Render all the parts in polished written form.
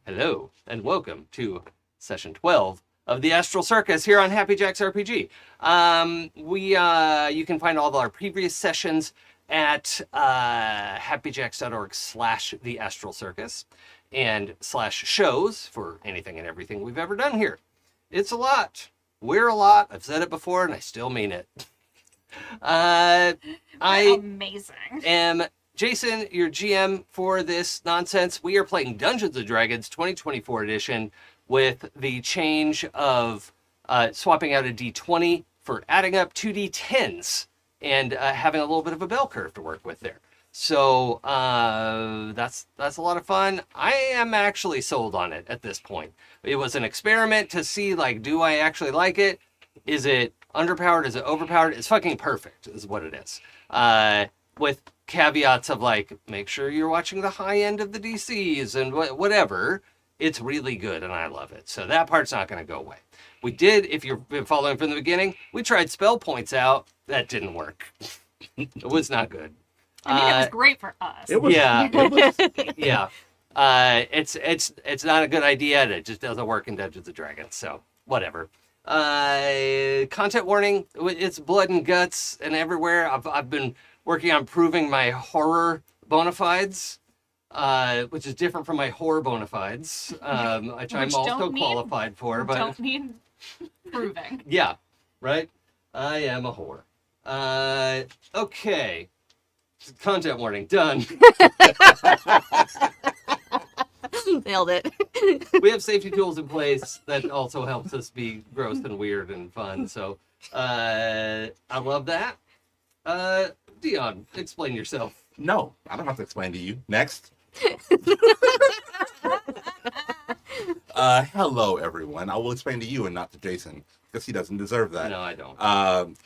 Hello, and welcome to session 12 of the Astral Circus here on Happy Jacks RPG. You can find all of our previous sessions at happyjacks.org/the Astral Circus and /shows for anything and everything we've ever done here. It's a lot. We're a lot. I've said it before, and I still mean it. Amazing. Am Jason, your GM for this nonsense. We are playing Dungeons & Dragons 2024 edition with the change of swapping out a D20 for adding up 2D10s and having a little bit of a bell curve to work with there. So that's a lot of fun. I am actually sold on it at this point. It was an experiment to see, like, do I actually like it? Is it underpowered? Is it overpowered? It's fucking perfect is what it is. With caveats of, like, make sure you're watching the high end of the DCs and whatever. It's really good and I love it. So that part's not going to go away. We did, if you've been following from the beginning, we tried spell points out. That didn't work. It was not good. I mean, it was great for us. It was, yeah. Yeah. It's not a good idea and it just doesn't work in Dungeons & Dragons. So whatever. Content warning. It's blood and guts and everywhere. I've been working on proving my horror bona fides, which is different from my horror bona fides, which I'm also qualified for. But don't need proving. Yeah, right? I am a whore. Okay. Content warning, done. Nailed it. We have safety tools in place that also helps us be gross and weird and fun. So I love that. Dion, explain yourself. No, I don't have to explain to you. Next. Hello, everyone. I will explain to you and not to Jason, because he doesn't deserve that. No, I don't.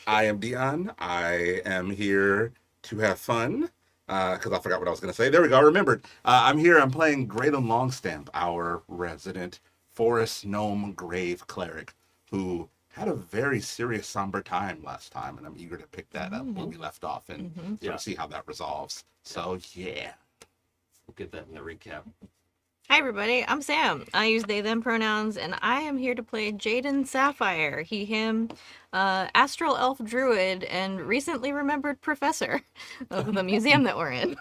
I am Dion. I am here to have fun, because I forgot what I was going to say. There we go, I remembered. I'm here, I'm playing Gralen Longstamp, our resident forest gnome grave cleric, who had a very serious, somber time last time, and I'm eager to pick that up where we left off and sort of see how that resolves. So, yeah. We'll get that in the recap. Hi, everybody. I'm Sam. I use they, them pronouns, and I am here to play Jaden Sapphire. He, him, Astral Elf Druid, and recently remembered professor of the museum that we're in.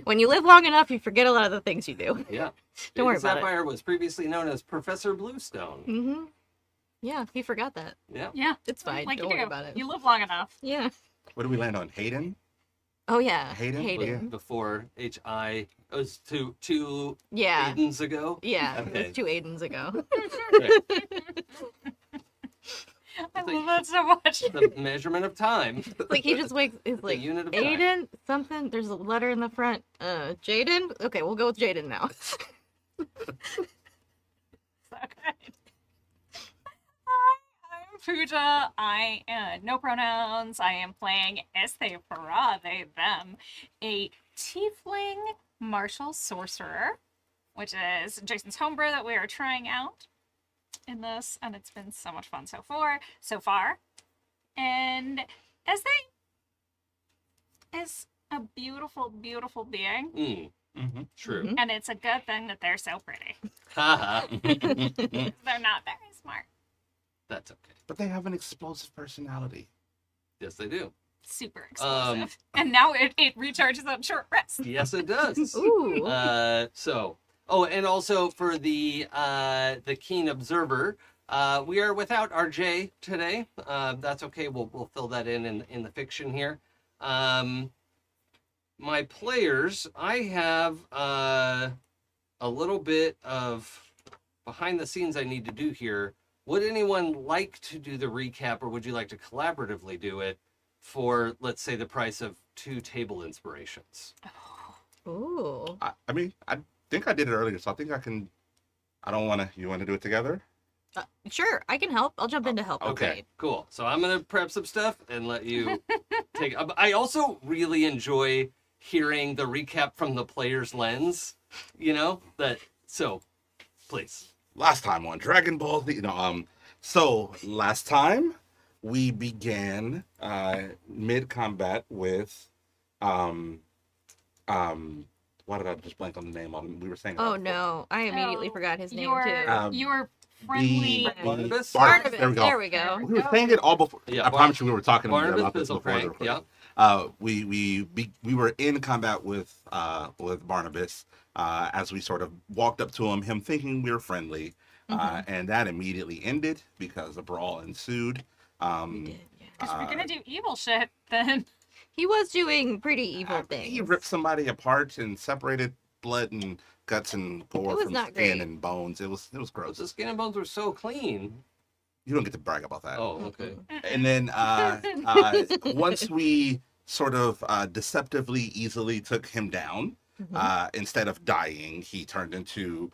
When you live long enough, you forget a lot of the things you do. Yeah. Don't worry about it. Sapphire was previously known as Professor Bluestone. Mm-hmm. Yeah, he forgot that. Yeah. Yeah. It's fine. Like Don't you worry do. about it. You live long enough. Yeah. What do we land on? Hayden? Oh, yeah. Hayden? Hayden. Before H.I. It was two Yeah. Aidens ago. Yeah. Okay. It was 2 Aidens ago. Right. I love that so much. The measurement of time. Like, he just wakes, it's like, unit of time. Aiden, something, there's a letter in the front. Jaden? Okay, we'll go with Jaden now. So good. Hi, I'm Pooja. I no pronouns. I am playing Ezthe Perah, they, them, a tiefling martial sorcerer, which is Jason's homebrew that we are trying out in this, and it's been so much fun so far. And Ezthe is a beautiful, beautiful being. True. And it's a good thing that they're so pretty. Haha. They're not very smart. That's okay. But they have an explosive personality. Yes, they do. Super explosive. And now it recharges on short rest. Yes, it does. Ooh. Oh, and also for the keen observer, we are without RJ today. That's okay. We'll fill that in the fiction here. My players, I have a little bit of behind the scenes I need to do here. Would anyone like to do the recap, or would you like to collaboratively do it for, let's say, the price of 2 table inspirations? Ooh. I mean, I think I did it earlier, so I think I can. I don't want to. You want to do it together? Sure, I can help. I'll jump in to help. Okay, cool. So I'm going to prep some stuff and let you take... I also really enjoy hearing the recap from the player's lens, you know? So, please. last time on Dragon Ball Z, so last time we began mid combat with why did I just blank on the name on him? We were saying Oh about before. no, I immediately Oh, forgot his name your too. your friendly. Barnabas? Barnabas. There we go. There we go. We were saying it all before. Yeah, I promise you, we were talking Barnabas about this before the Fizzlecrank, recording. yeah. We were in combat with Barnabas as we sort of walked up to him thinking we were friendly, and that immediately ended because a brawl ensued. We did, yeah. Because we're gonna do evil shit, then. He was doing pretty evil things. He ripped somebody apart and separated blood and guts and gore It was from not skin great. and bones. It was gross. The skin and bones were so clean. You don't get to brag about that. Oh, okay. And then once we sort of deceptively easily took him down, instead of dying, he turned into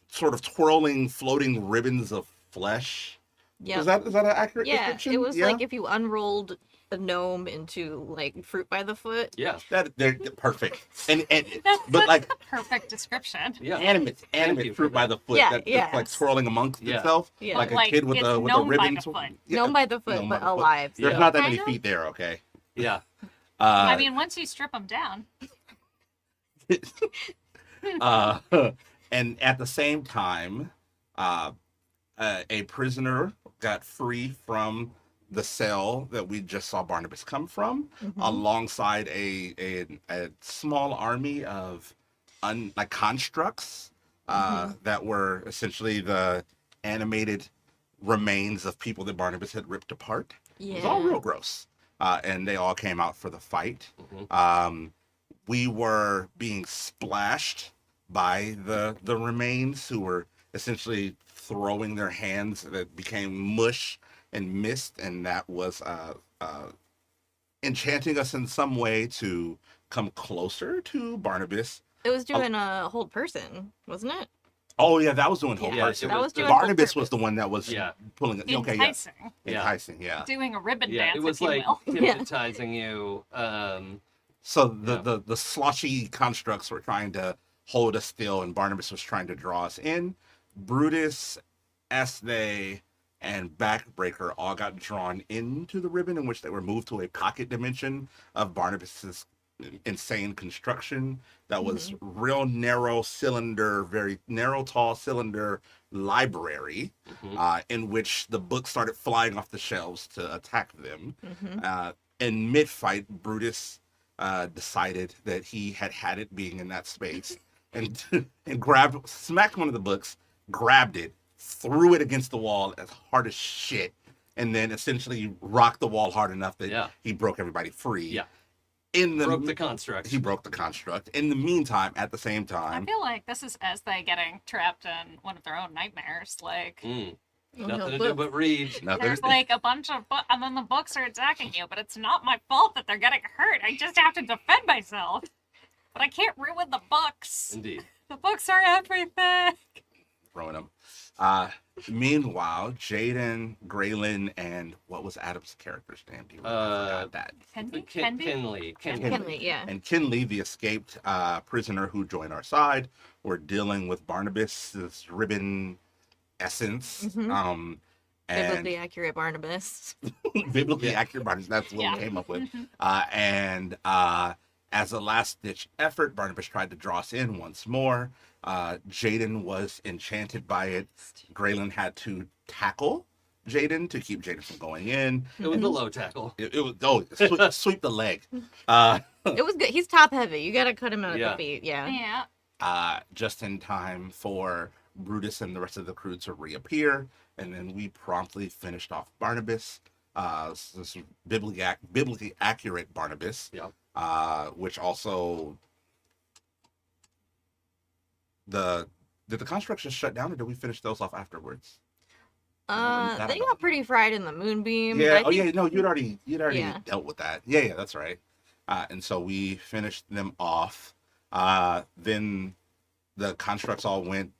sort of twirling, floating ribbons of flesh. Yeah. Is that an accurate Yeah, description? it was like if you unrolled a gnome into like fruit by the foot. Yeah. they're perfect. And That's but like perfect description. Yeah. animate you for fruit by that. the foot Yeah, that's yes. like swirling amongst Yeah. itself, Yeah. like a Like, kid with it's a gnome by ribbon. the foot. Yeah, Gnome by the foot, gnome but by the foot. alive. There's Yeah. not that many Kind of? feet there, okay? Yeah. I mean, once you strip them down. And at the same time, a prisoner got free from the cell that we just saw Barnabas come from, alongside a small army of like constructs that were essentially the animated remains of people that Barnabas had ripped apart. It was all real gross. And they all came out for the fight. We were being splashed by the remains, who were essentially throwing their hands that became mush and mist, and that was enchanting us in some way to come closer to Barnabas. It was doing a hold person, wasn't it? Oh yeah, that was doing whole Yeah, person. that was doing Barnabas whole was the one that was Yeah. pulling it. Okay, Enticing. yeah. Enticing, yeah. Doing a ribbon Yeah. dance, It was if like you will. hypnotizing you. So the sloshy constructs were trying to hold us still, and Barnabas was trying to draw us in. Brutus, Ezthe, and Backbreaker all got drawn into the ribbon, in which they were moved to a pocket dimension of Barnabas's insane construction that was real narrow cylinder, very narrow, tall cylinder library, in which the books started flying off the shelves to attack them. In mid-fight, Brutus decided that he had it being in that space, and smacked one of the books, grabbed it, threw it against the wall as hard as shit, and then essentially rocked the wall hard enough that he broke everybody free. Yeah. Broke the construct. He broke the construct. In the meantime, at the same I time, feel like this is Ezthe getting trapped in one of their own nightmares. Like, Nothing to do but read. there's like a bunch of books, and then the books are attacking you, but it's not my fault that they're getting hurt. I just have to defend myself. But I can't ruin the books. Indeed. The books are everything. throwing them. Meanwhile, Jaden, Gralen, and what was Adam's character's name? Do you remember? That. Kinley. Kenley, yeah. And Kinley, the escaped prisoner who joined our side, were dealing with Barnabas' ribbon essence. And Biblically accurate Barnabas. biblically accurate Barnabas. That's what we came up with. And as a last-ditch effort, Barnabas tried to draw us in once more. Jaden was enchanted by it. Gralen had to tackle Jaden to keep Jaden from going in. It was a low tackle. It was sweep the leg. It was good. He's top heavy. You gotta cut him out at the feet. Yeah. Yeah. Just in time for Brutus and the rest of the crew to reappear, and then we promptly finished off Barnabas. This biblically accurate Barnabas, which also did the constructs just shut down, or did we finish those off afterwards? They got pretty fried in the moonbeam. Yeah. I think... No, you'd already dealt with that. Yeah, that's right. And so we finished them off. Then the constructs all went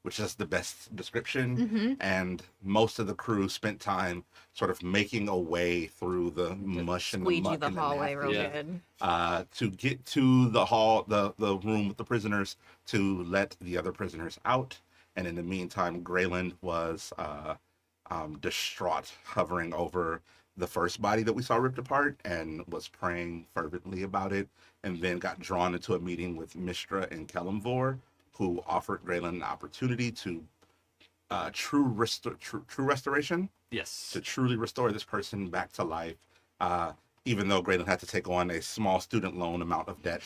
which is the best description. Mm-hmm. And most of the crew spent time sort of making a way through the mush and the Squeegee muck the and hallway the real Yeah. good. to get to the hall, the room with the prisoners, to let the other prisoners out. And in the meantime, Gralen was distraught, hovering over the first body that we saw ripped apart, and was praying fervently about it. And then got drawn into a meeting with Mistra and Kelimvor, who offered Gralen an opportunity to true restoration, Yes. to truly restore this person back to life. Even though Gralen had to take on a small student loan amount of debt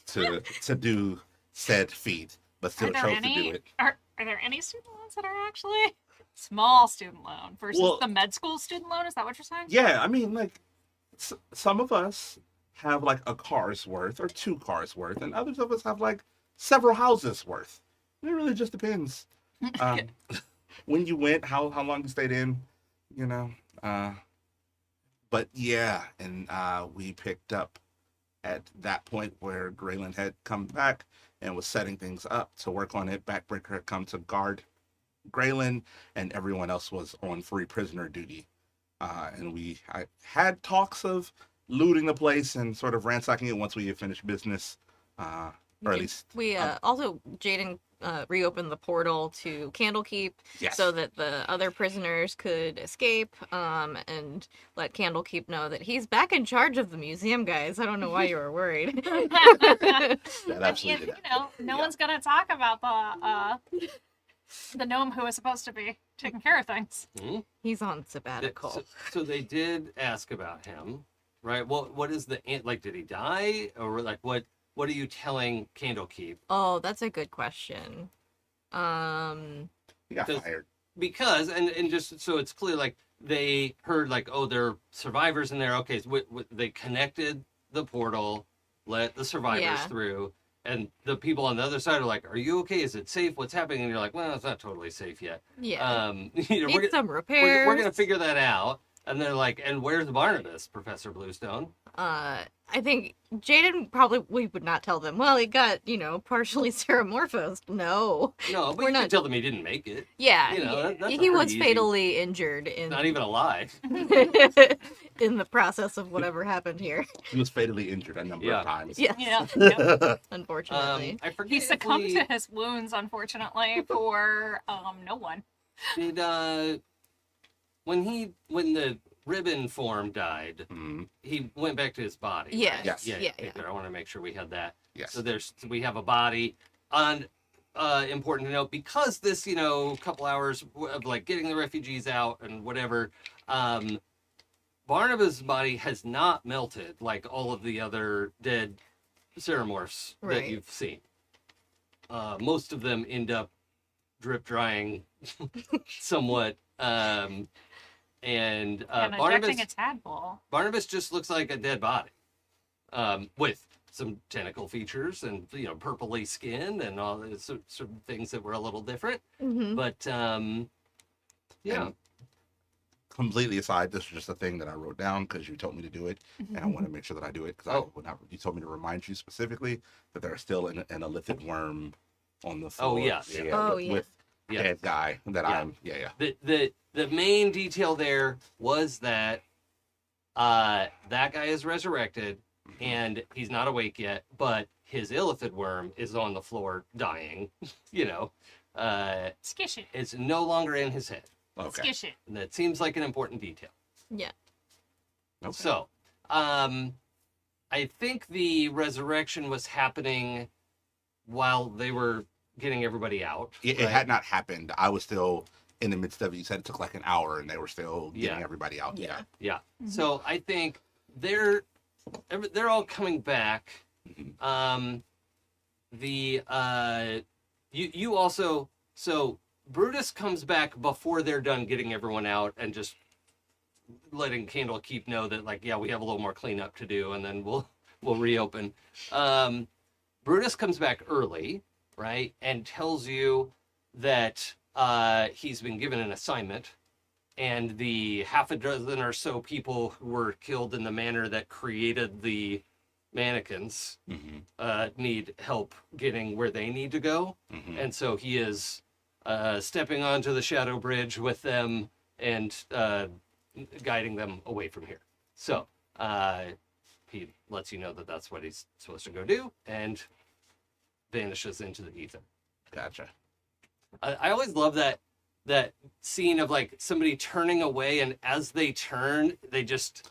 to do said feat, but still chose to do it. Are there any student loans that are actually small student loan versus Well- the med school student loan? Is that what you're saying? Yeah, I mean, like, some of us have like a car's worth or 2 cars worth, and others of us have like several houses worth. It really just depends. When you went, how long you stayed in, you know. But yeah, and we picked up at that point where Gralen had come back and was setting things up to work on it. Backbreaker had come to guard Gralen, and everyone else was on free prisoner duty. And I had talks of looting the place and sort of ransacking it once we had finished business. Or at least We also, Jaden reopened the portal to Candlekeep yes. so that the other prisoners could escape, and let Candlekeep know that he's back in charge of the museum, guys. I don't know why you were worried. That absolutely You did. know, no Yeah. one's gonna talk about the gnome who was supposed to be taking care of things. Mhm. He's on sabbatical. So they did ask about him, right? What is the like? Did he die, or like what? What are you telling Candlekeep? Oh, that's a good question. He got Does- fired. Because and just so it's clear, like they heard like, oh, there are survivors in there. Okay, so they connected the portal, let the survivors Yeah. through, and the people on the other side are like, "Are you okay? Is it safe? What's happening?" And you're like, "Well, it's not totally safe yet. Yeah. You know, Need some repairs. we're gonna figure that out." And they're like, "And where's Barnabas, Professor Bluestone?" I think Jaden probably would not tell them. Well, he got, partially ceramorphosed. No. No, but We're you not- can tell them he didn't make it. Yeah, You know, that's he pretty was easy. fatally injured in Not even a lie. in the process of whatever happened here. He was fatally injured a number Yeah. of times. Yeah, Yeah. unfortunately. I forget He if succumbed we- to his wounds, unfortunately, for no one. Did when the ribbon form died, Mhm. he went back to his body. Yeah, right? Yes. Yeah. yeah, Okay, yeah. good. I want to make sure we had that. Yes. So we have a body. On important to note, because this couple hours of like getting the refugees out and whatever, Barnabas' body has not melted like all of the other dead ceramorphs that Right. you've seen. Most of them end up drip drying somewhat. And And Barnabas ejecting a tadpole. Barnabas just looks like a dead body, with some tentacle features and purpley skin and all those sorts of things that were a little different. Mhm. But yeah, And completely aside, this was just a thing that I wrote down because you told me to do it, and I want to make sure that I do it because you told me to remind you specifically that there's still an illithid worm on the floor. yes. Oh, with, yeah. with Yeah. dead guy that Yeah. I'm. Yeah. The main detail there was that that guy is resurrected and he's not awake yet, but his illithid worm is on the floor dying. Skish it. It's no longer in his head. Okay. Skish it. And that seems like an important detail. Yeah. Okay. So, I think the resurrection was happening while they were getting everybody out. It right? had not happened. I was still in the midst of it. You said it took like an hour, and they were still getting Yeah. everybody out. Yeah. Yeah. Mhm. So I think they're all coming back. Mhm. You also, so Brutus comes back before they're done getting everyone out and just letting Candlekeep know that like, yeah, we have a little more cleanup to do, and then we'll reopen. Brutus comes back early, right, and tells you that he's been given an assignment, and the half a dozen or so people who were killed in the manner that created the mannequins Mhm. need help getting where they need to go. Mhm. And so he is stepping onto the Shadow Bridge with them and guiding them away from here. So he lets you know that that's what he's supposed to go do and vanishes into the ether. Gotcha. I always love that scene of like somebody turning away, and as they turn, they just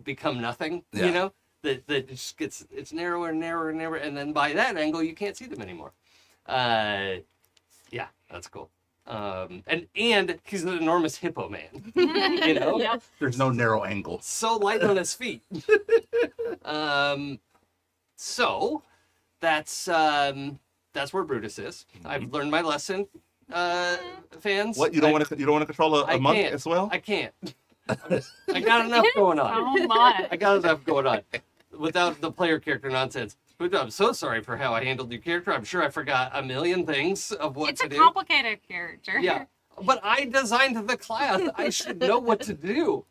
become nothing. Yeah. You know, that it just gets, it's narrower and narrower and narrower, and then by that angle you can't see them anymore. Yeah, that's cool. And he's an enormous hippo man. You know, Yeah. There's no narrow angle. so light on his feet. So that's where Brutus is. I've learned my lesson, fans. What, you don't want to control a I monk can't. as well? I can't. I got enough going on. Oh my. I got enough going on without the player character nonsense. But I'm so sorry for how I handled your character. I'm sure I forgot a million things of what It's to a do. complicated character. Yeah, but I designed the class. I should know what to do.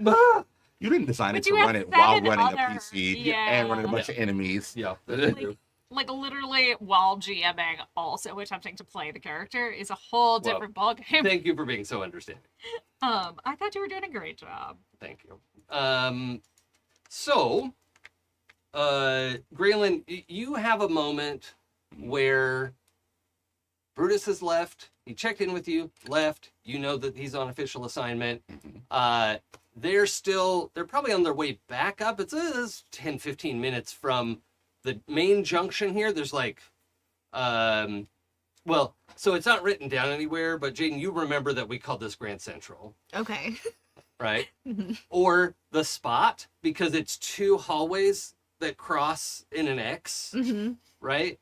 Ah. You didn't design it But to you have run it while 7 running a other- PC yeah. and running a bunch of enemies. Yeah. Like literally while GMing, also attempting to play the character is a whole Well, different ballgame. Thank you for being so understanding. I thought you were doing a great job. Thank you. So, Gralen, you have a moment where Brutus has left. He checked in with you, left. You know that he's on official assignment. They're probably on their way back up. It's 10, 15 minutes from the main junction here. There's like, well, so it's not written down anywhere, but Jaden, you remember that we called this Grand Central, Okay. right? Or the spot, because it's 2 hallways that cross in an X, right?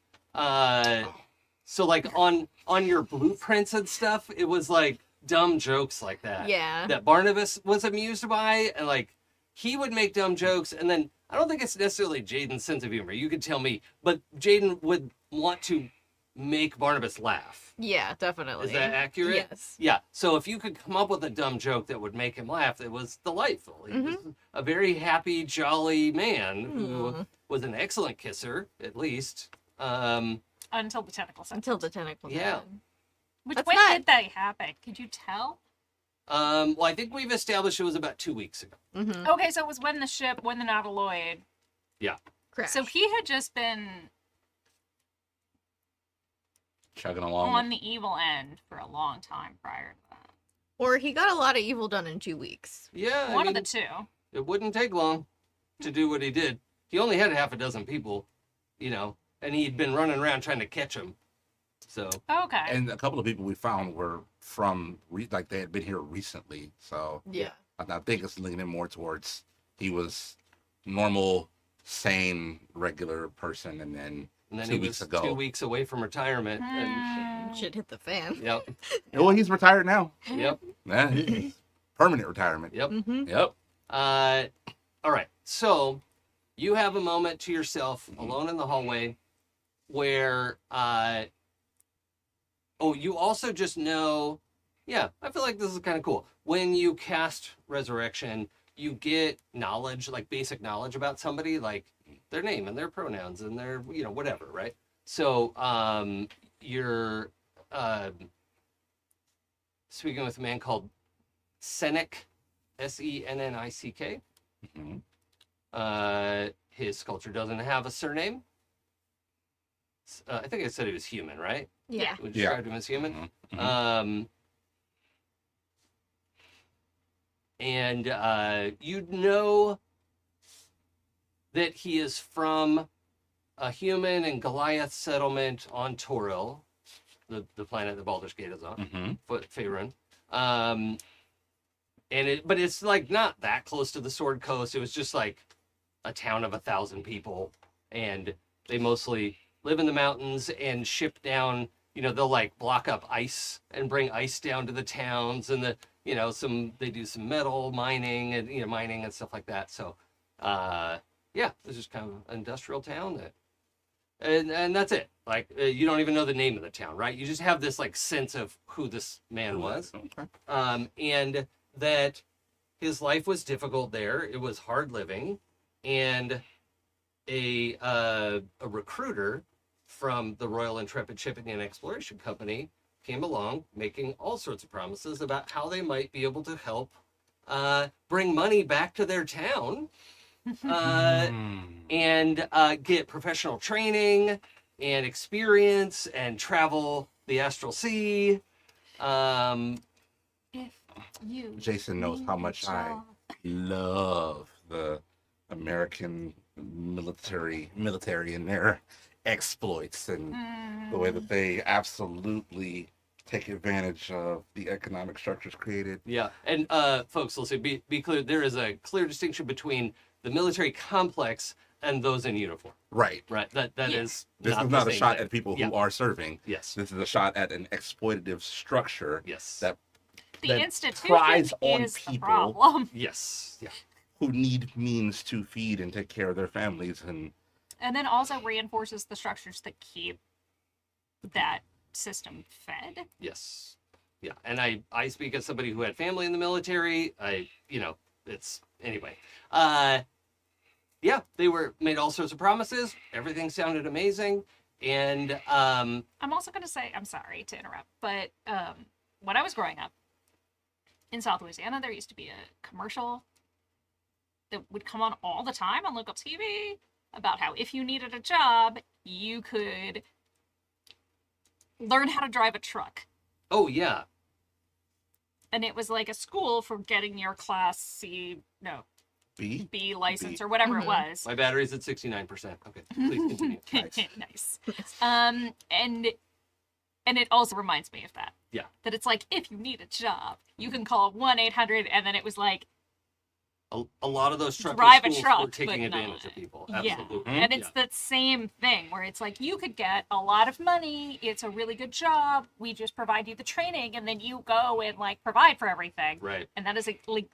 So like on your blueprints and stuff, it was like dumb jokes like that. Yeah. That Barnabas was amused by, and like he would make dumb jokes, and then I don't think it's necessarily Jaden's sense of humor. You could tell me, but Jaden would want to make Barnabas laugh. Yeah, definitely. Is that accurate? Yes. Yeah. So if you could come up with a dumb joke that would make him laugh, it was delightful. He was a very happy, jolly man who was an excellent kisser, at least. Until the tentacle set. Until the tentacle. Yeah. Which That's when not- did that happen? Could you tell? Well, I think we've established it was about 2 weeks ago. Okay, so it was when the Nautiloid. Yeah. Crash. So he had just been Chugging along. on the evil end for a long time prior to that. Or he got a lot of evil done in 2 weeks. Yeah. One of the two. It wouldn't take long to do what he did. He only had half a dozen people, you know, and he'd been running around trying to catch them. So, Okay. And a couple of people we found were from, like they had been here recently. So Yeah. I think it's leaning more towards he was normal, sane, regular person. And then and then 2 he weeks was ago. 2 weeks away from retirement. And, Shit hit the fan. yep. Well, he's retired now. Yep. Yeah, permanent retirement. Yep. Yep. All right. So you have a moment to yourself alone in the hallway where, you also just know, yeah, I feel like this is kind of cool. When you cast Resurrection, you get knowledge, like basic knowledge about somebody, like their name and their pronouns and their, you know, whatever, right? So you're speaking with a man called Sennick, Sennick. His sculpture doesn't have a surname. I think I said he was human, right? Yeah. We Yeah. described him as human. Mhm. And you'd know that he is from a human and Goliath settlement on Toril, the planet that Baldur's Gate is on, Faerun. But it's like not that close to the Sword Coast. It was just like a town of 1,000 people, and they mostly live in the mountains and ship down. You know, they'll like block up ice and bring ice down to the towns, and they do some metal mining and stuff like that. So, it's just kind of an industrial town and that's it. Like you don't even know the name of the town, right? You just have this like sense of who this man was, and that his life was difficult there. It was hard living, and a recruiter from the Royal Intrepid Shipping and Exploration Company came along making all sorts of promises about how they might be able to help bring money back to their town and get professional training and experience and travel the Astral Sea. If you Jason knows how much I love the American military and their exploits and the way that they absolutely take advantage of the economic structures created. Yeah, and folks, let's say be clear. There is a clear distinction between the military complex and those in uniform. Right. Right. That Yeah. is. This not is the not a same shot thing. at people Yeah. who are serving. Yes. This is a shot at an exploitative structure Yes. that The that institution prize on is the people. problem. Yes. Yeah. who need means to feed and take care of their families and And then also reinforces the structures that keep that system fed. Yes. Yeah. And I speak as somebody who had family in the military. It's anyway. Yeah, they made all sorts of promises. Everything sounded amazing. And I'm also going to say, I'm sorry to interrupt, but when I was growing up in South Louisiana, there used to be a commercial that would come on all the time on local TV about how if you needed a job, you could learn how to drive a truck. oh yeah. And it was like a school for getting your class B. B license B. or whatever it Mhm. was. My battery's at 69%. Okay, please continue. Nice. Nice. And it also reminds me of that. Yeah. That it's like, if you need a job, you can call 1-800, and then it was like, A lot of those trucking Drive a schools truck, were taking but advantage not. of people. yeah. Absolutely. And it's that same thing where it's like, you could get a lot of money, it's a really good job, we just provide you the training, and then you go and like provide for everything. Right. And that is like,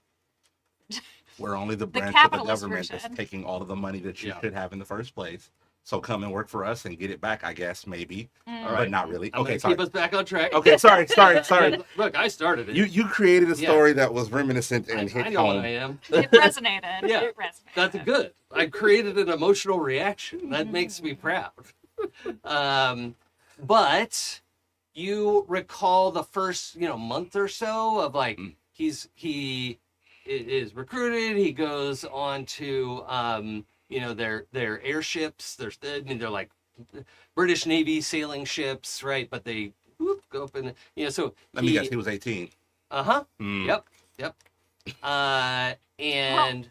We're only the branch of the capitalist government version. that's taking all of the money that you Yeah. should have in the first place. So come and work for us and get it back, I guess, maybe. All But right. not really. I'm Okay, gonna sorry. keep us back on track. Okay, sorry. Look, I started it. You created a Yeah. story that was reminiscent and I hit know what home. I am. it resonated. Yeah. It resonated. That's good. I created an emotional reaction. That makes me proud. But you recall the first, month or so of like he is recruited. He goes on to their airships. They're like British Navy sailing ships, right? But they go up and so Let me guess, he was 18. Uh-huh. Mm. Yep. And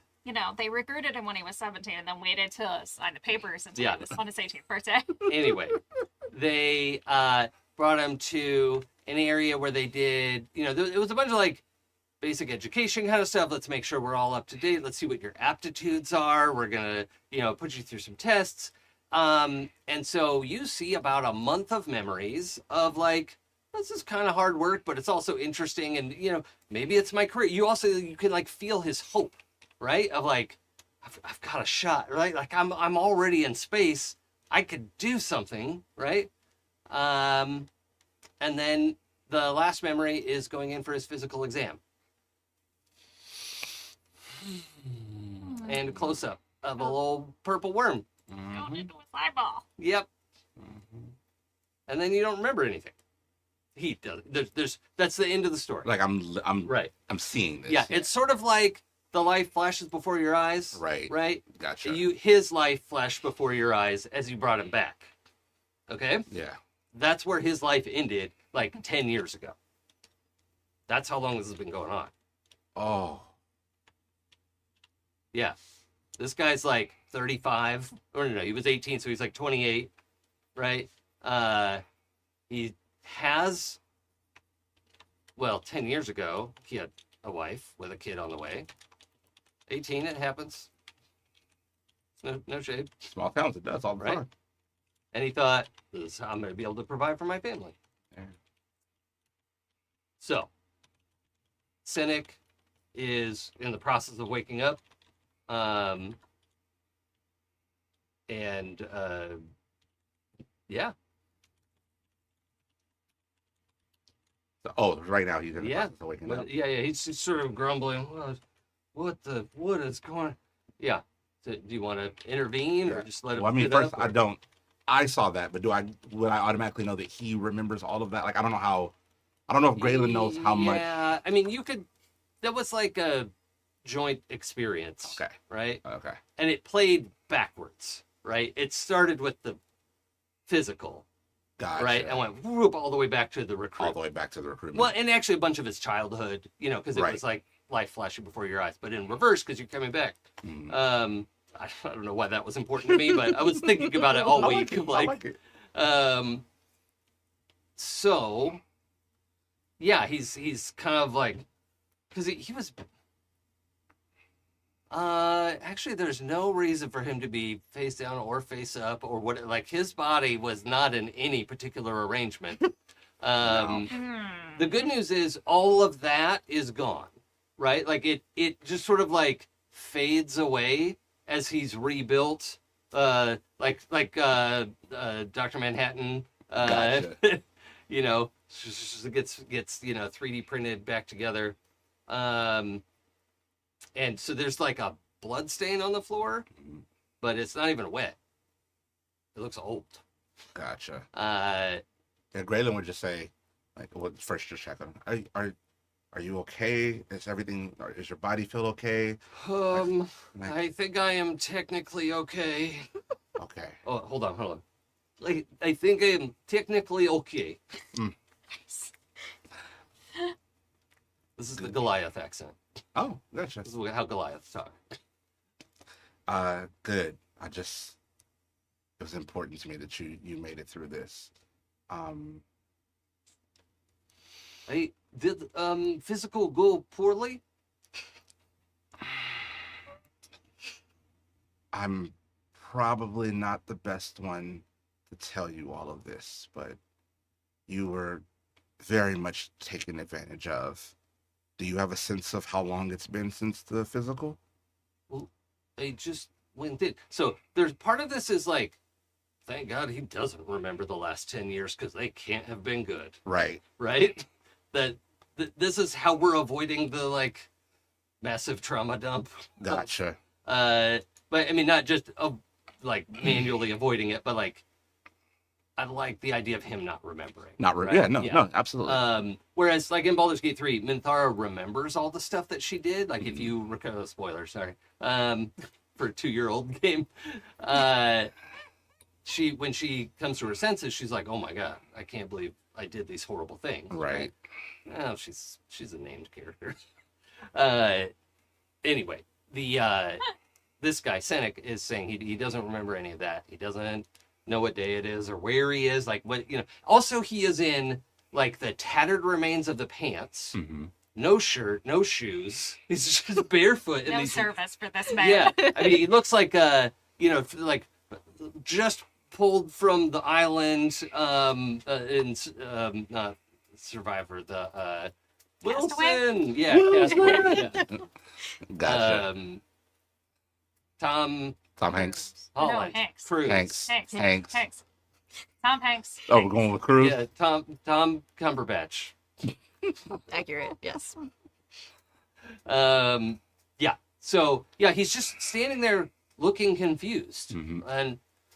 They recruited him when he was 17 and then waited to sign the papers until Yeah. it was on his 18th birthday. anyway, they brought him to an area where they did, it was a bunch of like basic education kind of stuff. Let's make sure we're all up to date. Let's see what your aptitudes are. We're going to, put you through some tests. And so you see about a month of memories of like, this is kind of hard work, but it's also interesting. And, maybe it's my career. You can like feel his hope, right? Of like, I've got a shot, right? Like I'm already in space. I could do something, right? And then the last memory is going in for his physical exam. And a close up of a little purple worm. Going into his eyeball. Yep. And then you don't remember anything. He does. That's the end of the story. Like I'm Right. I'm seeing this. Yeah, it's sort of like the life flashes before your eyes. Right. Right. Gotcha. His life flashed before your eyes as you brought him back. Okay. Yeah. That's where his life ended, like 10 years ago. That's how long this has been going on. Oh. Yeah. This guy's like 35. Or no, he was 18, so he's like 28, right? He has, 10 years ago, he had a wife with a kid on the way. 18, it happens. No shade. Small towns, it does all the Right. time. And he thought, I'm going to be able to provide for my family. Yeah. So, Cynic is in the process of waking up. Yeah. So, right now he's in the Yeah. process of waking up. Yeah, he's just sort of grumbling. What is going on? Yeah. So, do you want to intervene or just let him Well, I mean, get first, up, I or- don't I saw that, but would I automatically know that he remembers all of that? Like, I don't know if Gralen knows how much. Yeah, I mean, that was like a joint experience. Okay. Right? Okay. And it played backwards, right? It started with the physical, Gotcha. right? And went whoop all the way back to the recruit. All the way back to the recruitment. Well, and actually a bunch of his childhood, because it Right. was like life flashing before your eyes, but in reverse because you're coming back. Mm. I don't know why that was important to me, but I was thinking about it all week. I like it. So, yeah, he's kind of like, because he was. Actually, there's no reason for him to be face down or face up or what. Like his body was not in any particular arrangement. No. The good news is all of that is gone, right? Like it just sort of like fades away as he's rebuilt. Like Dr. Manhattan. Gotcha. Gets 3D printed back together. And so there's like a blood stain on the floor, but it's not even wet. It looks old. Gotcha. Uh, And Gralen would just say, like, well, first just check on. Are you okay? Is your body feel okay? Like, I think I am technically okay. okay. Oh, hold on. Like, I think I am technically okay. Mm. This is the Goliath accent. Oh, gotcha. This is how Goliaths talk. Good. It was important to me that you made it through this. Did physical go poorly? I'm probably not the best one to tell you all of this, but you were very much taken advantage of. Do you have a sense of how long it's been since the physical? Well, I just went in. So there's part of this is like, thank God he doesn't remember the last 10 years because they can't have been good. Right. Right? This is how we're avoiding the like massive trauma dump. Gotcha. But I mean, not just like manually avoiding it, but like I like the idea of him not remembering. Right? Yeah, no, absolutely. Whereas like in Baldur's Gate 3, Minthara remembers all the stuff that she did. Like if you recall, spoiler, sorry, for a 2-year-old game, when she comes to her senses, she's like, oh my God, I can't believe I did these horrible things. Right. Oh, she's a named character. Anyway, this guy Senek is saying he doesn't remember any of that. He doesn't know what day it is or where he is. Like what Also, he is in like the tattered remains of the pants. Mm-hmm. No shirt, no shoes. He's just barefoot. No these, service for this man. Yeah, I mean, he looks like like just pulled from the island. Not Survivor, the Castaway? Wilson. Yeah, Castaway. Yeah. Gotcha. Tom Hanks. Holland. No, Hanks. Cruise. Hanks. Tom Hanks. Oh, we're going with Cruz? Yeah, Tom Cumberbatch. Accurate, yes. Yeah. So yeah, he's just standing there looking confused,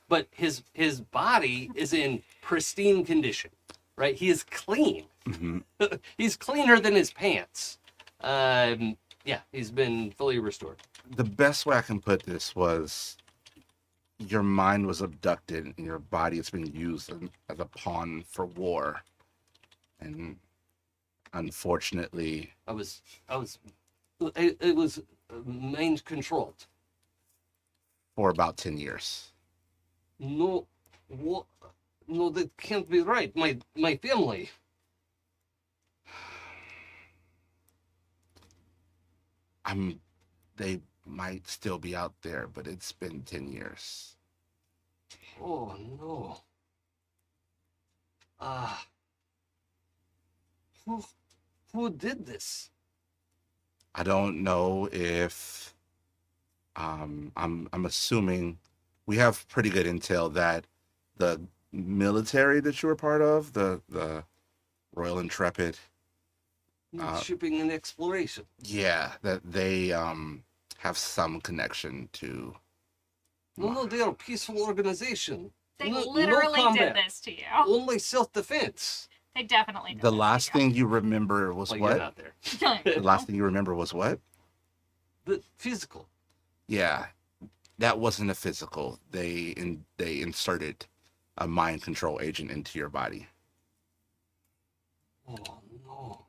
but his body is in pristine condition, right? He is clean. He's cleaner than his pants. Yeah, he's been fully restored. The best way I can put this was your mind was abducted and your body has been used as a pawn for war. And unfortunately, it was mind controlled. for about 10 years. No, what? No, that can't be right. My family. They might still be out there, but it's been 10 years. Oh no. Who did this? I don't know if I'm assuming we have pretty good intel that the military that you were part of, the Royal Intrepid, Shipping and exploration. yeah, that they have some connection to. No, they are a peaceful organization. They No literally did combat. this to you. Only self-defense. They definitely did The this last to you. thing you remember was Well, you're what? not there. The last thing you remember was what? The physical. Yeah, that wasn't a physical. They inserted a mind control agent into your body. Oh no.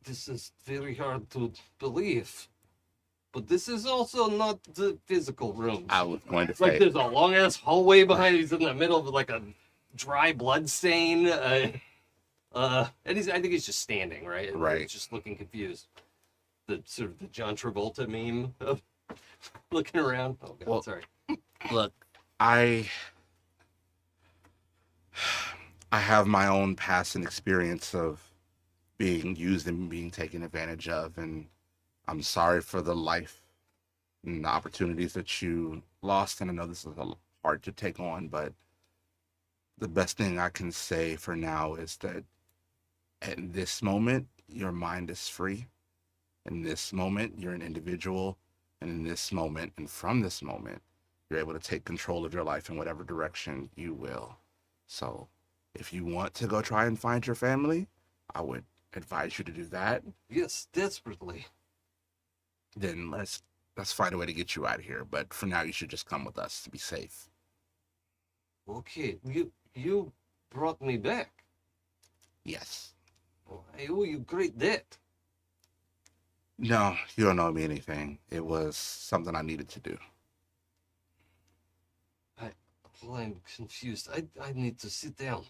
This is very hard to believe. But this is also not the physical room. I was going to It's like say, there's a long ass hallway behind. He's in the middle of like a dry blood stain. And I think he's just standing, right? Right. He's just looking confused. The sort of the John Travolta meme of looking around. Oh god, Well, sorry. look, I have my own past and experience of being used and being taken advantage of, and I'm sorry for the life and the opportunities that you lost, and I know this is hard to take on, but the best thing I can say for now is that at this moment, your mind is free. In this moment, you're an individual, and in this moment, and from this moment, you're able to take control of your life in whatever direction you will. So if you want to go try and find your family, I would advise you to do that. Yes, desperately. Then let's find a way to get you out of here. But for now, you should just come with us to be safe. Okay, you brought me back. Yes. Oh, I owe you great debt. No, you don't owe me anything. It was something I needed to do. Well, I'm confused. I need to sit down.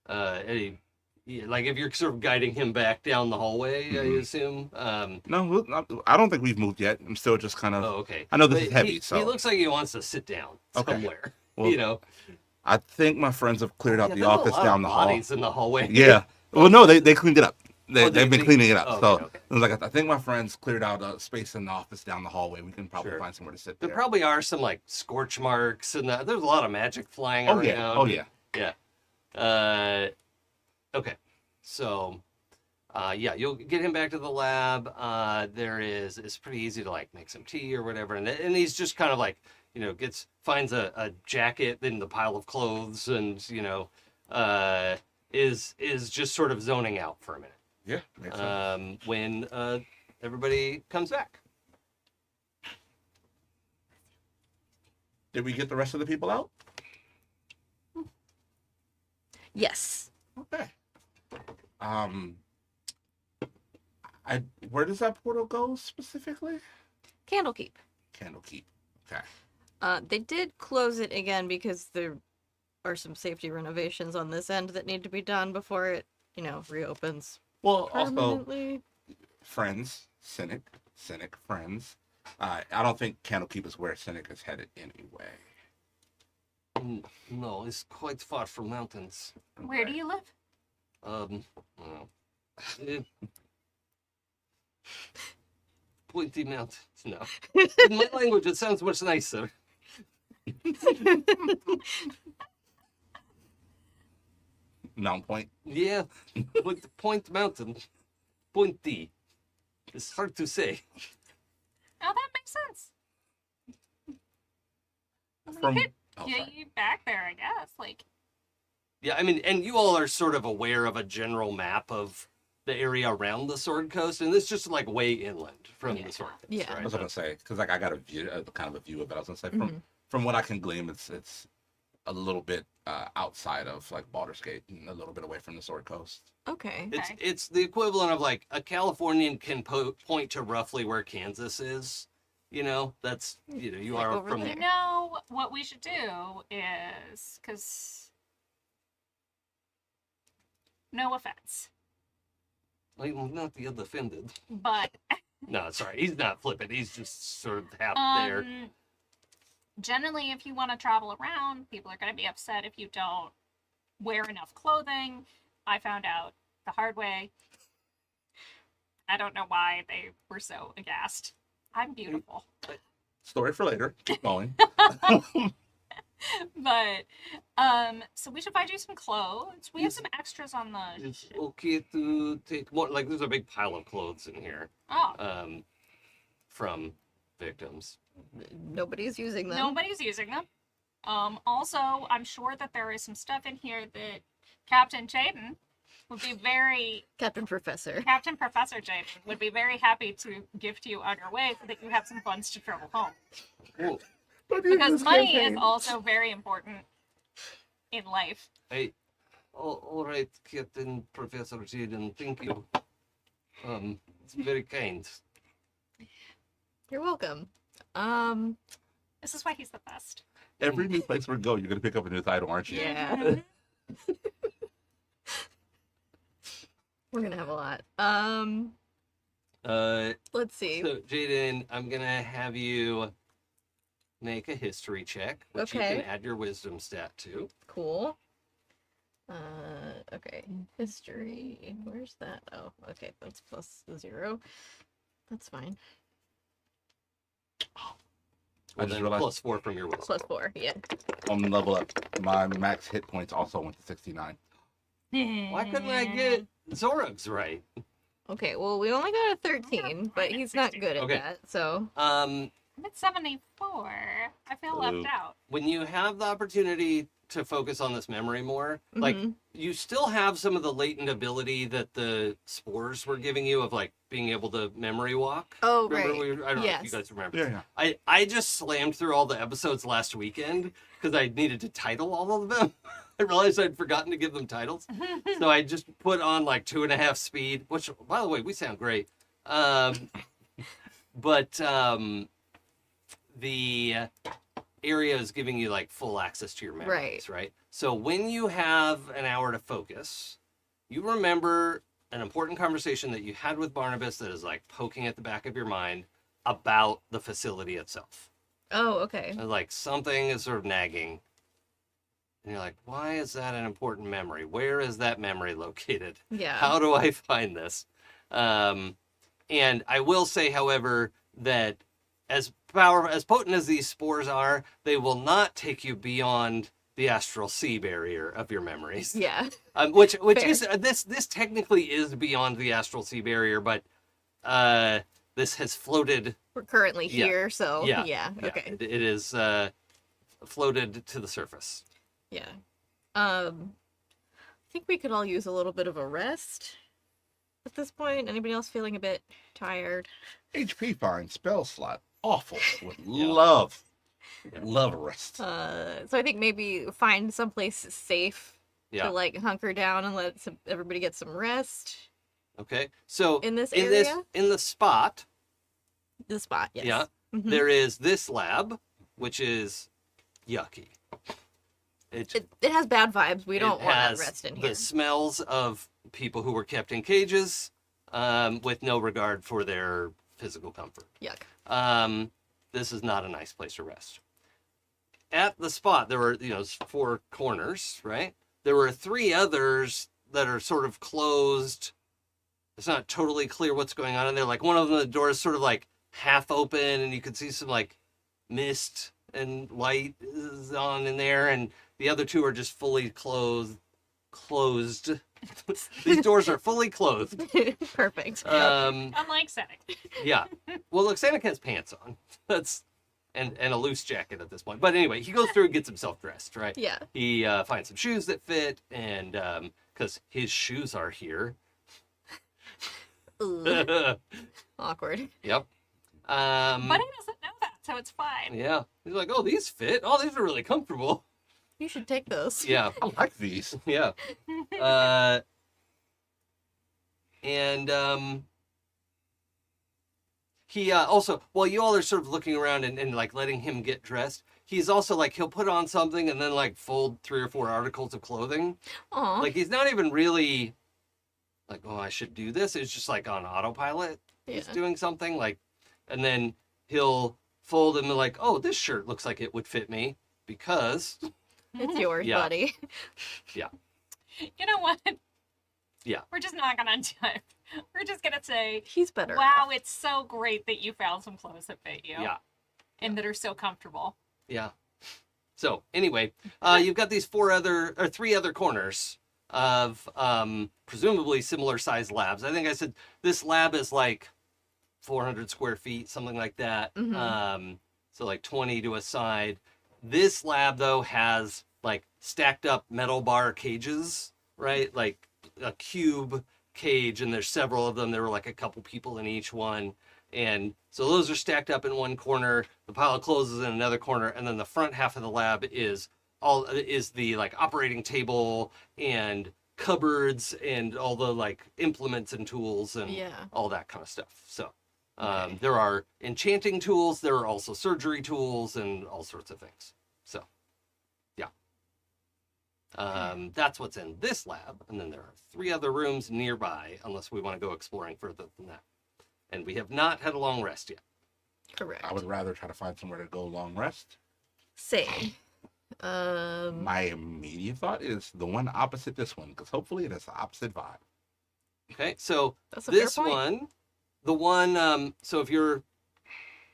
Like if you're sort of guiding him back down the hallway, I Mhm. assume. No, I don't think we've moved yet. I'm still just kind of. Oh, okay. I know this But is heavy, he so looks like he wants to sit down Okay. somewhere. Well, You know, I think my friends have cleared out Yeah, the there's a office lot down of the hall. bodies in the hallway. Yeah. Well, no, they cleaned it up. They've been they- cleaning it up. oh, so okay, okay. it was like I think my friends cleared out a space in the office down the hallway. We can probably Sure. find somewhere to sit There there. probably are some like scorch marks, and there's a lot of magic flying Oh around. yeah. Oh yeah. Yeah. Okay. So, yeah, you'll get him back to the lab. It's pretty easy to like make some tea or whatever, and he's just kind of like, you know, finds a jacket in the pile of clothes, and you know, is just sort of zoning out for a minute. Yeah. Makes sense. When everybody comes back. Did we get the rest of the people out? Yes. Okay. Where does that portal go specifically? Candlekeep. Candlekeep. Okay. They did close it again because there are some safety renovations on this end that need to be done before it, reopens Well, also permanently. friends, Cynic friends. I don't think Candlekeep is where Cynic is headed anyway. No, it's quite far from mountains. Where do you live? Well, pointy mountains. No, in my language, it sounds much nicer. Mount Point. Yeah, but the Point Mountain, pointy. It's hard to say. Oh, that makes sense. From We could oh, get sorry. you back there, I guess. Like, Yeah, I mean, and you all are sort of aware of a general map of the area around the Sword Coast, and it's just like way inland from the Sword Coast, Yeah. I right? was gonna say because like I got a view, kind of a view of it. I was gonna say Mhm. from what I can glean, it's a little bit outside of like Baldur's Gate and a little bit away from the Sword Coast. Okay. Okay. It's the equivalent of like a Californian can point to roughly where Kansas is. You know, that's you Like are over from there. you know what we should do is, because, no offense, I'm not yet offended. but No, sorry, he's not flippant. He's just sort of half there. generally, if you want to travel around, people are going to be upset if you don't wear enough clothing. I found out the hard way. I don't know why they were so aghast. I'm beautiful. Story for later. Keep going. But, so we should find you some clothes. We have some extras on the It's ship. okay to take more. Like, there's a big pile of clothes in here Oh, from victims. Nobody's using them. nobody's using them. Also, I'm sure that there is some stuff in here that Captain Jaden would be very Captain Professor. Captain Professor Jaden would be very happy to gift you on your way so that you have some funds to travel home. Cool. Because money is also very important in life. Hey, all right, Captain Professor Jaden, thank you. It's very kind. You're welcome. This is why he's the best. Every new place we go, you're gonna pick up a new title, aren't you? Yeah. We're gonna have a lot. Let's see. So Jaden, I'm gonna have you make a history check, which you Okay. can add your wisdom stat to. Cool. Okay. History. Where's that? Oh, okay. That's +0. That's fine. I just Then realized +4 from your wisdom. +4. Yeah. on level up, my max hit points also went to 69. Why couldn't I get Zorug's right? Okay. Well, we only got a 13, but he's not good at Okay. that. So. I'm at 74. I feel Ooh. left out. When you have the opportunity to focus on this memory more, like Mhm. you still have some of the latent ability that the spores were giving you of like being able to memory walk. Oh, Remember right. I don't know if you Yes. guys remember. Yeah. I just slammed through all the episodes last weekend because I needed to title all of them. I realized I'd forgotten to give them titles. So I just put on like 2.5 speed, which by the way, we sound great. But the area is giving you like full access to your memories, right? So when you have an hour to focus, you remember an important conversation that you had with Barnabas that is like poking at the back of your mind about the facility itself. Oh, okay. And, like something is sort of nagging. And you're like, why is that an important memory? Where is that memory located? Yeah. How do I find this? And I will say, however, that as potent as these spores are, they will not take you beyond the Astral Sea barrier of your memories. Yeah. Which Fair. is this technically is beyond the Astral Sea barrier, but this has floated. We're currently Yeah. here, so Yeah. yeah. Okay. It is floated to the surface. Yeah. I think we could all use a little bit of a rest at this point. Anybody else feeling a bit tired? HP fine, spell slot, awful. Would Yeah. love a rest. So I think maybe find someplace safe Yeah. to like hunker down and let everybody get some rest. Okay. So In this in area? in the spot, The spot, yes. yeah, Mhm. there is this lab, which is yucky. It has bad vibes. We don't it want has that rest in the here. smells of people who were kept in cages, with no regard for their physical comfort. Yuck. This is not a nice place to rest. At the spot, there were 4 corners, right? There were 3 others that are sort of closed. It's not totally clear what's going on in there. Like one of them, the door is sort of like half open, and you can see some like mist and light is on in there, and the other 2 are just fully closed. These doors are fully closed. Perfect. Unlike Senic. Yeah. Well, look, Santa has pants on. That's and a loose jacket at this point. But anyway, he goes through and gets himself dressed, right? Yeah. He finds some shoes that fit, and because his shoes are here. Ugh, awkward. Yep. But he doesn't know that, so it's fine. Yeah. He's like, oh, these fit. Oh, these are really comfortable. You should take those. Yeah. I like these. Yeah. And he also, while you all are sort of looking around and like letting him get dressed, he's also like, he'll put on something and then like fold 3 or 4 articles of clothing. Aw. Like he's not even really like, oh, I should do this. It's just like on autopilot. He's Yeah. doing something like, and then he'll fold and be like, oh, this shirt looks like it would fit me because, It's yours, Yeah. buddy. You know what? Yeah. We're just not gonna do it. We're just gonna say, He's better. wow, off. it's so great that you found some clothes that fit you. yeah. And that are so comfortable. Yeah. So anyway, you've got these 3 other corners of presumably similar sized labs. I think I said this lab is like 400 square feet, something like that. Mhm. So like 20 to a side. This lab, though, has like stacked up metal bar cages, right? Like a cube cage, and there's several of them. There were like a couple people in each one. And so those are stacked up in one corner. The pile of clothes is in another corner. And then the front half of the lab is the like operating table and cupboards and all the like implements and tools and all that kind of stuff. So there are enchanting tools. There are also surgery tools and all sorts of things. So yeah. That's what's in this lab. And then there are 3 other rooms nearby, unless we want to go exploring further than that. And we have not had a long rest yet. Correct. I would rather try to find somewhere to go long rest. Same. My immediate thought is the one opposite this one, because hopefully it has the opposite vibe. Okay, so That's a this fair point. one, the one, so if you're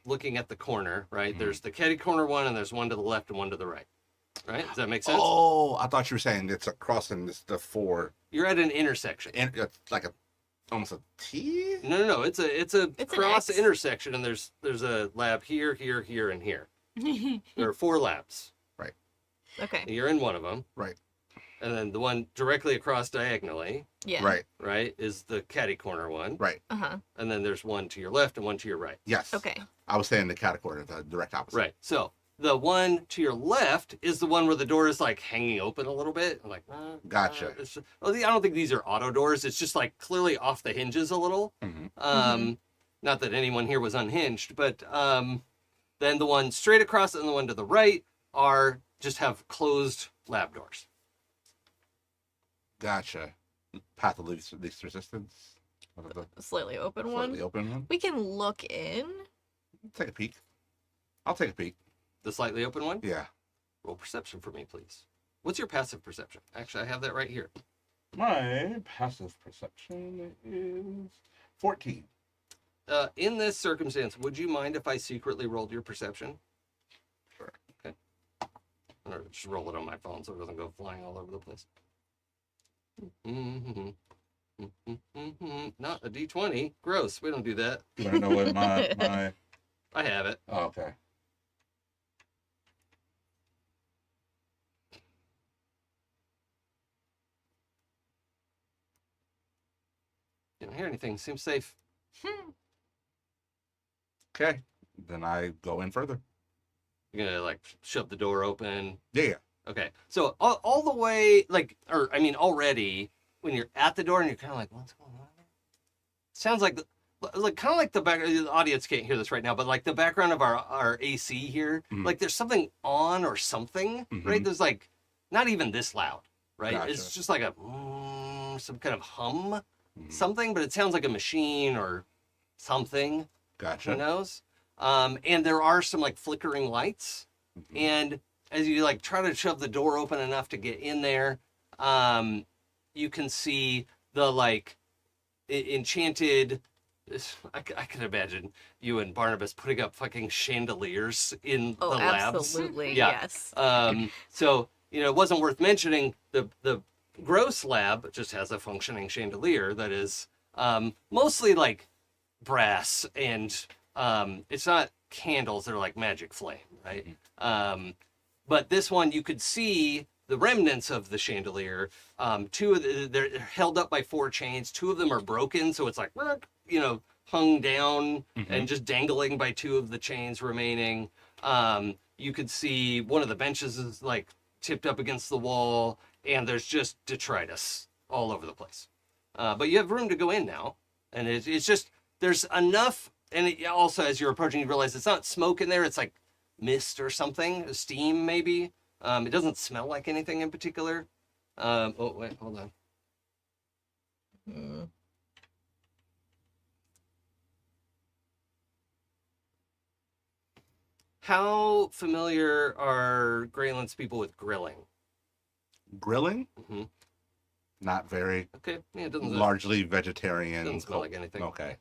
looking at the corner, right, there's the catty corner one, and there's one to the left and one to the right. Right? Does that make sense? Oh, I thought you were saying it's across and it's the 4. You're at an intersection. And it's like almost a T? No. It's a It's an cross X. intersection, and there's a lab here, and here. There are 4 labs. Okay. You're in one of them. Right. And then the one directly across diagonally, Yeah. right, is the catty corner one. Right. Uh-huh. And then there's one to your left and one to your right. Yes. Okay. I was saying the category, the direct opposite. Right. So the one to your left is the one where the door is like hanging open a little bit. I'm like, Gotcha. I don't think these are auto doors. It's just like clearly off the hinges a little. Mm-hmm. Not that anyone here was unhinged, but then the one straight across and the one to the right just have closed lab doors. Gotcha. Path of least resistance. What are the Slightly open one. slightly open one? We can look in. Take a peek. I'll take a peek. The slightly open one? Yeah. Roll perception for me, please. What's your passive perception? Actually, I have that right here. My passive perception is 14. In this circumstance, would you mind if I secretly rolled your perception? Sure. Okay. I'm going to just roll it on my phone so it doesn't go flying all over the place. Not a D20. Gross. We don't do that. You want to know what my... I have it. Oh, okay. Didn't hear anything. Seems safe. Okay. Then I go in further. You're going to like shove the door open. Yeah. Okay. So all the way, like, or I mean, already when you're at the door and you're kind of like, what's going on? Sounds like kind of like the back. The audience can't hear this right now, but like the background of our AC here, like there's something on or something, right? There's like not even this loud, right? Gotcha. It's just like a some kind of hum, something, but it sounds like a machine or something. Gotcha. Who knows? And there are some like flickering lights, and as you like try to shove the door open enough to get in there, you can see the like enchanted. I can imagine you and Barnabas putting up fucking chandeliers in the labs. Absolutely. Yeah. Yes. So it wasn't worth mentioning. The gross lab just has a functioning chandelier that is mostly like brass, and it's not candles. They're like magic flame, right? But this one, you could see the remnants of the chandelier. They're held up by 4 chains. 2 of them are broken, so it's like, hung down and just dangling by 2 of the chains remaining. You could see one of the benches is like tipped up against the wall, and there's just detritus all over the place. But you have room to go in now, and it's just, there's enough, and also as you're approaching, you realize it's not smoke in there, it's like mist or something, steam maybe. It doesn't smell like anything in particular. Oh, wait, hold on. How familiar are Gralen's people with grilling? Grilling? Mm-hmm. Not very. Okay, yeah, it doesn't Largely vegetarian. doesn't smell like anything. Okay.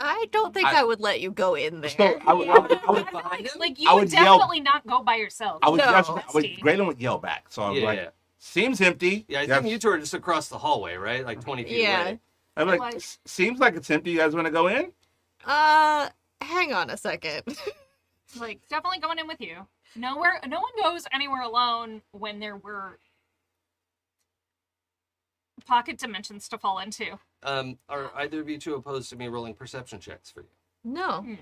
I don't think I would let you go in there. So I would behind him? Like, you I would would yell- definitely not go by yourself. I would, No. Gralen would yell back. So I was like, seems empty. Yeah, I think you two are just across the hallway, right? Like 20 feet away. I'm like, seems like it's empty. You guys want to go in? Hang on a second. Like, definitely going in with you. No one goes anywhere alone when there were pocket dimensions to fall into. Are either of you two opposed to me rolling perception checks for you? No. Hmm.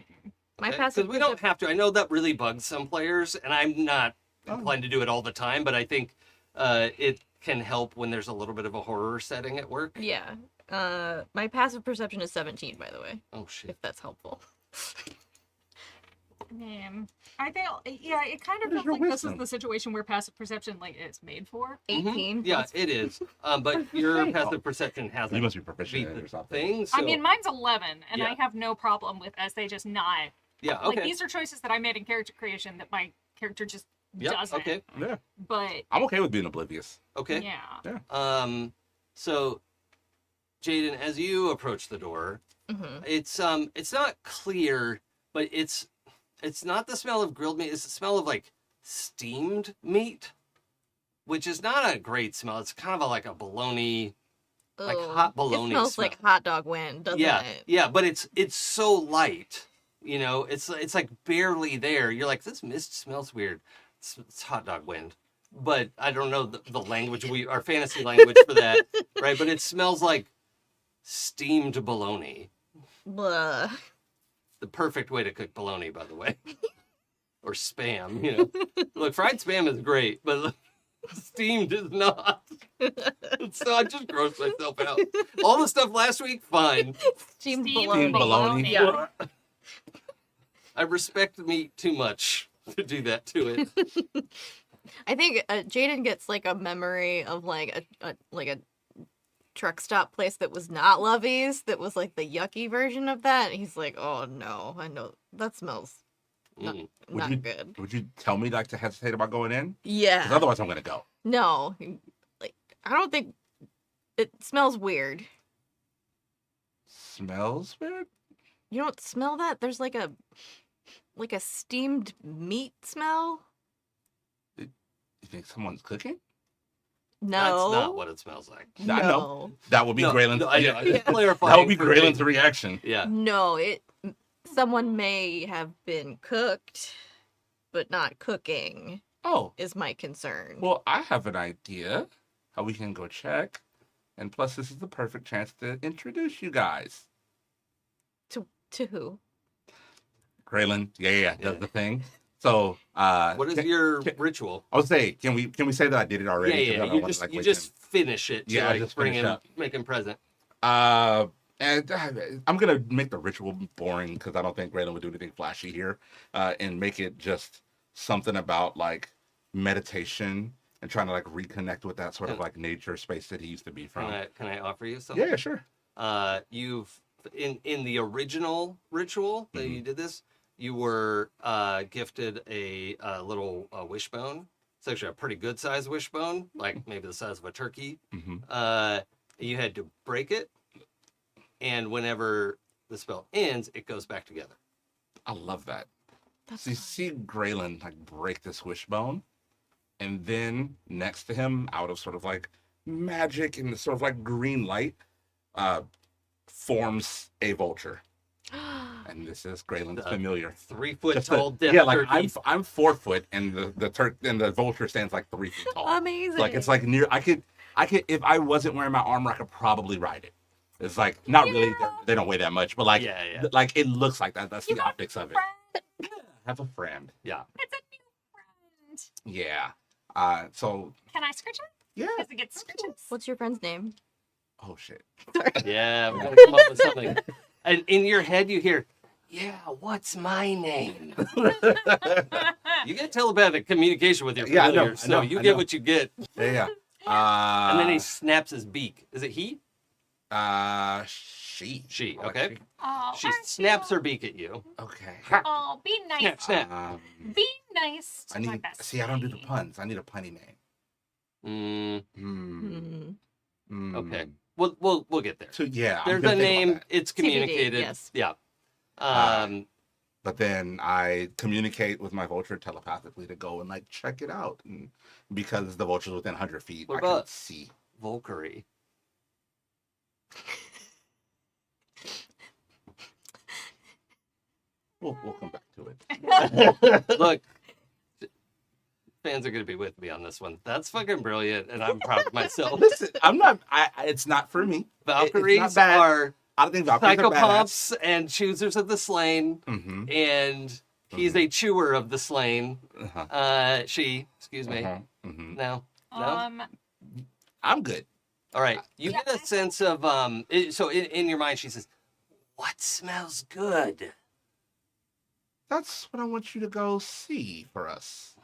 My Okay? passive 'Cause we don't have to. I know that really bugs some players, and I'm not inclined to do it all the time, but I think it can help when there's a little bit of a horror setting at work. Yeah. My passive perception is 17, by the way, Oh, shit. if that's helpful. I think, yeah, it kind of What is feels your like this is wisdom? the situation where passive perception, like, is made for. 18. Mhm. Yeah, That's- it is. But your passive perception hasn't You must be proficient beat in it the or something. thing. So, I mean, mine's 11, and I Yeah. have no problem with as they just not. yeah, Like, okay. these are choices that I made in character creation that my character just Yep, doesn't. okay, Yeah, But, I'm okay with being oblivious. okay. yeah. So, Jaden, as you approach the door, Mhm. it's not clear, but it's not the smell of grilled meat. It's the smell of like steamed meat, which is not a great smell. It's kind of like a bologna. Like Ugh. hot bologna It smells smell. like hot dog wind, doesn't Yeah, it? yeah, but it's so light. You know, it's like barely there. You're like, this mist smells weird. It's hot dog wind. But I don't know the language our fantasy language for that, right? But it smells like steamed bologna. Blah. The perfect way to cook bologna, by the way. Or spam, you know. Look, fried spam is great, but steamed is not. So I just grossed myself out. All the stuff last week, fine. Steamed Steamed bologna. bologna. Yeah. I respect meat too much to do that to it. I think Jaden gets like a memory of like a truck stop place that was not Lovey's, that was like the yucky version of that. And he's like, oh no, I know that smells not, Mm. not you- good. Would you tell me like to hesitate about going in? Because Yeah. otherwise I'm gonna go. No. Like, I don't think it smells weird. Smells weird. You don't smell that? There's like a steamed meat smell? You think someone's cooking? No. That's not what it smells like. I know. No. That would be No, Gralen's. no, I know. yeah. Just clarifying That would be for Gralen's Jaden. reaction. Yeah. No, someone may have been cooked, but not cooking Oh, is my concern. well, I have an idea how we can go check. And plus, this is the perfect chance to introduce you guys. To who? Gralen, yeah, does Yeah. the thing. So, What is your can- ritual? I would say, can we say that I did it already? 'Cause I Yeah. don't You wanna, just like, you waste just finish it to Yeah, I like just bring finish him, up. make him present. And I'm gonna make the ritual boring because I don't think Gralen would do anything flashy here, and make it just something about like meditation and trying to like reconnect with that sort of like nature space that he used to be from. Can I offer you something? Yeah, sure. You've in the original ritual that Mm-hmm. you did this, you were gifted a little wishbone. It's actually a pretty good sized wishbone, like maybe the size of a turkey. Hmm. You had to break it, and whenever the spell ends, it goes back together. I love that. That's So you see Gralen like break this wishbone, and then next to him, out of sort of like magic and sort of like green light, forms a vulture. And this is Gralen's The – familiar. 3 foot Just tall death yeah, like turkey. I'm 4 foot, and the vulture stands like 3 feet tall. amazing. Like it's like near. I could if I wasn't wearing my armor, I could probably ride it. It's like not really. They don't weigh that much, but like Yeah. like it looks like that. That's You the have optics of it. Friend, Have a friend. Yeah. it's a new friend. Yeah. So Can I scritch it? yeah. Does it get scritches? What's your friend's name? Oh shit. Yeah, we gotta come up with something. And in your head, you hear, "Yeah, what's my name?" You get telepathic communication with your Yeah, I know, familiar, I so know, you I get know. what you get. Yeah. And then he snaps his beak. Is it he? She. She, I like okay. Oh, She aren't snaps you? her beak at you. Okay. Oh, be nice. Snap, snap. Be nice to I my need. best See, I don't do the friend. puns. I need a punny name. Okay. We'll get there. So yeah. I'm There's gonna a think about name. that. It's TBD, communicated. yes. Yeah. But then I communicate with my vulture telepathically to go and like check it out, and because the vulture's within 100 feet, What I can about- see. Volkeri. We'll come back to it. Look, fans are going to be with me on this one. That's fucking brilliant, and I'm proud of myself. Listen, I'm not. It's not for me. Valkyries It's not bad. are I don't think Valkyries are badass. psychopoths and choosers of the slain, Mm-hmm. and he's a chewer of the slain. Uh-huh. Excuse me. Uh-huh. Mm-hmm. No. I'm good. All right. You get a sense of so in your mind, she says, "What smells good?" That's what I want you to go see for us.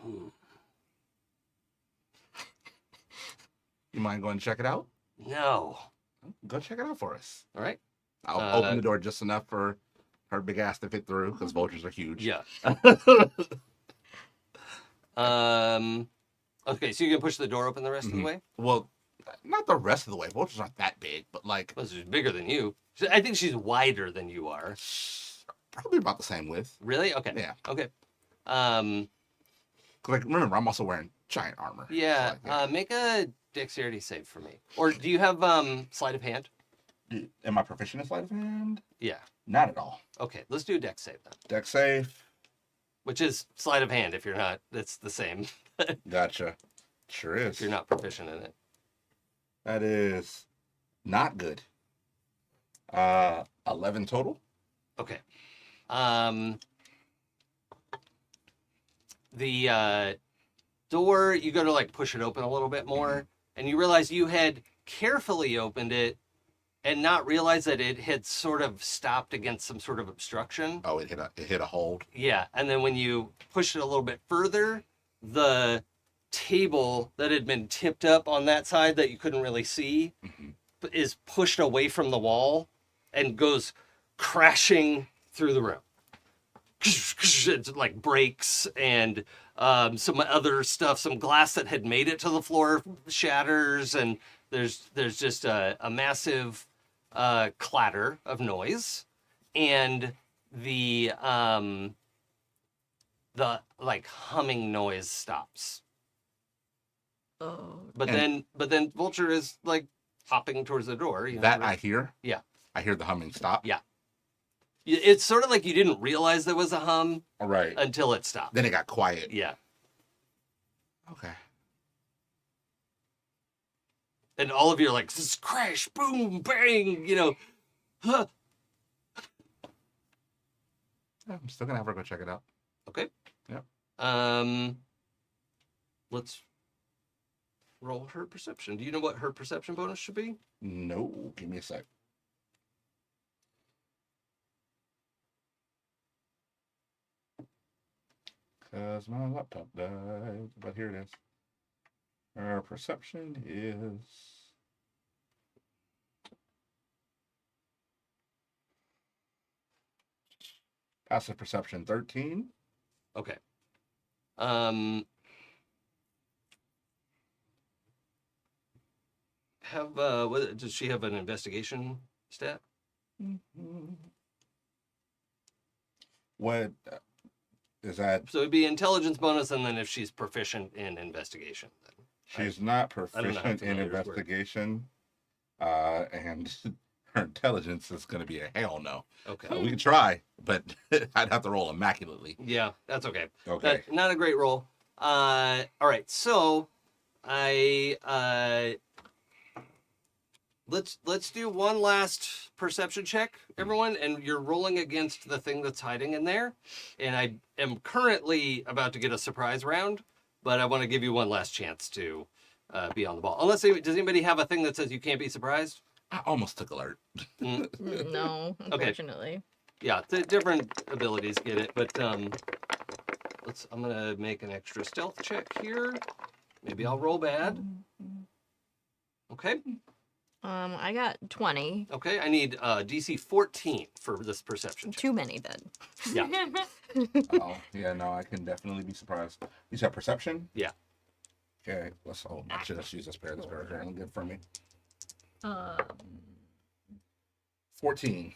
You mind going to check it out? No. Go check it out for us. All right. I'll open the door just enough for her big ass to fit through because vultures are huge. Yeah. Okay, so you can push the door open the rest of the way? Well, not the rest of the way. Vultures aren't that big, but like Well, she's bigger than you. I think she's wider than you are. probably about the same width. Really? Okay. Yeah. Okay. 'Cause, like, remember, I'm also wearing giant armor. Yeah. So, like, Make a dexterity save for me. Or do you have sleight of hand? am I proficient in sleight of hand? Yeah. Not at all. Okay, let's do a dex save then. Dex save. Which is sleight of hand if you're not. It's the same. Gotcha. Sure is. If you're not proficient in it. That is not good. 11 total. Okay. The door, you go to like push it open a little bit more, and you realize you had carefully opened it and not realize that it had sort of stopped against some sort of obstruction. Oh, it hit a hold. Yeah, and then when you push it a little bit further, the table that had been tipped up on that side that you couldn't really see is pushed away from the wall and goes crashing through the room. It like breaks, and some other stuff, some glass that had made it to the floor shatters, and there's just a massive clatter of noise, and the like humming noise stops. Oh. But then Vulture is like hopping towards the door. You know, That I hear. Yeah. I hear the humming stop. Yeah. It's sort of like you didn't realize there was a hum All right. until it stopped. Then it got quiet. Yeah. Okay. And all of you are like, this crash, boom, bang, you know. Huh. Yeah, I'm still gonna have her go check it out. Okay. Yep. Let's roll her perception. Do you know what her perception bonus should be? No, give me a sec. Because my laptop died. But here it is. Our perception is... Passive perception 13. Okay. Does she have an investigation stat? What is that? So it'd be intelligence bonus, and then if she's proficient in investigation, then She's not I don't know how proficient in familiars work. investigation. And her intelligence is going to be a hell no. okay. We can try, but I'd have to roll immaculately. Yeah, that's okay. Okay. Not a great roll. All right, so let's do one last perception check, everyone, and you're rolling against the thing that's hiding in there. And I am currently about to get a surprise round, but I want to give you one last chance to be on the ball. Does anybody have a thing that says you can't be surprised? I almost took alert. No, unfortunately. Yeah, different abilities get it, but I'm gonna make an extra stealth check here. Maybe I'll roll bad. Okay. I got 20. Okay, I need DC 14 for this perception check. Too many then. Yeah. Oh, yeah, no, I can definitely be surprised. You said perception? Yeah. Okay, I should have used this pair. This pair is really good for me. 14.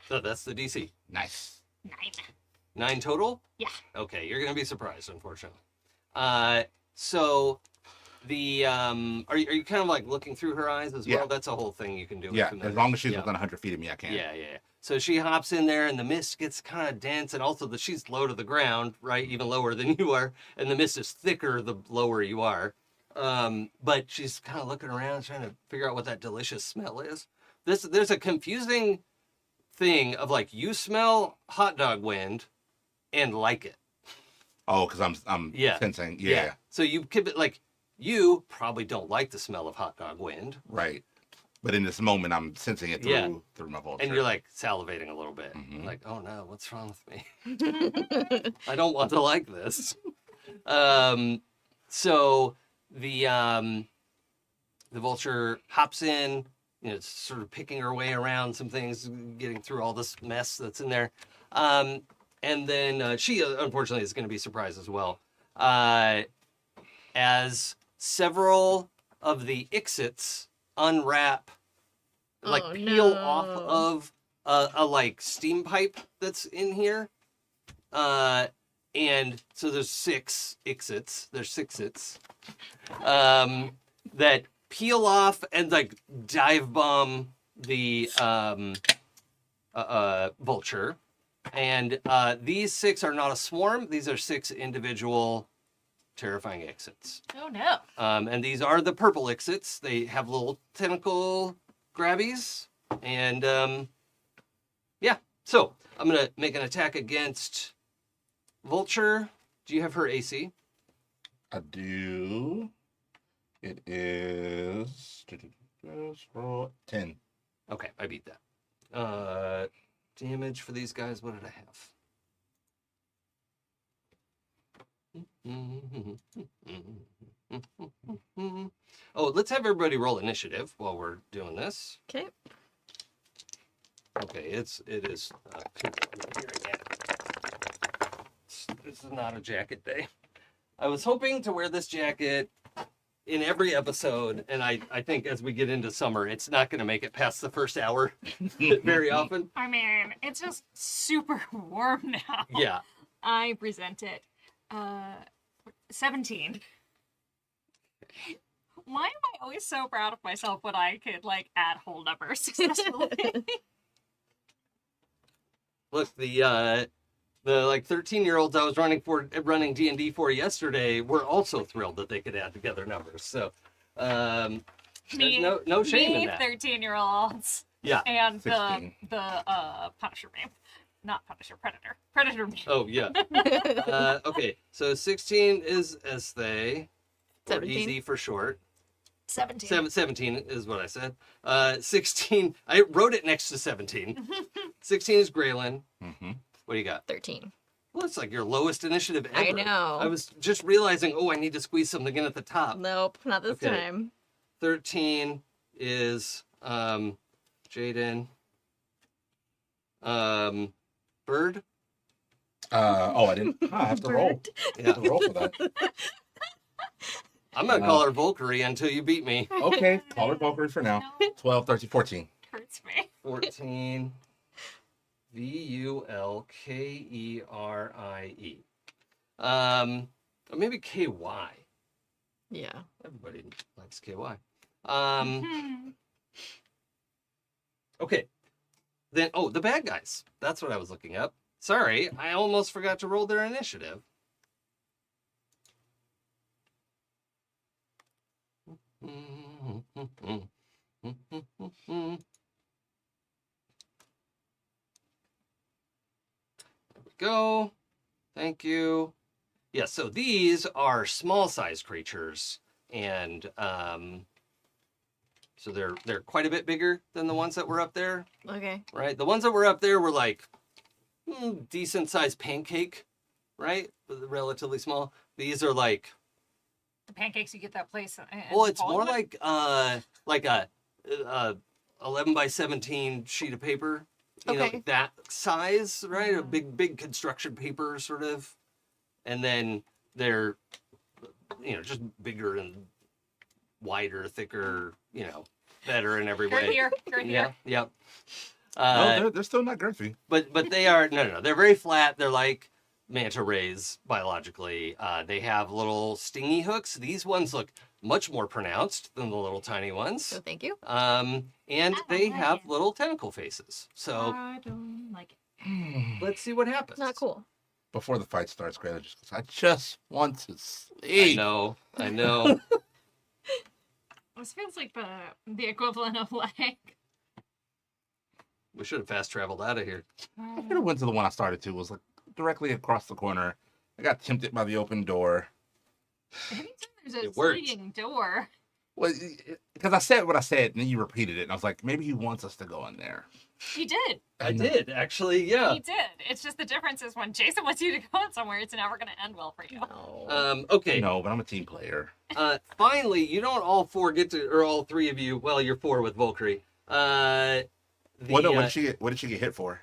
So that's the DC. Nice. 9 total? Yeah. Okay, you're gonna be surprised, unfortunately. So the are you kind of like looking through her eyes as well? Yeah. That's a whole thing you can do. Yeah, with as long as she's yeah. within 100 feet of me, I can. Yeah. So she hops in there, and the mist gets kind of dense, and also she's low to the ground, right? Even lower than you are, and the mist is thicker the lower you are. But she's kind of looking around, trying to figure out what that delicious smell is. There's a confusing thing of like you smell hot dog wind and like it. Oh, because I'm Yeah. sensing. Yeah. So you could like you probably don't like the smell of hot dog wind, Right. But in this moment, I'm sensing it through my vulture. and you're like salivating a little bit. Mhm. Like, oh no, what's wrong with me? I don't want to like this. So the vulture hops in, sort of picking her way around some things, getting through all this mess that's in there. And then she, unfortunately, is going to be surprised as well. As several of the Ixits unwrap, like Oh, peel no. off of a like steam pipe that's in here. And so there's 6 Ixits. There's 6 Ixits. That peel off and like dive bomb the vulture. And these 6 are not a swarm. These are 6 individual terrifying Ixits. Oh no. And these are the purple Ixits. They have little tentacle grabbies. And yeah, so I'm going to make an attack against Vulture. Do you have her AC? I do. It is 10. Okay, I beat that. Damage for these guys, what did I have? Oh, let's have everybody roll initiative while we're doing this. Okay. Okay, it is this is not a jacket day. I was hoping to wear this jacket in every episode, and I think as we get into summer, it's not going to make it past the first hour very often. I mean, it's just super warm now. Yeah. I present it. 17. Why am I always so proud of myself when I could like add whole numbers successfully? Look, the like 13-year-olds I was running D&D for yesterday were also thrilled that they could add together numbers. So there's no shame in that. 13-year-olds. Yeah. And 16. the Punisher meme. Not Punisher, Predator. Predator meme. Oh, yeah. Okay, so 16 is Ezthe, or 17. EZ for short. 17. 17 is what I said. 16, I wrote it next to 17. 16 is Gralen. Mm-hmm. What do you got? 13. Well, it's like your lowest initiative ever. I know. I was just realizing, I need to squeeze something in at the top. Nope, not this Okay. time. 13 is Jaden. Bird. I didn't. I have to roll. I have to roll for that. I'm gonna call her Valkyrie until you beat me. Okay, call her Valkyrie for now. No, 12, 13, 14. hurts me. 14. Vulkerie. Or maybe KY. Yeah. Everybody likes KY. Hmm. Okay. Then, the bad guys. That's what I was looking up. Sorry, I almost forgot to roll their initiative. There we go. Thank you. Yeah, so these are small size creatures, and so they're quite a bit bigger than the ones that were up there, Okay. right? The ones that were up there were like decent sized pancake, right? But relatively small. These are like, The pancakes you get that place. well, it's more like a 11 by 17 sheet of paper. You know, Okay. like that size, right? A big construction paper sort of. And then they're, just bigger and wider, thicker, better in every way. Girthier. Yeah, yep. No, they're still not girthy. But they are, no, they're very flat. They're like manta rays biologically. They have little stingy hooks. These ones look much more pronounced than the little tiny ones. So thank you. And don't they like have it. little tentacle faces. So I don't like it. let's see what happens. Not cool. Before the fight starts, Gralen just goes, I just want to I sleep. know. I know. This feels like the equivalent of like. We should have fast traveled out of here. I could have went to the one I started to. It was like directly across the corner. I got tempted by the open door. Anytime there's a It worked. sliding door. Well, because I said what I said, and then you repeated it, and I was like, maybe he wants us to go in there. He did. I did, actually, yeah. He did. It's just the difference is when Jason wants you to go somewhere, it's never going to end well for you. No. Okay. No, but I'm a team player. Finally, you don't all four get to, or all three of you, well, you're four with Valkyrie. What did she get hit for?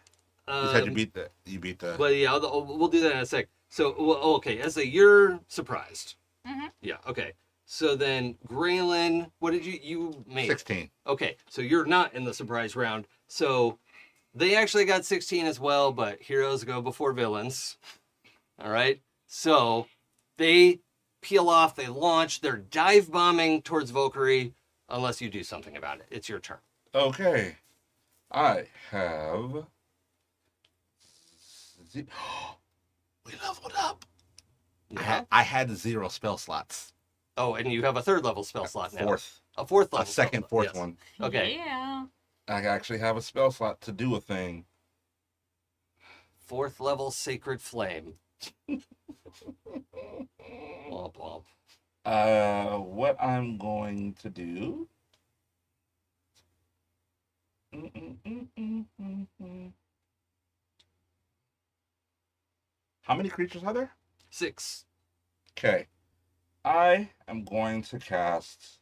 You said you beat the. Well, yeah, we'll do that in a sec. So, okay, Ezthe, you're surprised. Mm-hmm. Yeah, okay. So then, Gralen, what did you made? 16. Okay, so you're not in the surprise round. So they actually got 16 as well, but heroes go before villains. All right. So they peel off, they launch, they're dive bombing towards Valkyrie unless you do something about it. It's your turn. Okay. I have. We leveled up. Yeah. I had 0 spell slots. Oh, and you have a third level spell slot now. Fourth. A fourth level. A second, spell slot, fourth yes. one. Okay. Yeah. I actually have a spell slot to do a thing. Fourth level Sacred Flame. Womp womp. What I'm going to do. How many creatures are there? 6. Okay. I am going to cast.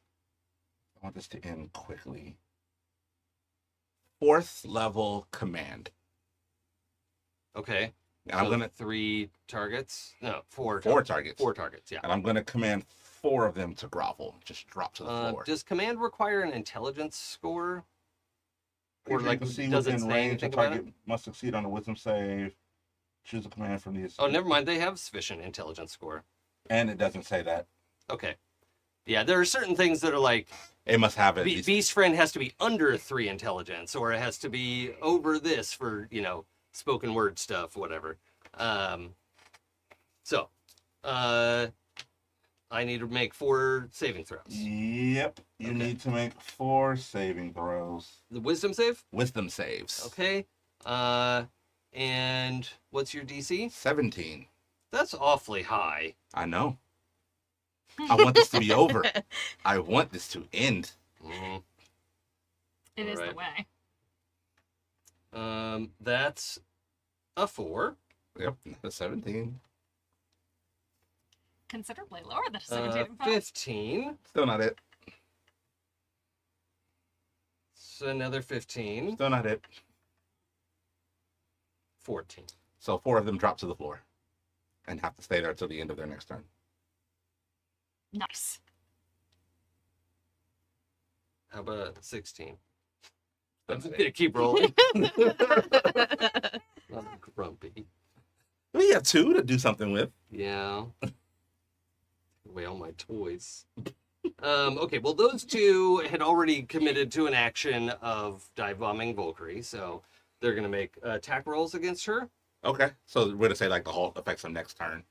I want this to end quickly. 4th level command. Okay. And I'm So gonna 3 targets. No, 4. 4 targets. 4 targets. Yeah. And I'm gonna command 4 of them to grovel, just drop to the floor. Does command require an intelligence score? Or Creature like you can see does it within say range, a anything about target it? must succeed on a wisdom save. Choose a command from these. Oh, never mind. They have sufficient intelligence score. And it doesn't say that. Okay. Yeah, there are certain things that are like It must have at least. Beast Friend has to be under 3 intelligence, or it has to be over this for, spoken word stuff, whatever. So, I need to make 4 saving throws. Yep. You Okay. need to make 4 saving throws. The wisdom save? Wisdom saves. Okay. And what's your DC? 17. That's awfully high. I know. I want this to be over. I want this to end. Mhm. It is the Alright. way. That's a 4. Yep. A 17. Considerably lower than a 17. in fact. 15. Still not it. So another 15. Still not it. 14. So 4 of them drop to the floor. And have to stay there until the end of their next turn. Nice. How about 16? I'm Doesn't gonna keep rolling. I'm grumpy. We have 2 to do something with. Yeah. Away all my toys. Okay, well, those 2 had already committed to an action of dive bombing Valkyrie, so they're gonna make attack rolls against her. Okay. So we're going to say like the halt affects them next turn.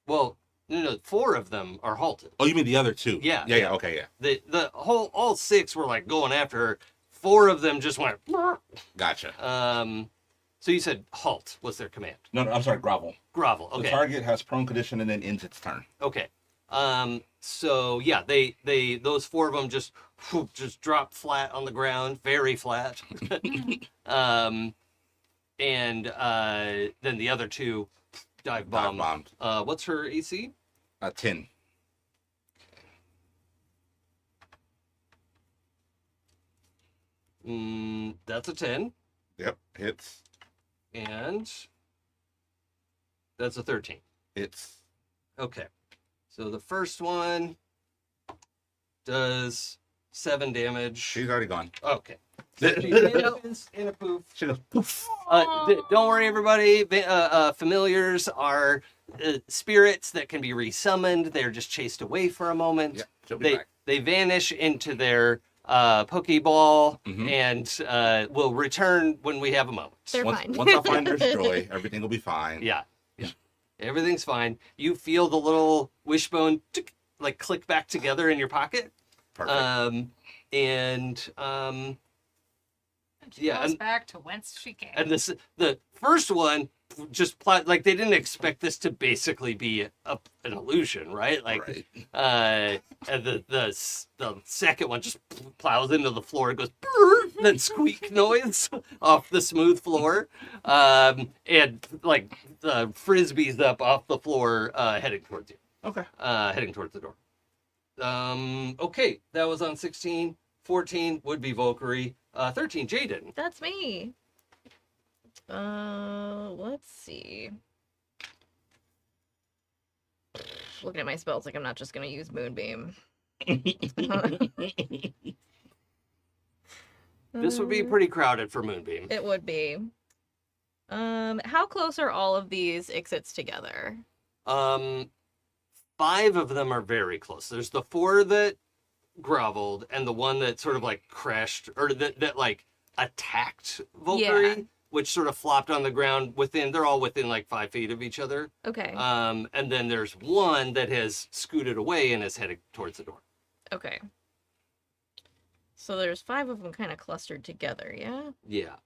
Well, no, 4 of them are halted. Oh, you mean the other 2? Yeah. Yeah. Okay. Yeah. All 6 were like going after her. 4 of them just went. Gotcha. So you said halt was their command. No, I'm sorry. Grovel. Grovel. The Okay. target has prone condition and then ends its turn. Okay. So yeah, those 4 of them just drop flat on the ground, very flat. And then the other 2 dive bomb. bombed. What's her AC? 10. That's a 10, Yep. Hits. and that's a 13. Hits. Okay. So the first one does 7 damage. She's already gone. Okay. So she vanishes in a poof. She goes poof. Don't worry, everybody. Familiars are spirits that can be resummoned. They're just chased away for a moment. Yeah. She'll be back. they vanish into their Pokeball Mhm. and will return when we have a moment. They're fine. Once I find their joy, everything will be fine. Yeah. Everything's fine. You feel the little wishbone tick, like click back together in your pocket. Perfect. She Yeah, goes and- back to whence she came. And the first one just like they didn't expect this to basically be an illusion, right? Like, Right. and the second one just plows into the floor. It goes "Brrr," that squeak noise off the smooth floor, and like the frisbees up off the floor, heading towards you, Okay. heading towards the door. Okay, that was on 16. 14 would be Valkyrie. 13, Jaden. That's me. Let's see. Looking at my spells, like I'm not just gonna use Moonbeam. This would be pretty crowded for Moonbeam. It would be. How close are all of these exits together? 5 of them are very close. There's the 4 that groveled and the one that sort of like crashed or that like attacked Valkyrie, Yeah. which sort of flopped on the ground they're all within like 5 feet of each other. Okay. And then there's one that has scooted away and is heading towards the door. Okay. So there's 5 of them kind of clustered together, yeah? Yeah.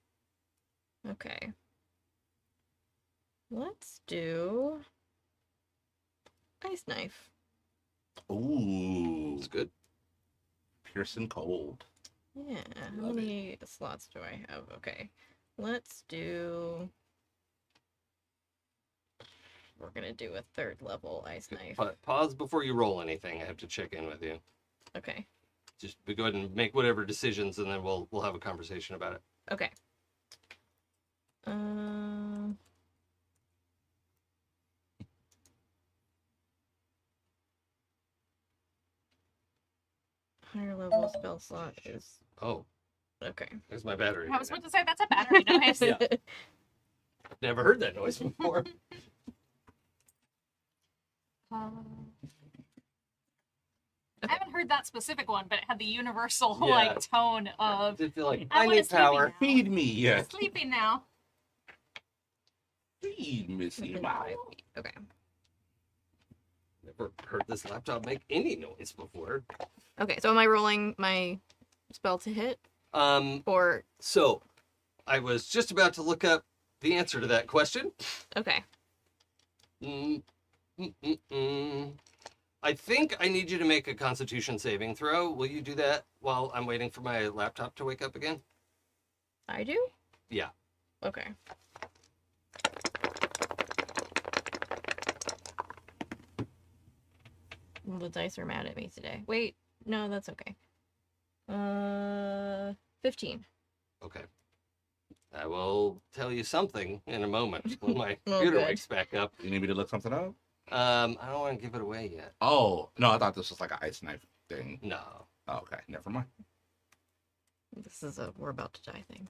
Okay. Let's do Ice Knife. Ooh. It's good. Piercing cold. Yeah. How Love it. many slots do I have? Okay. Let's do. We're gonna do a 3rd level Ice Knife. Pause before you roll anything. I have to check in with you. Okay. Just go ahead and make whatever decisions and then we'll have a conversation about it. Okay. Higher level spell slot is Oh, okay. there's my battery. I was about to say that's a battery noise. Yeah. Never heard that noise before. I haven't heard that specific one, but it had the universal Yeah. like tone I of did feel like I I wanna need sleep power. now. Feed me, yes. sleeping now. Feed Missy Mile. Okay. Never heard this laptop make any noise before. Okay. So am I rolling my spell to hit or So I was just about to look up the answer to that question. okay? I think I need you to make a Constitution saving throw. Will you do that while I'm waiting for my laptop to wake up again? I do. Yeah. Okay. Well, the dice are mad at me today. Wait, no, that's okay. 15. Okay. I will tell you something in a moment when my Oh, computer good. wakes back up. You need me to look something up? I don't want to give it away yet. Oh, no, I thought this was like an ice knife thing. No. Oh, okay, never mind. This is a we're about to die thing.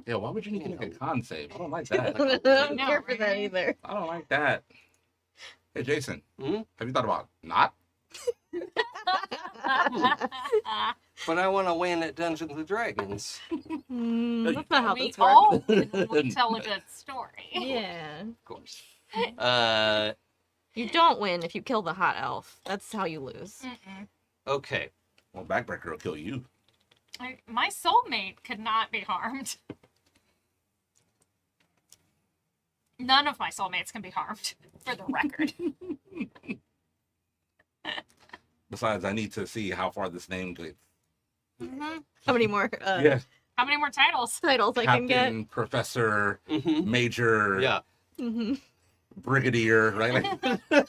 Yeah, why would you need to make a No. con save? I don't like I that. don't No, care for that right? either. I don't like that. Hey, Jason, Hmm? have you thought about not? But I want to win at Dungeons and Dragons. That's not how we this works. all will tell a good story. Yeah. Of course. You don't win if you kill the hot elf. That's how you lose. Okay. Well, Backbreaker will kill you. My soulmate could not be harmed. None of my soulmates can be harmed, for the record. Besides, I need to see how far this name gets. How many more Yeah, How many more titles? titles I can get? Captain, Professor, Mm-hmm. Major, Yeah. hmm Brigadier, right? Like,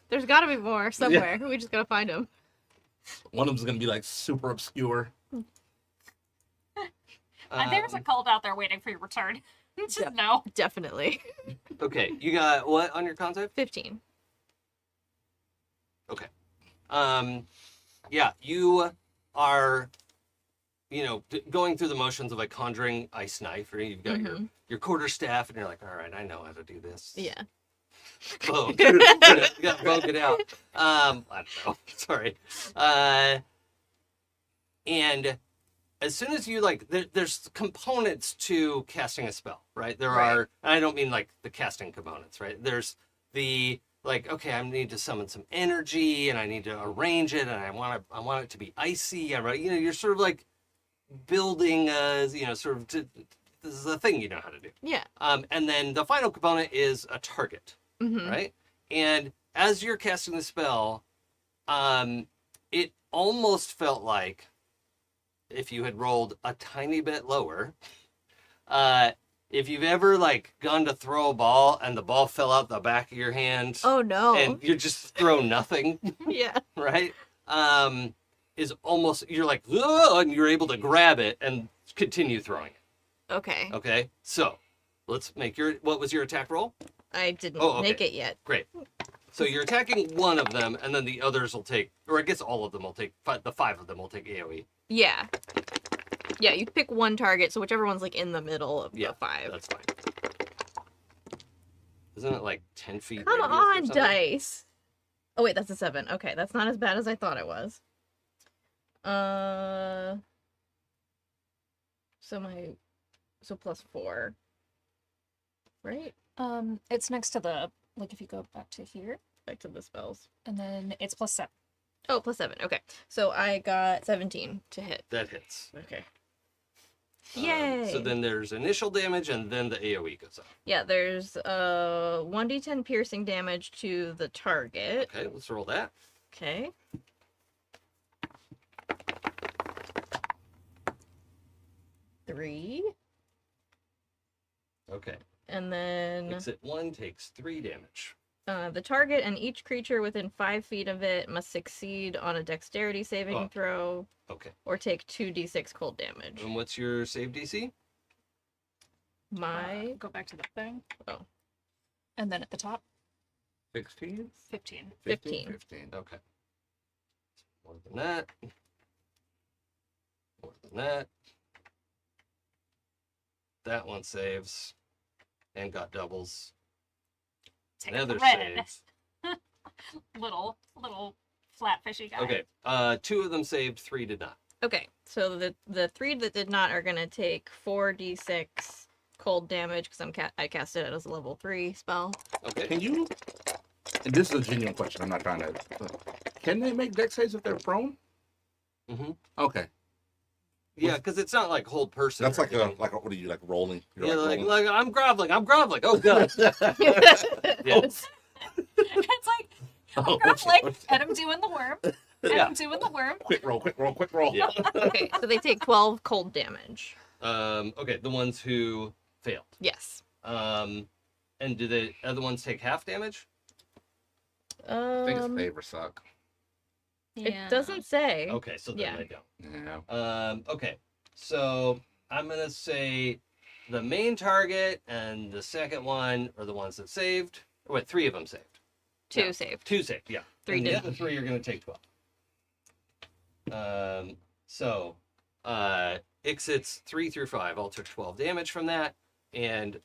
There's got to be more somewhere. We just gotta find them. one of them's gonna be like super obscure. There's a cult out there waiting for your return. Just Yeah. know. Definitely. Okay. You got what on your con save? 15. Yeah, you are, going through the motions of like conjuring ice knife, or you've got your quarterstaff, and you're like, all right, I know how to do this. Yeah. Vogue. You got vogue it out. I don't know. Sorry. And as soon as you there's components to casting a spell, right? There Right. are, and I don't mean like the casting components, right? There's the okay, I need to summon some energy, and I need to arrange it, and I want it to be icy. You're sort of like building, sort of. This is a thing you know how to do. Yeah. And then the final component is a target, Mm-hmm. right? And as you're casting the spell, it almost felt like if you had rolled a tiny bit lower, if you've ever gone to throw a ball and the ball fell out the back of your hand Oh no. and you just throw nothing, Yeah. right? Is almost, you're like, "Ugh," and you're able to grab it and continue throwing it. Okay. Okay, so let's make what was your attack roll? I didn't Oh, okay. make it yet. Great. So you're attacking one of them, and then the others will take, or I guess all of them will take, the 5 of them will take AoE. Yeah. Yeah, you pick one target, so whichever one's in the middle of Yeah, the 5. That's fine. Isn't it 10 feet? Come radius or on, something? dice. Oh wait, that's a 7. Okay, that's not as bad as I thought it was. So plus 4. Right? It's next to the, if you go back to here, Back to the spells. and then it's +7. Oh, plus 7. Okay. So I got 17 to hit. That hits. Okay. Yay! So then there's initial damage, and then the AoE goes up. Yeah, there's 1d10 piercing damage to the target. Okay, let's roll that. Okay. Three. Okay. And then Exit 1 takes 3 damage. the target and each creature within 5 feet of it must succeed on a dexterity saving Oh. throw Okay. or take 2d6 cold damage. And what's your save DC? My Go back to the thing. Oh. And then at the top, 16? 15. 15. 15. Okay. More than that. More than that. That one saves. And got doubles. Take Another the red. saves. little flat fishy guy. Okay. 2 of them saved, 3 did not. Okay, so the 3 that did not are gonna take 4d6 cold damage because I cast it as a level 3 spell. Okay. Can you? And this is a genuine question. I'm not trying to. Can they make dex saves if they're prone? Mm-hmm. Okay. Yeah, because it's not like hold person. That's or like anything. what are you rolling? You're Yeah, rolling. like I'm groveling. Oh god. Yes. It's like, Oh, grumbling, and I'm doing the worm. And Yeah. I'm doing the worm. quick roll. Yeah. Okay, so they take 12 cold damage. Okay, the ones who failed. Yes. And do the other ones take half damage? I think it's favor suck. It doesn't say. Okay, so then Yeah. they don't. Yeah. Okay, so I'm gonna say the main target and the second one are the ones that saved. Or wait, 3 of them saved. 2 No. saved. 2 saved, yeah. 3 and the didn't. other 3 are gonna take 12. Exits 3 through 5 all took 12 damage from that, and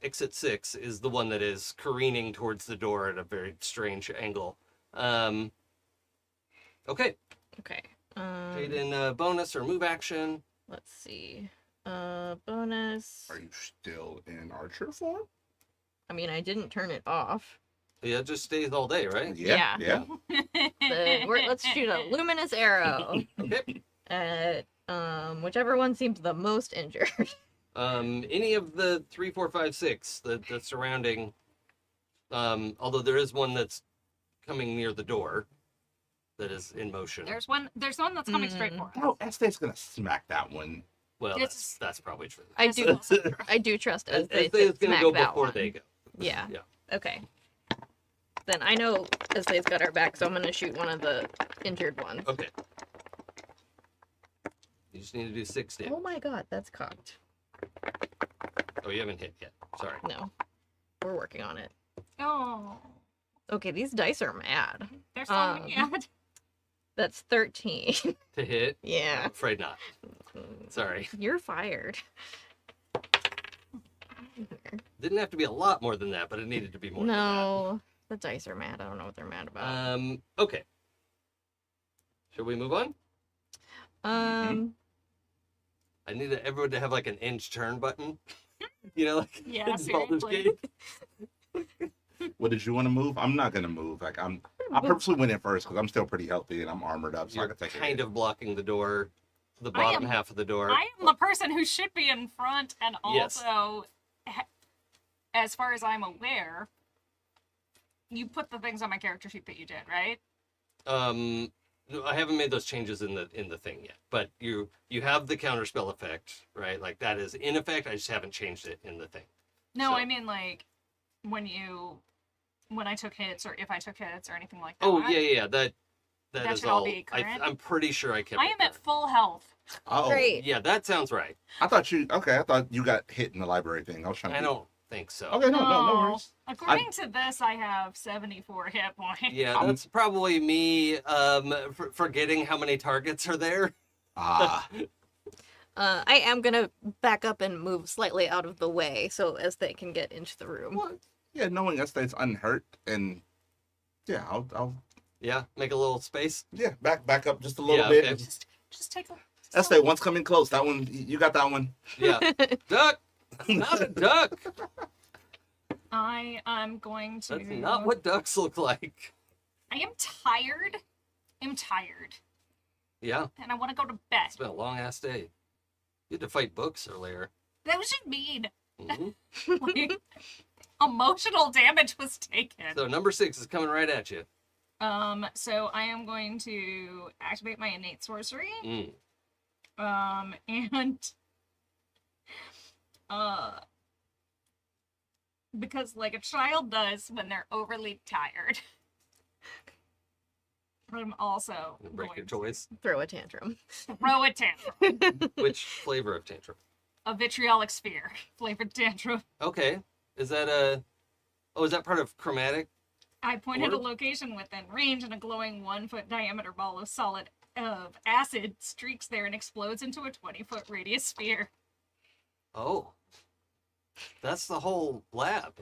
exit 6 is the one that is careening towards the door at a very strange angle. Okay, Okay. Jaden, bonus or move action. Let's see. Bonus. Are you still in archer form? I mean, I didn't turn it off. Yeah, it just stays all day, right? Yeah. Let's shoot a luminous arrow Okay. at whichever one seems the most injured. Any of the 3, 4, 5, 6 the surrounding, although there is one that's coming near the door that is in motion. There's one that's coming straight for us. Oh, Ezthe's gonna smack that one. Well, It's- that's probably true. I do trust As Ezthe they to gonna smack go that before one. they go. Yeah. Yeah. Okay. Then I know Ezthe's got our back, so I'm gonna shoot one of the injured ones. Okay. You just need to do 6 damage. Oh my god, that's cocked. Oh, you haven't hit yet. Sorry. No. We're working on it. Oh, Okay, these dice are mad. they're so Um, mad. That's 13. To hit? I'm Yeah. afraid not. Sorry. You're fired. Didn't have to be a lot more than that, but it needed to be more than that. No, the dice are mad. I don't know what they're mad about. Okay. Should we move on? I need everyone to have like an inch turn button. You know, like Yeah, in Baldur's seriously. Gate. What did you want to move? I'm not gonna move. Like I purposely went in first because I'm still pretty healthy and I'm armored up, so I You're can take kind of blocking the door, the bottom half of the door. I am the person who should be in front, and Yes. also, as far as I'm aware, you put the things on my character sheet that you did, right? I haven't made those changes in the thing yet, but you have the counterspell effect, right? Like that is in effect. I just haven't changed it in the thing. No, So- I mean like when I took hits, or if I took hits, or anything like that. Oh yeah. That That is should all all. be current? I'm pretty sure I kept. I it am at current. full health. Oh, Great. Yeah, that sounds right. I thought you got hit in the library thing. I was trying to. I don't think so. Okay, no worries. According to this, I have 74 hit points. Yeah, that's probably me forgetting how many targets are there. Ah, I am gonna back up and move slightly out of the way so as they can get into the room. well, yeah. Knowing Ezthe's unhurt and yeah, I'll Yeah, make a little space. back up just a little Yeah, bit. okay. Just take a. Ezthe, one's coming close. That one, you got that one. Yeah, duck. Not a duck. I am going to. That's not what ducks look like. I am tired. I'm tired, Yeah, and I want to go to bed. it's been a long ass day. You had to fight books earlier. That was just mean. hmm Like, emotional damage was taken. So number 6 is coming right at you. So I am going to activate my innate sorcery. Mm. And because like a child does when they're overly tired. I'm also Break your going toys. Throw a tantrum. to throw a tantrum. Which flavor of tantrum? A vitriolic sphere flavored tantrum. Okay. Is that is that part of chromatic? I pointed a Orb? location within range, and a glowing 1-foot diameter ball of solid of acid streaks there and explodes into a 20-foot radius sphere. Oh. That's the whole lab.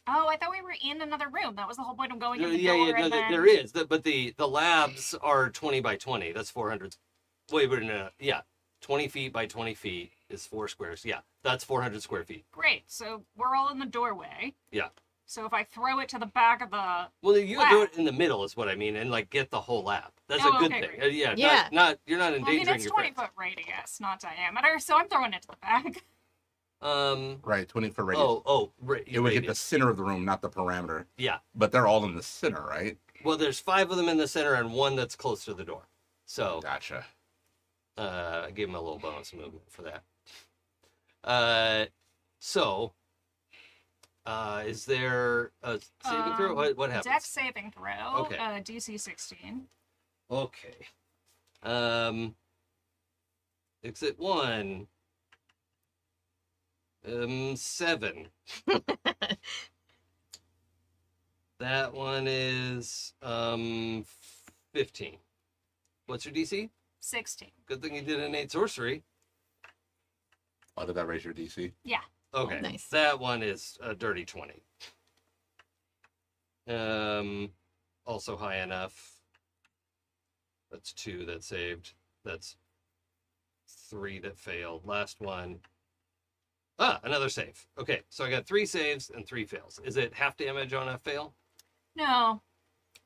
Oh, I thought we were in another room. That was the whole point of going in the Yeah, door. no, and then... there is. But the labs are 20 by 20. That's 400. Wait, no. Yeah. 20 feet by 20 feet is 4 squares. Yeah, that's 400 square feet. Great. So we're all in the doorway. Yeah. So if I throw it to the back of the... Well, you can do it in the middle is what I mean, and like get the whole lab. That's Oh, a good okay, thing. great. Yeah, Yeah. Not you're not Well, I mean, endangering it's your 20-foot radius, not diameter, so I'm throwing it to the back. friends. Right, 20 for radius. It It would hit the center of the room, not the perimeter. Yeah. But they're all in the center, right? Well, there's 5 of them in the center and 1 that's close to the door. So Gotcha. I gave him a little bonus movement for that. Is there a saving throw? What happens? Dex saving throw. Okay. DC 16. Okay. Exit 1. 7. That one is 15. What's your DC? 16. Good thing you did innate sorcery. Oh, did that raise your DC? Yeah. Okay. Nice. That one is a dirty 20. Also high enough. That's 2 that saved. That's 3 that failed. Last one. Another save. Okay, so I got 3 saves and 3 fails. Is it half damage on a fail? No.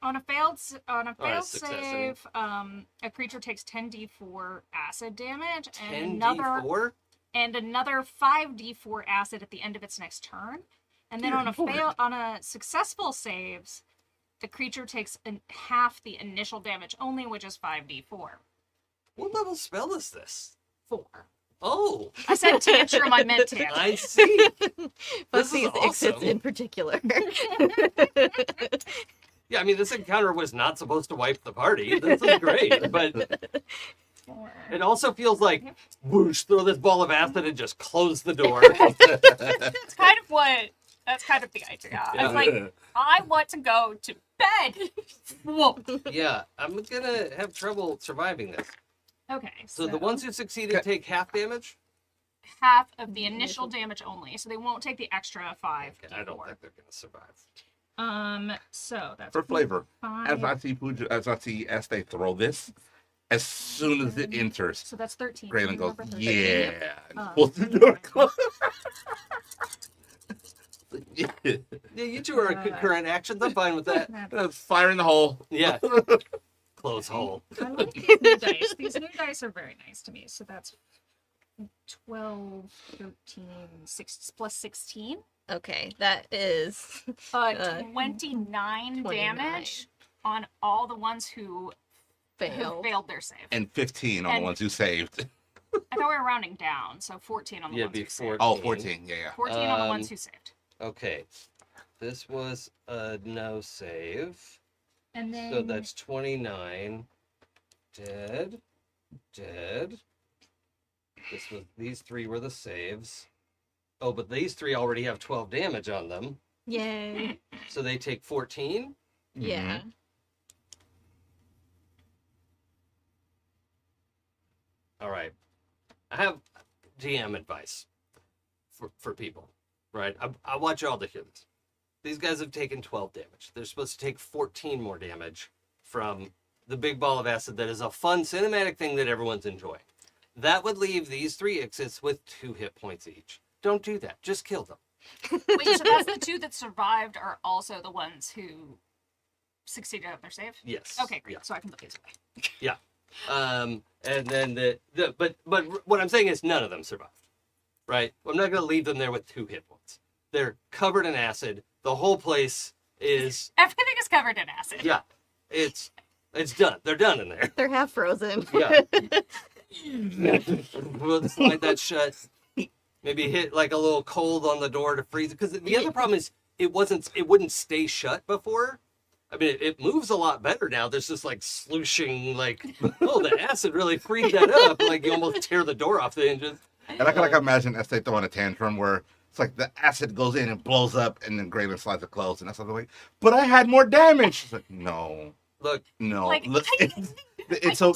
On a failed success, save, a creature takes 10d4 acid damage and 10d4? another 5d4 acid at the end of its next turn. And then on a successful saves, the creature takes half the initial damage only, which is 5d4. What level spell is this? 4. Oh, I said tantrum, I meant tantrum. I see. But This is these exits awesome. in particular. Yeah, I mean, this encounter was not supposed to wipe the party. This is great, but it also feels like, whoosh, throw this ball of acid and just close the door. That's kind of the idea. Yeah. I was like, I want to go to bed. Whoa. Yeah, I'm gonna have trouble surviving this. Okay, So the ones who succeeded take half damage? half of the initial damage only, so they won't take the extra 5. Okay, I don't think they're gonna survive. So that's For flavor, 5. as I see Ezthe throw this, as soon as it enters, So that's 13. Gralen goes, Remember 13? yeah, and Uh, pulls the door closed. Yeah, you two are concurrent actions. I'm fine with that. Fire in the hole. Yeah. Close hole. I like these new dice. These new dice are very nice to me. So that's 12, 13, 6 plus 16. Okay, that is 29 29. damage on all the ones who failed. failed their save. And 15 on the And- ones who saved. I thought we were rounding down, so 14 on the Yeah, ones who before- saved. Oh, 14. Yeah. 14 on the ones who saved. Okay. This was a no save. And then So that's 29. Dead. These 3 were the saves. Oh, but these 3 already have 12 damage on them. Yay. So they take 14. Yeah. All right. I have GM advice for people, right? I want y'all to hear this. These guys have taken 12 damage. They're supposed to take 14 more damage from the big ball of acid that is a fun cinematic thing that everyone's enjoying. That would leave these 3 Ixits with 2 hit points each. Don't do that. Just kill them. Wait, so that's the 2 that survived are also the ones who succeeded at their save? Yes. Okay, great. Yeah. So I can put these away. Yeah. And then but what I'm saying is none of them survived, right? I'm not going to leave them there with 2 hit points. They're covered in acid. The whole place is, Everything is covered in acid. yeah, it's done. They're done in there. They're half frozen. Yeah. We'll slide that shut. Maybe hit like a little cold on the door to freeze it. Because the other problem is it wouldn't stay shut before. I mean, it moves a lot better now. There's just like slooshing, like, oh, the acid really freed that up. Like you almost tear the door off the hinges. And I can like imagine Ezthe throwing a tantrum where it's like the acid goes in and blows up, and then Gralen slides it closed, and that's like, but I had more damage. It's like, no, Look, Like, look, it's so.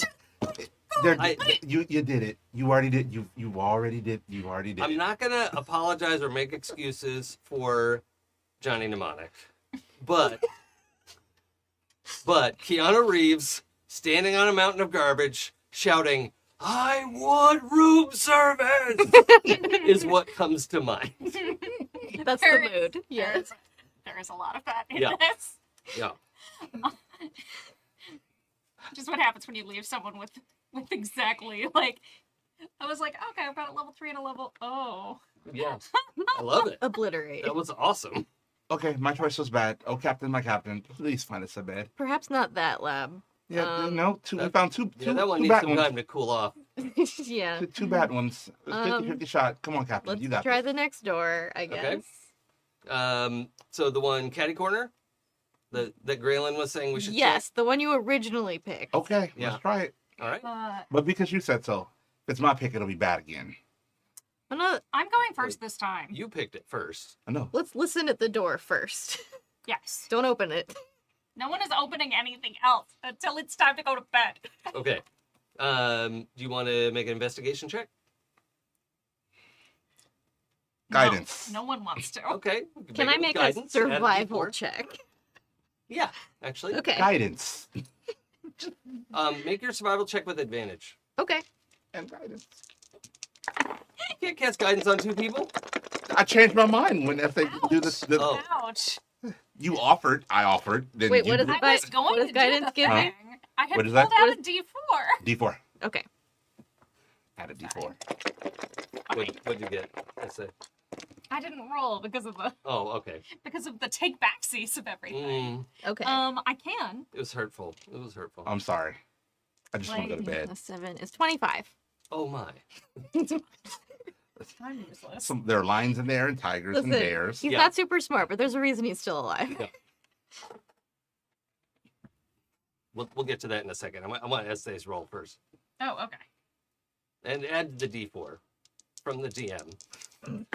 You did it. You already did. You already did. You already did. I'm not gonna apologize or make excuses for Johnny Mnemonic, but Keanu Reeves standing on a mountain of garbage shouting, "I want room service," is what comes to mind. That's There the mood. is- Yeah. There is a lot of that in Yeah. this. Yeah. Just what happens when you leave someone with exactly like. I was like, okay, I've got a level 3 and a level. Oh. Yeah. I love it. Obliterate. That was awesome. Okay, my choice was bad. Oh, Captain, my Captain, please find us a bed. Perhaps not that lab. Yeah, no, we found two That one two needs bad some ones. time to cool off. Yeah. Two bad ones. 50-50 shot. Come on, Captain, you Let's got try this. the next door, I guess. Okay. So the one catty corner that Gralen was saying we should Yes, the one you originally picked. Okay, Yeah. let's try it. check? All right. But because you said so, if it's my pick, it'll be bad again. I'm going first this time. You picked it first. I know. Let's listen at the door first. Yes. Don't open it. No one is opening anything else until it's time to go to bed. Okay. Do you want to make an investigation check? Guidance. No one wants to. Okay. we Can I it with make a guidance, add survival D4. check? Yeah, actually. Okay. Guidance. Make your survival check with advantage. Okay. And guidance. You can't cast guidance on 2 people. I changed my mind when if they do this. Oh. Ouch. You offered, I offered. Then Wait, you what is did- it? I was What going does to guidance do the give me? thing. I had What is pulled that? out a D4. D4. Okay. Add a D4. What'd you get? Let's say. I didn't roll because of Oh, the take backsies of everything. Okay. I can. It was hurtful. It was hurtful. I'm sorry. I just want to go to bed. A 7 is 25. Oh my. I'm useless. There are lions in there and tigers and Listen, bears. he's Yeah. not super smart, but there's a reason he's still alive. Yeah. We'll get to that in a second. I want Esthe's roll first. Oh, okay. And add the D4 from the DM.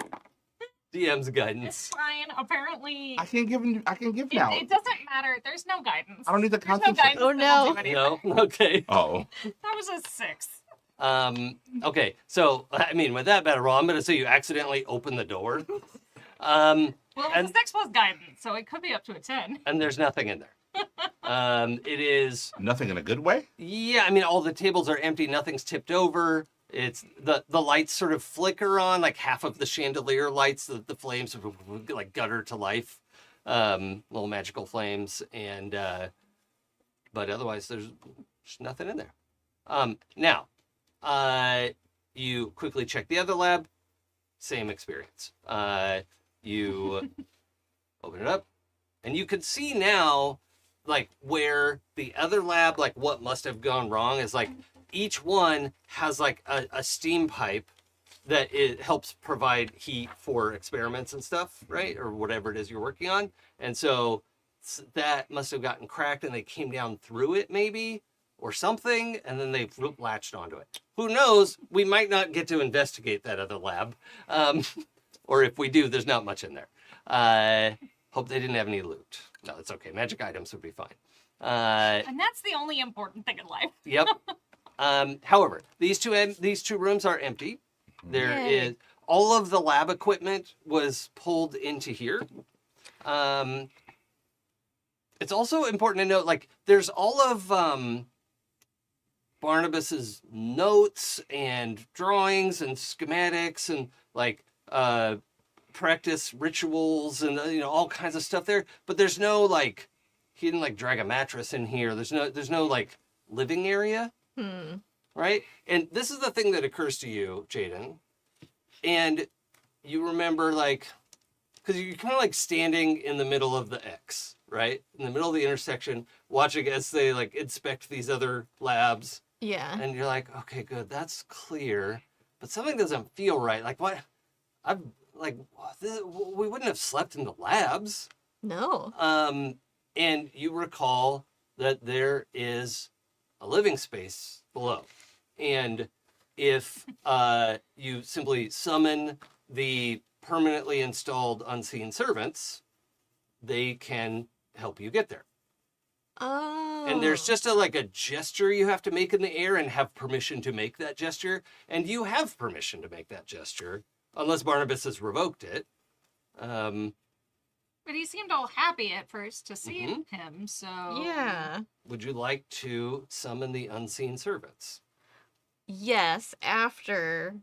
DM's guidance. It's fine. Apparently, I can give now. it doesn't matter. There's no guidance. I don't need the There's no concentration. guidance. Oh, that will no. do anything. No? Okay. Oh. That was a 6. Okay, so I mean, with that better roll, I'm gonna say you accidentally open the door. Well, And- it's a 6 plus guidance, so it could be up to a 10. And there's nothing in there. It is, Nothing in a good way? yeah, I mean, all the tables are empty, nothing's tipped over. It's the lights sort of flicker on, like half of the chandelier lights, the flames sort of like gutter to life, little magical flames, and but otherwise there's nothing in there. Now, you quickly check the other lab, same experience. You open it up, and you can see now, like, where the other lab, like, what must have gone wrong is, like, each one has, like, a steam pipe that it helps provide heat for experiments and stuff, right? Or whatever it is you're working on. And so that must have gotten cracked, and they came down through it, maybe, or something, and then they latched onto it. Who knows? We might not get to investigate that other lab. Or if we do, there's not much in there. Hope they didn't have any loot. No, it's okay. Magic items would be fine. And that's the only important thing in life. Yep. However, these two rooms are empty. There Yay. is all of the lab equipment was pulled into here. It's also important to note, like, there's all of Barnabas's notes and drawings and schematics and like practice rituals and all kinds of stuff there. But there's no like, he didn't like drag a mattress in here. There's no like living area. Right? And this is the thing that occurs to you, Jaden. And you remember, like, because you're kind of like standing in the middle of the X, right? In the middle of the intersection, watching as they like inspect these other labs. Yeah. And you're like, okay, good, that's clear. But something doesn't feel right. Like, what? I'm like, we wouldn't have slept in the labs. No. And you recall that there is a living space below. And if you simply summon the permanently installed unseen servants, they can help you get there. Oh. And there's just a gesture you have to make in the air and have permission to make that gesture. And you have permission to make that gesture, unless Barnabas has revoked it. But he seemed all happy at first to see him, so... Yeah. Would you like to summon the unseen servants? Yes, after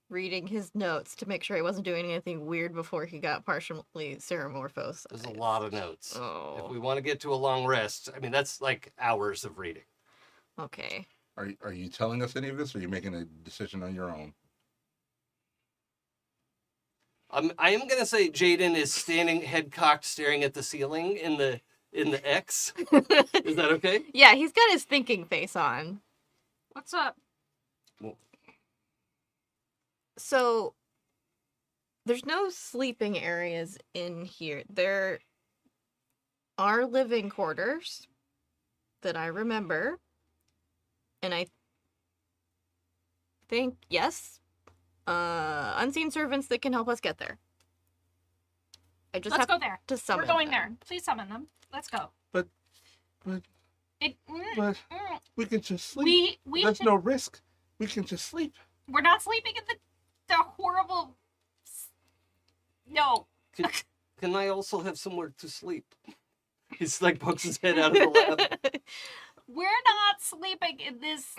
reading his notes to make sure he wasn't doing anything weird before he got partially ceramorphosed. There's a lot of notes. If Oh. we want to get to a long rest, I mean, that's like hours of reading. Okay. Are you telling us any of this, or are you making a decision on your own? I am gonna say Jaden is standing head cocked, staring at the ceiling in the X. Is that okay? Yeah, he's got his thinking face on. What's up? So, there's no sleeping areas in here. There are living quarters that I remember. And I think, yes, unseen servants that can help us get there. I just Let's have go there. to summon We're going them. there. Please summon them. Let's go. But It, we can just sleep. we There's should- no risk. We can just sleep. We're not sleeping in the horrible... No. Can I also have somewhere to sleep? He's like pokes his head out of the lab. We're not sleeping in this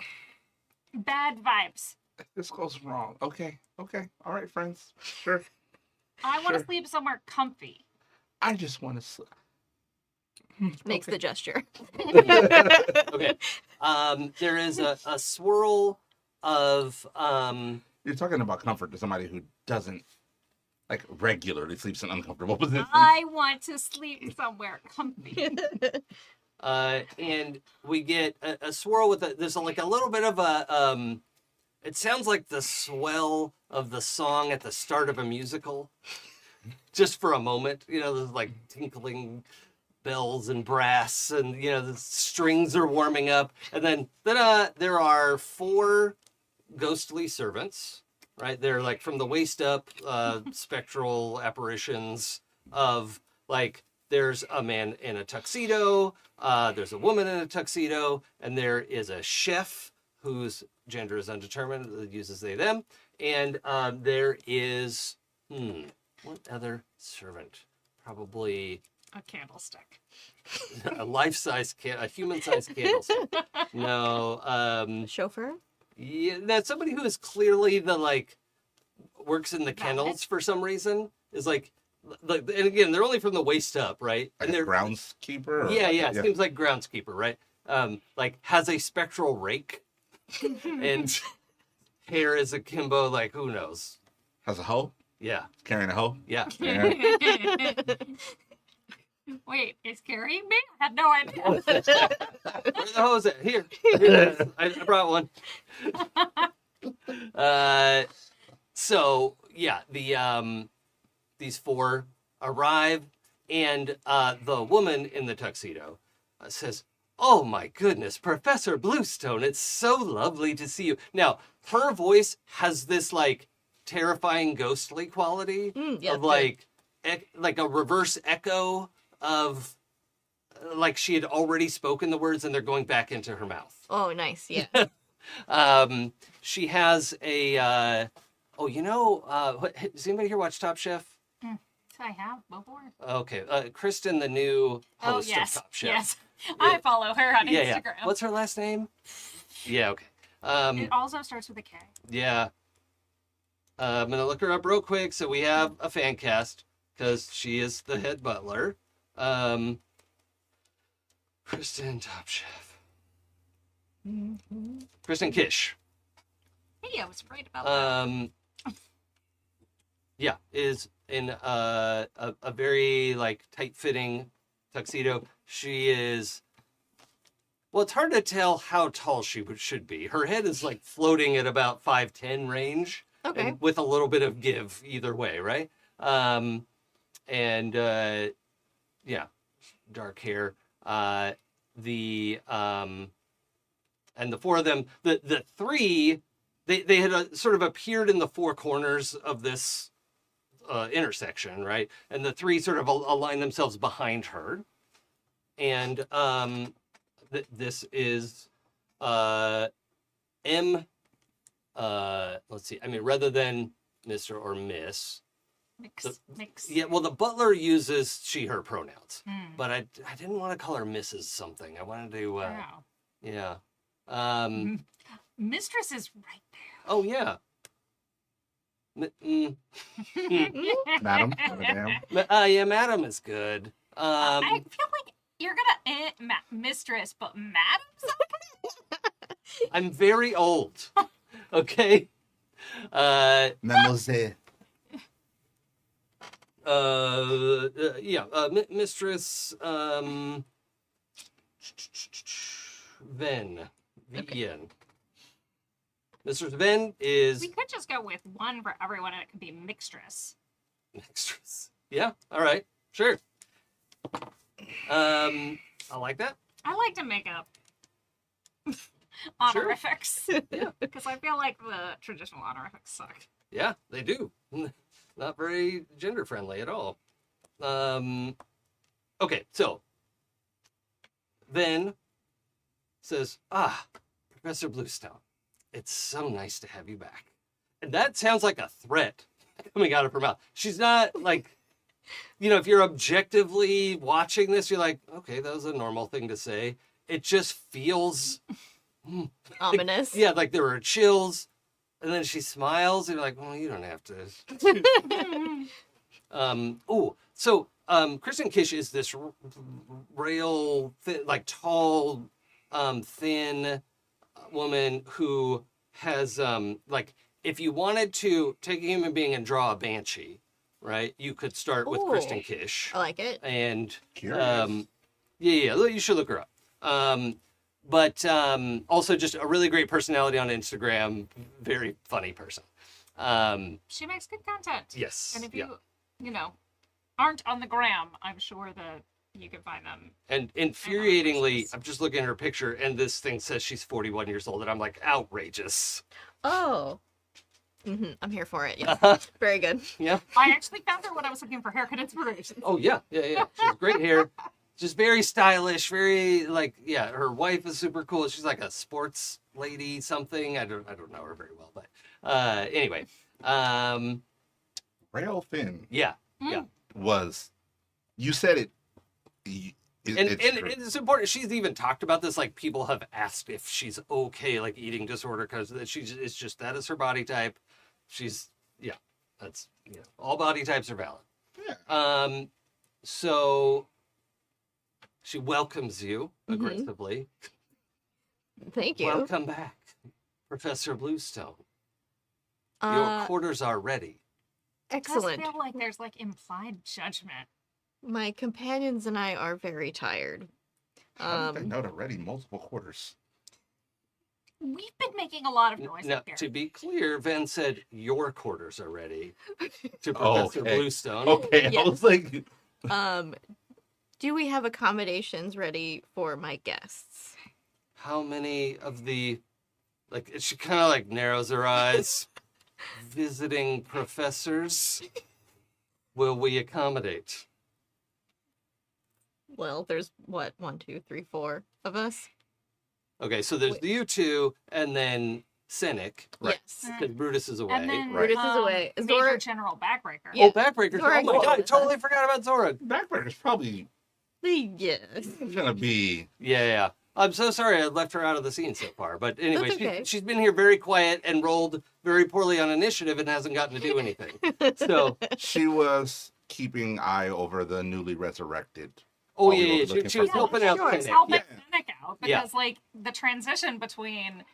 bad vibes. This goes wrong. Okay. All right, friends. Sure. I want to Sure. sleep somewhere comfy. I just want to sleep. Makes the gesture. Okay. There is a swirl of You're talking about comfort to somebody who doesn't like regularly sleeps in uncomfortable positions. I want to sleep somewhere comfy. and we get a swirl with there's like a little bit of a it sounds like the swell of the song at the start of a musical. Just for a moment, there's like tinkling bells and brass, and the strings are warming up, and then there are 4 ghostly servants, right? They're like from the waist up, spectral apparitions of like, there's a man in a tuxedo, there's a woman in a tuxedo, and there is a chef whose gender is undetermined, that uses they, them. And there is, what other servant? Probably A candlestick. a life-size, a human-sized candlestick. No, Chauffeur? yeah, that's somebody who is clearly the, like, works in the Valet? kennels for some reason. Is like, and again, they're only from the waist up, right? Like And a they're groundskeeper? Or yeah, it seems like groundskeeper, right? Like has a spectral rake and hair is akimbo, like who knows? Has a hoe? Yeah, Carrying a hoe? yeah. Yeah. Wait, is carrying me? I had no idea. Where the hell is it? Here, I brought one. So yeah, the these four arrive, and the woman in the tuxedo says, "Oh my goodness, Professor Bluestone, it's so lovely to see you." Now, her voice has this like terrifying ghostly quality Yeah, of like a reverse echo of like she had already spoken the words and they're going back into her mouth. Oh, nice. Yeah. She has a does anybody here watch Top Chef? I have before. Okay, Kristen, the new Oh, host yes. of Top Chef. Yes. I follow her on Yeah. Instagram. What's her last name? Yeah, okay. It also starts with a K. Yeah. I'm gonna look her up real quick. So we have a fan cast because she is the head butler. Kristen Top Chef. Kristen Kish. Hey, I was right about that. Yeah, is in a very like tight-fitting tuxedo. She is. Well, it's hard to tell how tall she should be. Her head is like floating at about 5'10" range, Okay. and with a little bit of give either way, right? Yeah, dark hair. And the four of them, the three, they had sort of appeared in the four corners of this intersection, right? And the three sort of align themselves behind her. And this is M. Let's see. I mean, rather than Mr. or Miss. Mix. Yeah, well, the butler uses she/her pronouns, Hmm. but I didn't want to call her Mrs. something. I wanted to, Wow. yeah. Mistress is right Oh yeah. there. Madam? Madam? Yeah, Madam is good. I feel like you're gonna mistress, but madam's. I'm very old. Okay. Mademoiselle. Mistress Venn. V-E-N. Mistress Venn is We could just go with one for everyone, and it could be mixtress. mistress. Yeah, all right. Sure. I like that. I like to make up honorifics. Yeah. Because I feel like the traditional honorifics suck. Yeah, they do. Not very gender friendly at all. Okay, so then says, Professor Bluestone, it's so nice to have you back. And that sounds like a threat coming out of her mouth. She's not like, if you're objectively watching this, you're like, okay, that was a normal thing to say. It just feels Ominous. yeah, like there were chills. And then she smiles, and you're like, well, you don't have to. Kristen Kish is this rail, like tall, thin woman who has, if you wanted to take a human being and draw a banshee, right, you could start with Ooh. Kristen Kish. I like it. And, Curious. you should look her up. But also just a really great personality on Instagram, very funny person. She makes good content. Yes. And if you aren't on the gram, I'm sure that you can find them. And infuriatingly, Christmas. I'm just looking at her picture, and this thing says she's 41 years old, and I'm like, outrageous. Oh. I'm here for it. Yeah. Very good. Yeah. I actually found her when I was looking for haircut inspiration. Oh, yeah. She has great hair. just very stylish, very like, yeah, her wife is super cool. She's like a sports lady something. I don't know her very well, but anyway. Rail Finn Yeah. Yeah. was, you said it. And It's true. it's important. She's even talked about this. Like, people have asked if she's okay, like eating disorder, because it's just that is her body type. She's that's all body types are valid. Yeah. So she welcomes you aggressively. Thank you. Welcome back, Professor Bluestone. Your Uh, quarters are ready. It does excellent. feel like there's like implied judgment. My companions and I are very tired. How did they know to ready multiple quarters? We've been making a lot of noise Now, up here. to be clear, Venn said your quarters are ready to Oh, Professor okay. Bluestone. Okay, Yes. I was like, Do we have accommodations ready for my guests? How many of the, like, she kind of like narrows her eyes, visiting professors will we accommodate? Well, there's what, 1, 2, 3, 4 of us. Okay, so there's Wait. you two, and then Cynic, Right. Yes. because Brutus is away. And then Right. Brutus is away. Major Zora- General Backbreaker. Yeah. Oh, Backbreaker. Zora Oh my can go god, I with totally us. forgot about Zora. Backbreaker's probably Yes. gonna be. Yeah. I'm so sorry I left her out of the scene so far. But anyway, That's okay. she's been here very quiet and rolled very poorly on initiative and hasn't gotten to do anything. So, She was keeping eye over the newly resurrected. oh While we yeah, were yeah. looking She for was food. helping out Sure. It's Cynic. helping Yeah. Cynic out Yeah. because like the transition between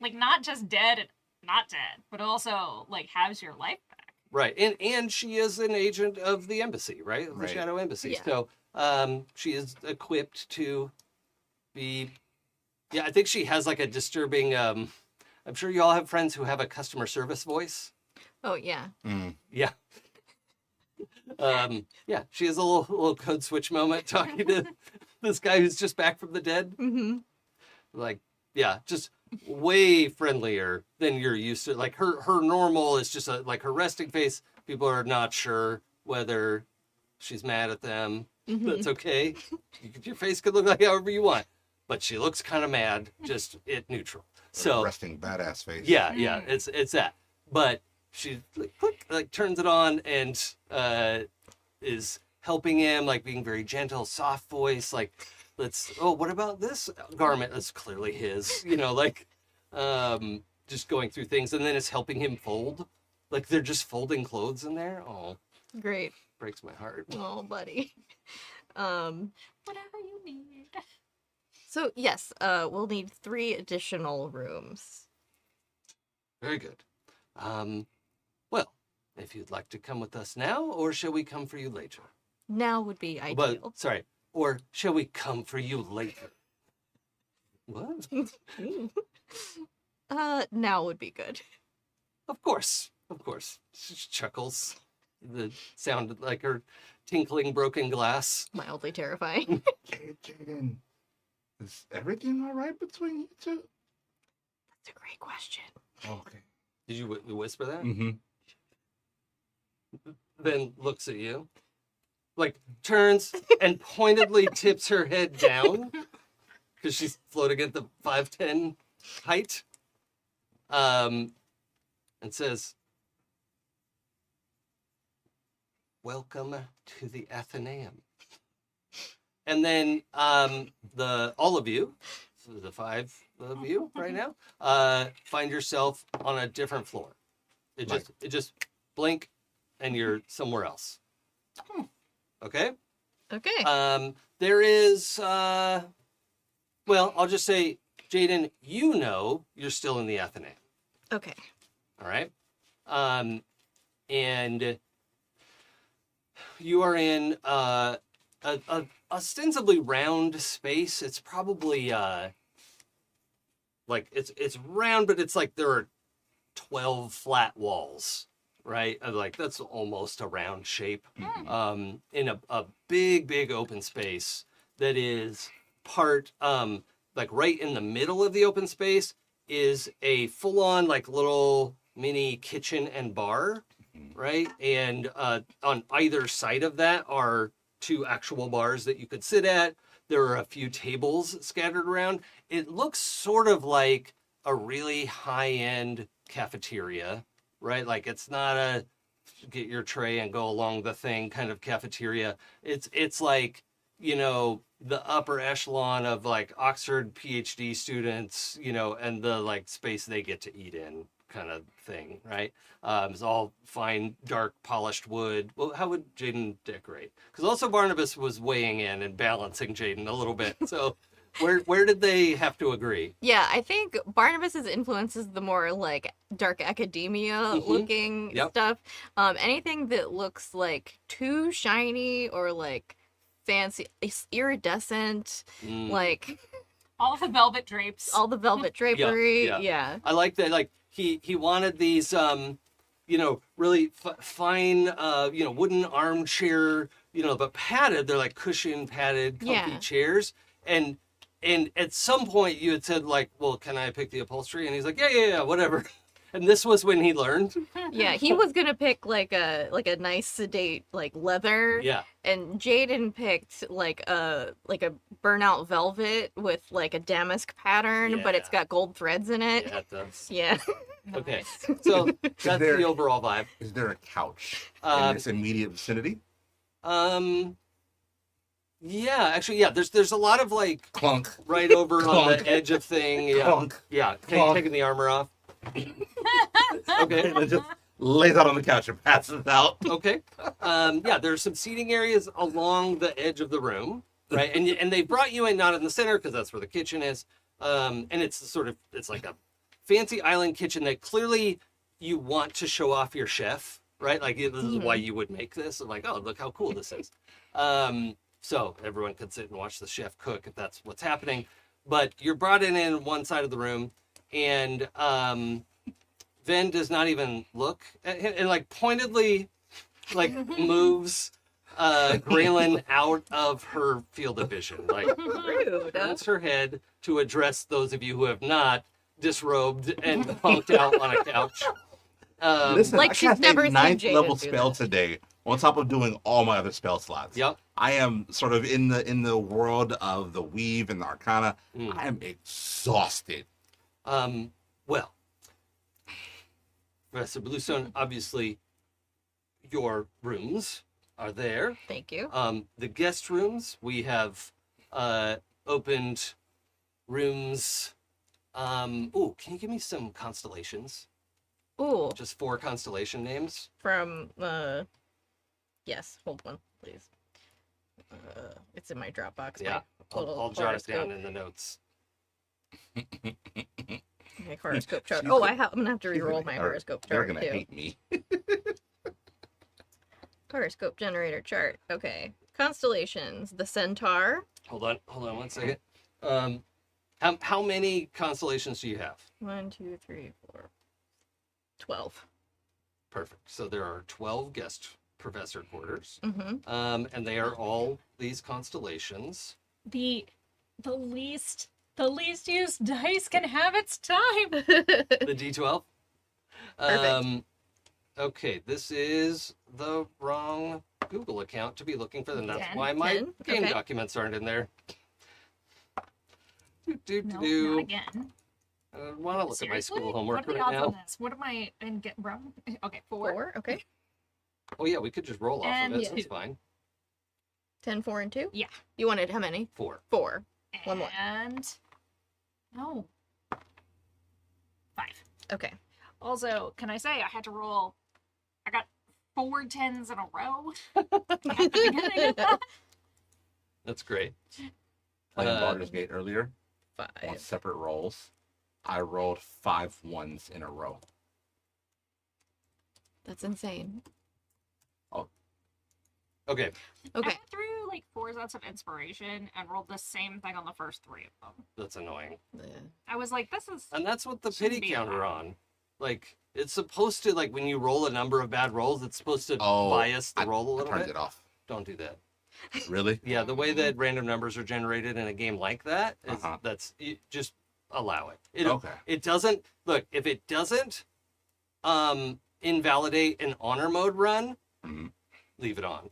like not just dead and not dead, but also like has your life back. Right, and she is an agent of the embassy, right? Of the Right. Shadow Embassy. Yeah. So, she is equipped to be. Yeah, I think she has like a disturbing. I'm sure you all have friends who have a customer service voice. Oh, yeah. Yeah. Yeah, she has a little code switch moment talking to this guy who's just back from the dead. Mm-hmm. Like, yeah, just way friendlier than you're used to. Like her normal is just like her resting face. People are not sure whether she's mad at them. Mm-hmm. That's okay. Your face could look like however you want, but she looks kind of mad, just neutral. So Resting badass face. yeah, Mm. it's that. But she like, click, like turns it on and is helping him, like being very gentle, soft voice, like what about this garment? That's clearly his, like just going through things, and then it's helping him fold. Like they're just folding clothes in there. Oh, Great. breaks my heart. Oh, buddy. Whatever you need. So, yes, we'll need 3 additional rooms. Very good. Well, if you'd like to come with us now, or shall we come for you later? Now would be ideal. But sorry, or shall we come for you later? What? Now would be good. Of course. She chuckles. The sound like her tinkling broken glass. Mildly terrifying. Jaden, is everything all right between you two? That's a great question. Okay. Did you whisper that? Mm-hmm. Then looks at you, like turns and pointedly tips her head down because she's floating at the 5'10" height, and says, "Welcome to the Athenaeum." And then all of you, so the 5 of you right now, find yourself on a different floor. It just blink, and you're somewhere else. Okay. Okay. There is, well, I'll just say, Jaden, you're still in the Athenaeum. Okay. All right. And you are in a ostensibly round space. It's probably like it's round, but it's like there are 12 flat walls, right? Like that's almost a round shape. In a big open space that is part like right in the middle of the open space is a full-on like little mini kitchen and bar, right? And on either side of that are 2 actual bars that you could sit at. There are a few tables scattered around. It looks sort of like a really high-end cafeteria, right? Like it's not a get your tray and go along the thing kind of cafeteria. It's like, you know, the upper echelon of like Oxford PhD students, you know, and the like space they get to eat in kind of thing, right? It's all fine, dark, polished wood. Well, how would Jaden decorate? Because also Barnabas was weighing in and balancing Jaden a little bit. So where did they have to agree? Yeah, I think Barnabas's influence is the more like dark academia looking Yep. stuff. Anything that looks like too shiny or like fancy, iridescent, like All the velvet drapes. all the velvet drapery. yeah. Yeah. I like that. Like he wanted these, you know, really fine, you know, wooden armchair, you know, but padded. They're like cushion padded, comfy Yeah. chairs. And at some point you had said like, well, can I pick the upholstery? And he's like, yeah, whatever. And this was when he learned. Yeah, he was gonna pick like a nice sedate like leather. Yeah. And Jaden picked like a burnout velvet with like a damask pattern, but it's Yeah. got gold threads in it. Yeah, it does. Yeah. Okay. Nice. So that's there- the overall vibe. Is there a couch in Um, its immediate vicinity? Yeah, actually, yeah, there's a lot of like Clunk. right over on Clunk. the edge of thing. Yeah. Clunk. Yeah. Clunk. Taking the armor off. Okay. And it just lays out on the couch and passes out. Okay. Yeah, there's some seating areas along the edge of the room, right? And they brought you in not in the center because that's where the kitchen is. And it's like a fancy island kitchen that clearly you want to show off your chef, right? Like this is why you would make this. Like, oh, look how cool this is. So everyone could sit and watch the chef cook if that's what's happening. But you're brought in one side of the room, and Venn does not even look at him, and like pointedly like moves Gralen out of her field of vision. Like Rude. turns her head to address those of you who have not disrobed and honked out on a couch. Listen, Like I she's cast never a seen 9th Jaden level do spell that. today, on top of doing all my other spell slots. Yep. I am sort of in the world of the weave and the arcana. I am exhausted. Well, Professor Bluestone, obviously your rooms are there. Thank you. The guest rooms, we have opened rooms. Oh, can you give me some constellations? Ooh, Just 4 constellation names. from yes, hold one, please. It's in my Dropbox. Yeah, my little I'll jot it down horoscope. in the notes. My horoscope chart. She's Oh, gonna- I'm gonna have to re-roll my horoscope They're chart gonna too. hate me. Horoscope generator chart. Okay. Constellations. The Centaur. Hold on 1 second. How many constellations do you have? 1, 2, 3, 4. 12. Perfect. So there are 12 guest professor quarters, Mm-hmm. and they are all these constellations. The least used dice can have its time. The D12. Perfect. Okay, this is the wrong Google account to be looking for them. That's 10, why my 10, game okay. documents aren't in there. No, not again. I want to look at my Seriously? school homework What are the right odds on now. this? What am I in get wrong? Okay, 4. 4. Okay. Oh yeah, we could just roll off And of it. That's 2. fine. 10, 4, and 2? Yeah. You wanted how many? 4. 4. One more. And no. 5. Okay. Also, can I say I had to roll? I got 4 10s in a row at the beginning of that. That's great. Playing Uh, Baldur's Gate earlier on 5. separate rolls. I rolled 5 1s in a row. That's insane. Okay, I Okay. went through like 4 sets of inspiration and rolled the same thing on the first 3 of them. that's annoying. I was like, this is And that's what the Shouldn't pity be counter allowed. on. Like, it's supposed to, like, when you roll a number of bad rolls, it's supposed to bias the roll a I little turned bit. it off. Don't do that. Really? Yeah, the way that random numbers are generated in a game like that is Uh-huh. that's you just allow it. It Okay. it doesn't look if it doesn't invalidate an honor mode run, Mhm. leave it on.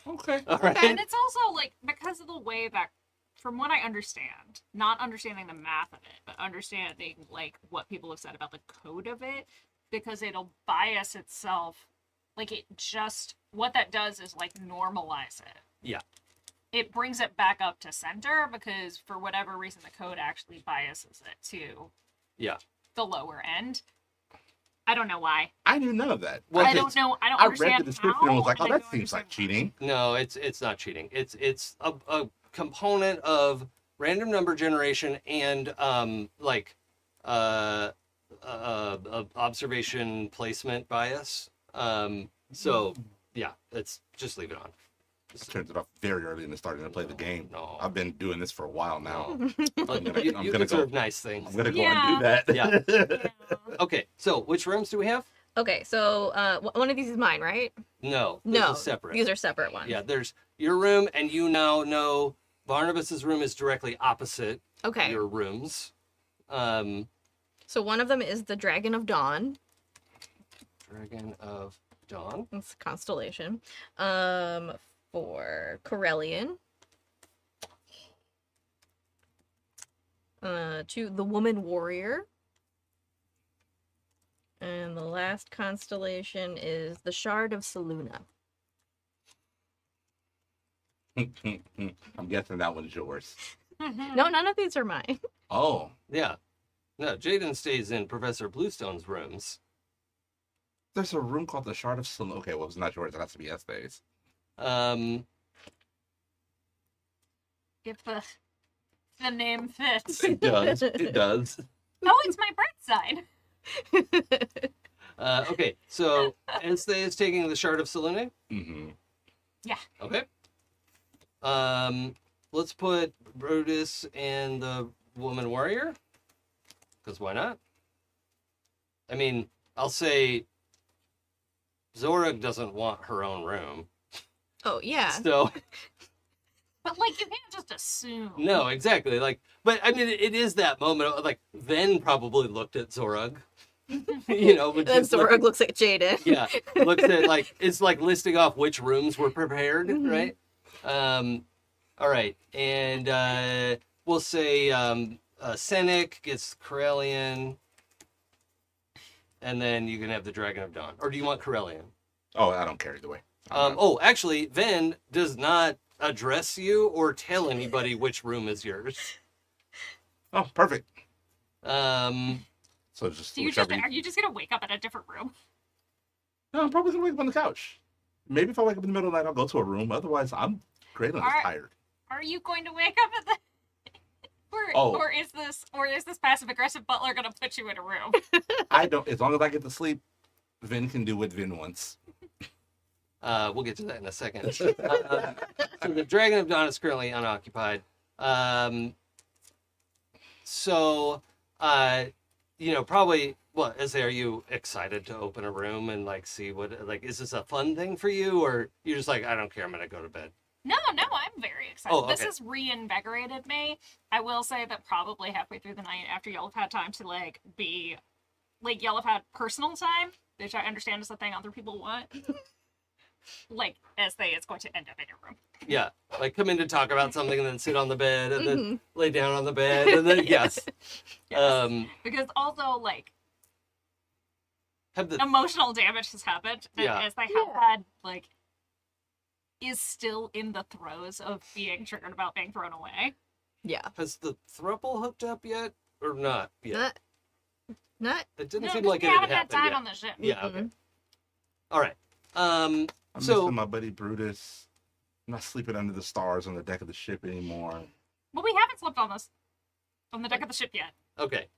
Okay. All right. And it's also like because of the way that, from what I understand, not understanding the math of it, but understanding like what people have said about the code of it, because it'll bias itself. Like it just, what that does is like normalize it. Yeah. It brings it back up to center because for whatever reason the code actually biases it to Yeah. the lower end. I don't know why. I knew none of that. Well, I don't know. I don't I understand. read the description and was like, how, oh, and I that don't seems like understand cheating. No, it's not cheating. It's a component of random number generation and observation placement bias. So yeah, it's just leave it on. I turned it off very early in the starting to play the game. No. I've been doing this for a while now. But gonna- you, I'm you gonna deserve go- nice things. I'm gonna go Yeah. and do that. Yeah. Yeah. Okay, so which rooms do we have? Okay, so one of these is mine, right? No, this No, is separate. these are separate ones. Yeah, there's your room, and you now know Barnabas's room is directly opposite Okay, your rooms. so one of them is the Dragon of Dawn. Dragon of Dawn. It's a constellation. For Corellian. To the Woman Warrior. And the last constellation is the Shard of Saluna. I'm guessing that one's yours. No, none of these are mine. Oh, Yeah. No, Jaden stays in Professor Bluestone's rooms. there's a room called the Shard of Saluna. Okay, well, it's not yours. It has to be Ezthe's. If the name fits. It does. It does. Oh, it's my bright side. Okay, so Ezthe is taking the Shard of Salune. Mm-hmm. Okay. Let's put Brutus and the Woman Warrior. Because why not? I mean, I'll say Zorag doesn't want her own room. Oh, yeah. So, But like you can't just assume. no, exactly. Like, but I mean, it is that moment of, like, Venn probably looked at Zorag. You know, And which then is Zorag like, looks at Jaden. yeah, looks at, like, it's like listing off which rooms were prepared, Mhm. right? All right, and we'll say Senec gets Corellian, and then you can have the Dragon of Dawn. Or do you want Corellian? Oh, I don't care either way. Actually, Venn does not address you or tell anybody which room is yours. Oh, perfect. So So just So you whichever. just are you just gonna wake up in a different room? No, I'm probably gonna wake up on the couch. Maybe if I wake up in the middle of the night, I'll go to a room. Otherwise, I'm great and Alright. tired. Are you going to wake up at the Oh. or is this passive aggressive butler gonna put you in a room? I don't. As long as I get to sleep, Vin can do what Vin wants. we'll get to that in a second. So the Dragon of Dawn is currently unoccupied. Probably, well, are you excited to open a room and like see what, like, is this a fun thing for you, or you're just like, I don't care, I'm gonna go to bed? No, I'm very excited. Oh, This okay. has reinvigorated me. I will say that probably halfway through the night, after y'all have had time to y'all have had personal time, which I understand is a thing other people want. Ezthe is going to end up in your room. Yeah, like come in to talk about something and then sit on the bed and then Mhm. lay down on the bed and then yes. Yes. Because also Have the emotional damage has happened, and Yeah. Ezthe have had is still in the throes of being triggered about being thrown away. Yeah. has the throuple hooked up yet or not yet? Not. It didn't No, seem 'cause like we it had haven't had happened time yet. on the ship. Yeah. Okay. Mhm. All right. I'm So- missing my buddy Brutus. I'm not sleeping under the stars on the deck of the ship anymore. But we haven't slept on the deck of the ship yet. Okay.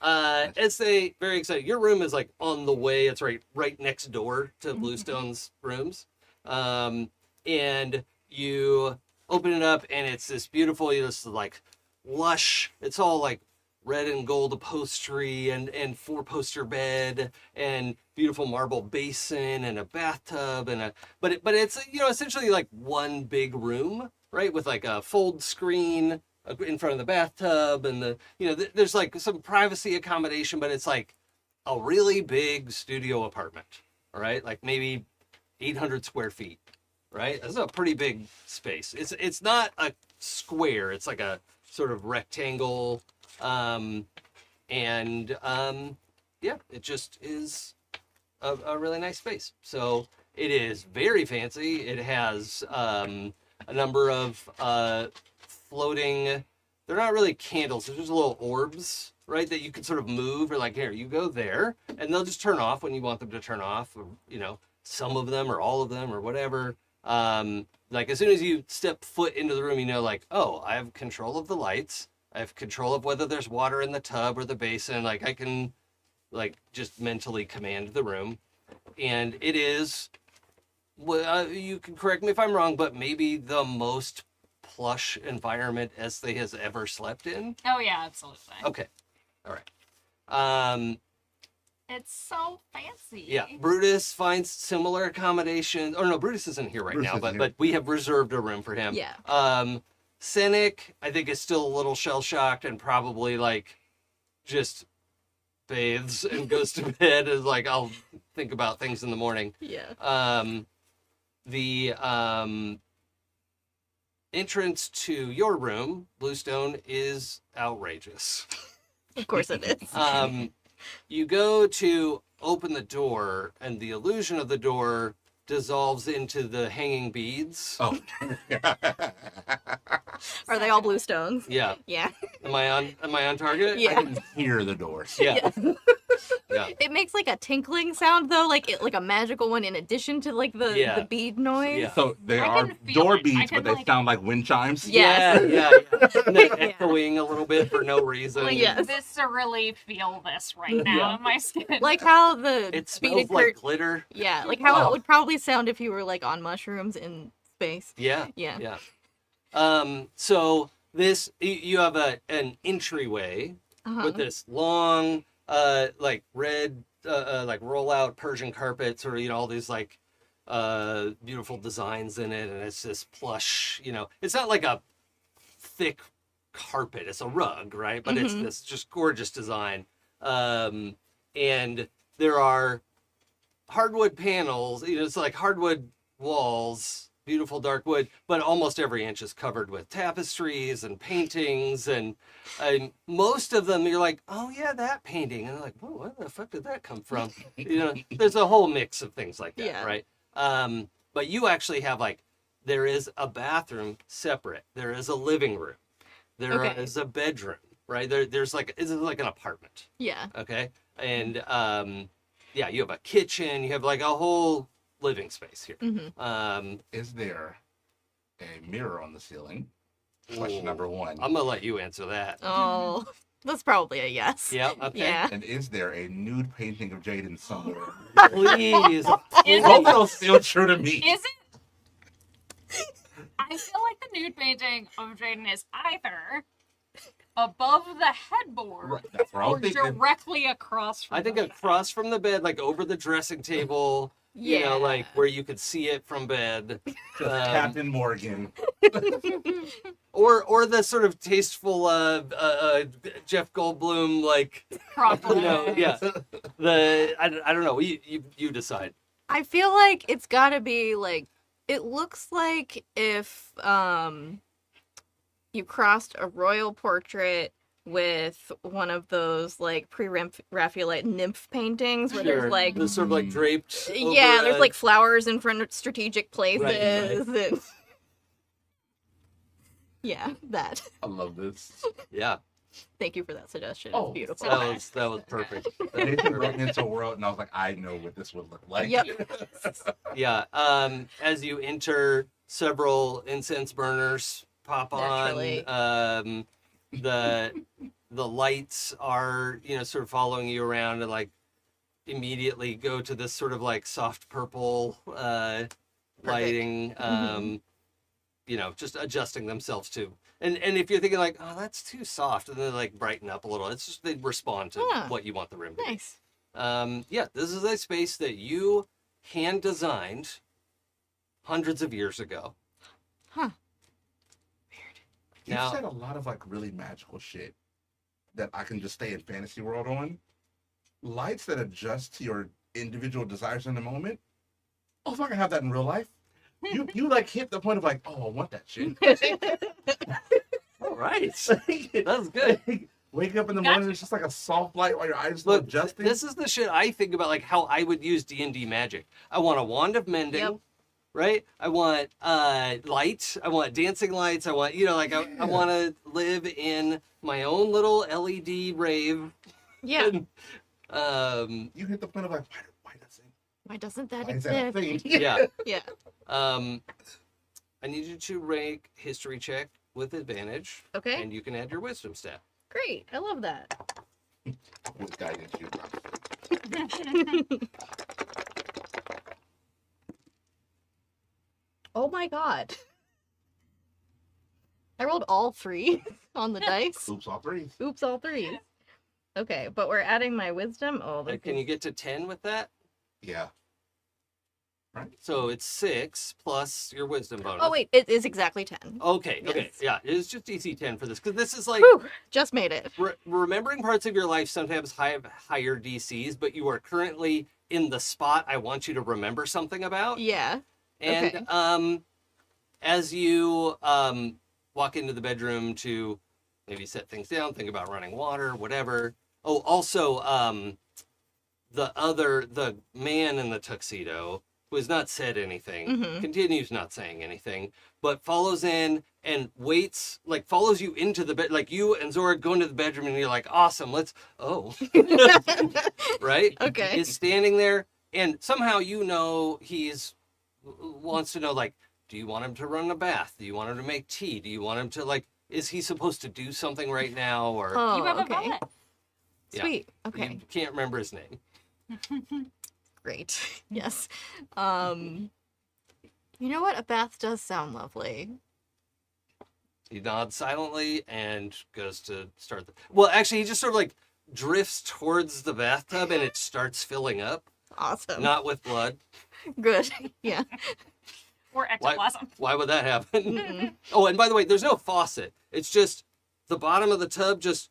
Ezthe, very excited. Your room is like on the way. It's right next door to Bluestone's rooms. And you open it up and it's this beautiful, this like lush, it's all like red and gold upholstery and 4-poster bed and beautiful marble basin and a bathtub but it's essentially like one big room, right? With like a fold screen in front of the bathtub and there's like some privacy accommodation, but it's like a really big studio apartment, all right? Like maybe 800 square feet. right? This is a pretty big space. It's not a square. It's like a sort of rectangle, yeah, it just is a really nice space. So it is very fancy. It has a number of floating. They're not really candles. They're just little orbs, right? That you can sort of move. Or like, here, you go there, and they'll just turn off when you want them to turn off. Or, you know, some of them or all of them or whatever. Like as soon as you step foot into the room, you know, like, oh, I have control of the lights. I have control of whether there's water in the tub or the basin. Like I can, like, just mentally command the room, and it is. Well, you can correct me if I'm wrong, but maybe the most plush environment Ezthe has ever slept in. Oh yeah, absolutely. Okay, all right. It's so fancy. Yeah, Brutus finds similar accommodations. Oh no, Brutus isn't here right Brutus now, isn't but here. but we have reserved a room for him. Yeah. Cynic, I think, is still a little shell shocked and probably like just bathes and goes to bed and is like, I'll think about things in the morning. Yeah. The entrance to your room, Bluestone, is outrageous. Of course it is. You go to open the door, and the illusion of the door dissolves into the hanging beads. Oh. Are they all blue stones? Yeah. Yeah. Am I on target? Yeah. I can hear the door. Yeah. Yeah. It makes like a tinkling sound though, like a magical one in addition to like the bead noise. Yeah. So they I are can feel door it. I beats, can, but they like- sound like wind chimes. Yeah. Yeah. And then Yeah. echoing a little bit for no reason. Like, yes. Viscerally feel this right now Yeah. in my skin. Like how the It beaded smells like curtain. glitter. Yeah, like how Oh. it would probably sound if you were like on mushrooms in space. Yeah. Yeah. Yeah. So this you have an entryway Uh-huh. with this long like red like roll out Persian carpets, or you know, all these like beautiful designs in it, and it's this plush, you know, it's not like a thick carpet, it's a rug, right? But it's this just gorgeous design. And there are hardwood panels, you know, it's like hardwood walls, beautiful dark wood, but almost every inch is covered with tapestries and paintings, and most of them you're like, oh yeah, that painting, and they're like, whoa, where the fuck did that come from? You know, there's a whole mix of things like that. Yeah. Right? But you actually have like, there is a bathroom separate, there is a living room, there Okay. is a bedroom, right? There's like, it's like an apartment. Yeah. Okay. And yeah, you have a kitchen, you have like a whole living space here. Mm-hmm. Is there a mirror on the ceiling? Question number one. I'm gonna let you answer that. Oh, that's probably a yes. Yeah. Okay. Yeah. And is there a nude painting of Jaden somewhere? Please. Is Both it? of those feel true to me. Is it? I feel like the nude painting of Jaden is either above the headboard Right, that's what I or was thinking. directly across from I think the across from the bed, like over the dressing table, you know, like where you could see it from bed. Captain Morgan. Or the sort of tasteful Jeff Goldblum, like, crop you know, yeah. I don't know. You decide. I feel like it's gotta be like, it looks like if you crossed a royal portrait with one of those like pre-Raphaelite nymph paintings where Sure. there's like, the sort of like draped. yeah, over there's a- like flowers in front of strategic places. Right. And... yeah, that. I love this. Yeah. Thank you for that suggestion. Oh, It's beautiful. That was perfect. Nathan brought me into a world, and I was like, I know what this would look like. Yep. Yeah. As you enter, several incense burners pop Naturally. on. The lights are, you know, sort of following you around and like immediately go to this sort of like soft purple lighting. You know, just adjusting themselves to. And if you're thinking like, oh, that's too soft, and then they like brighten up a little, it's just they respond to Ah. what you want the room to be. Nice. Yeah, this is a space that you hand designed hundreds of years ago. Huh. You Now- said a lot of like really magical shit that I can just stay in fantasy world on. Lights that adjust to your individual desires in the moment. Oh, if I can have that in real life. You like hit the point of like, oh, I want that shit. All right. That's good. Wake up in the Gotcha. morning, it's just like a soft light while your eyes are Look, adjusting. this is the shit I think about, like how I would use D&D magic. I want a wand of mending, Yep. right? I want light. I want dancing lights. I want, like, I want to live in my own little LED rave. Yeah. And, You hit the point of like, Why doesn't that why is that a exist? thing? yeah. Yeah. I need you to rank history check with advantage, Okay. and you can add your wisdom stat. Great. I love that. With guidance, you Oh my god. I rolled all 3 on the dice. Oops, all three. Oops, all 3. Okay, but we're adding my wisdom. Oh, Can you get to 10 with that? Yeah. So it's 6 plus your wisdom bonus. Oh wait, it is exactly 10. Okay, okay. Yes. Yeah, it's just DC 10 for this. Because this is like, Whew, just made it. remembering parts of your life sometimes have higher DCs, but you are currently in the spot I want you to remember something about. Yeah. And Okay. as you walk into the bedroom to maybe set things down, think about running water, whatever. Oh, also, the man in the tuxedo who has not said anything, Mhm. continues not saying anything, but follows in and waits, like follows you into the bed, like you and Zora go into the bedroom and you're like, awesome, let's, right? Okay. Is standing there and somehow he's wants to know, like, do you want him to run a bath? Do you want him to make tea? Do you want him to, like, is he supposed to do something right now? Or Oh, You have okay. a bullet. Yeah. Sweet. Okay. you can't remember his name. Great. Yes. You know what? A bath does sound lovely. He nods silently and goes to start the... Well, actually, he just sort of, like, drifts towards the bathtub and it starts filling up. Awesome. Not with blood. Good. Yeah. Or ectoplasm. Why would that happen? Mm-mm. Oh, and by the way, there's no faucet. It's just the bottom of the tub just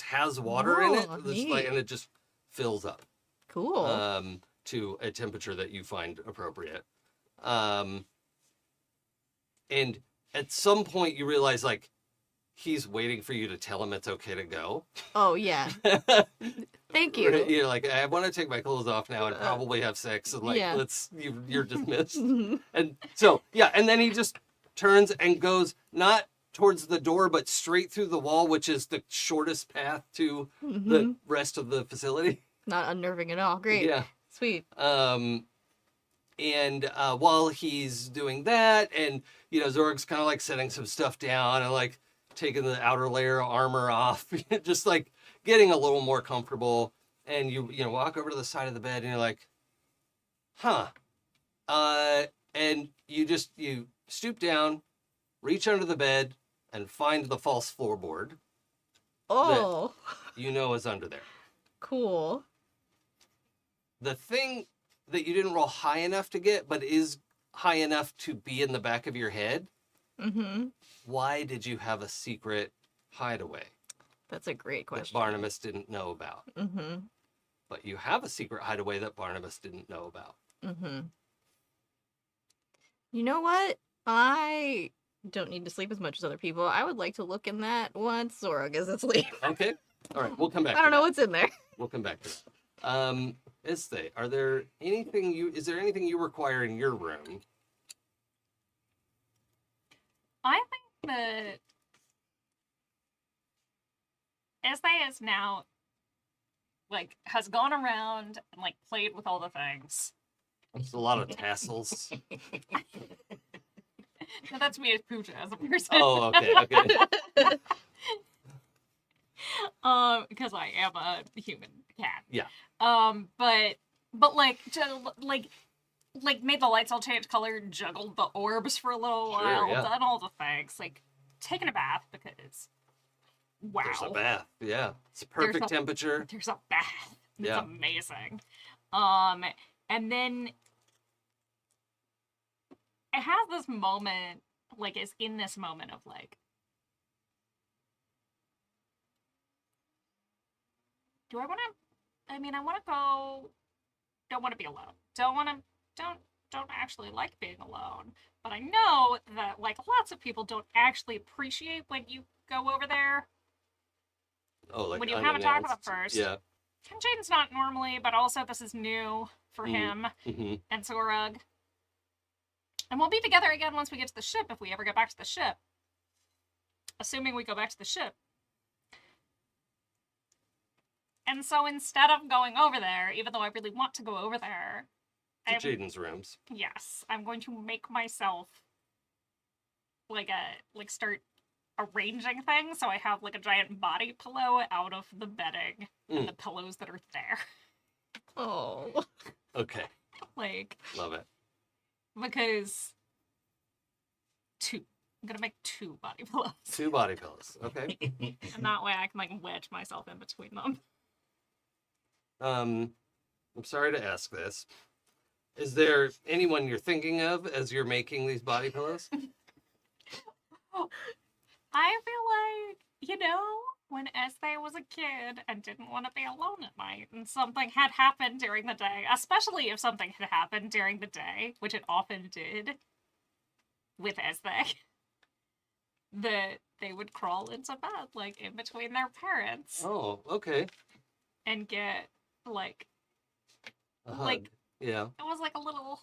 has water in it. Oh, It's like, neat. and it just fills up Cool. to a temperature that you find appropriate. And at some point you realize, like, he's waiting for you to tell him it's okay to go. Oh yeah. Thank you. You're like, I want to take my clothes off now and probably have sex, and like, Yeah. you're dismissed. Mhm. And so, yeah, and then he just turns and goes not towards the door, but straight through the wall, which is the shortest path to the Mhm. rest of the facility. Not unnerving at all. Great. Yeah. Sweet. And while he's doing that, and, Zorg's kind of like setting some stuff down and like taking the outer layer of armor off, just like getting a little more comfortable. And you walk over to the side of the bed and you're like, huh. And you stoop down, reach under the bed, and find the false floorboard Oh, is under there. cool. The thing that you didn't roll high enough to get, but is high enough to be in the back of your head, Mm-hmm. why did you have a secret hideaway That's a great that question. Barnabas didn't know about? Mm-hmm. But you have a secret hideaway that Barnabas didn't know about. Mm-hmm. You know what? I don't need to sleep as much as other people. I would like to look in that once Zora gets asleep. Okay? All right, we'll come back I don't to know that. what's in there. We'll come back to that. Ezthe, is there anything you require in your room? I think that Ezthe is now, like, has gone around and, like, played with all the things. There's a lot of tassels. No, that's me as Pooja as a person. Oh, okay. Because I am a human cat. Yeah. But like, made the lights all change color, juggled the orbs for a little Sure, while, yeah. done all the things, like, taken a bath because, wow. There's a bath. Yeah. It's perfect temperature. There's a bath. It's Yeah. amazing. And then it has this moment, like, is in this moment of, like, I want to go, don't want to be alone. Don't don't actually like being alone. But I know that, like, lots of people don't actually appreciate when you go over there. Oh, like when you haven't talked with them unannounced? first. Yeah. And Jaden's not normally, but also this is new for him Mm-hmm. and Sorug. And we'll be together again once we get to the ship, if we ever get back to the ship. Assuming we go back to the ship. And so instead of going over there, even though I really want to go over there, To Jaden's rooms. yes, I'm going to make myself start arranging things so I have like a giant body pillow out of the bedding and the pillows that are there. Oh. Okay. Like, Love it. because I'm gonna make 2 body pillows. 2 body pillows. Okay. And that way I can like wedge myself in between them. I'm sorry to ask this. Is there anyone you're thinking of as you're making these body pillows? I feel like, you know, when Ezthe was a kid and didn't want to be alone at night and something had happened during the day, especially if something had happened during the day, which it often did with Ezthe, that they would crawl into bed, like, in between their parents Oh, okay. and get, like, A Like- hug. Yeah. it was like a little,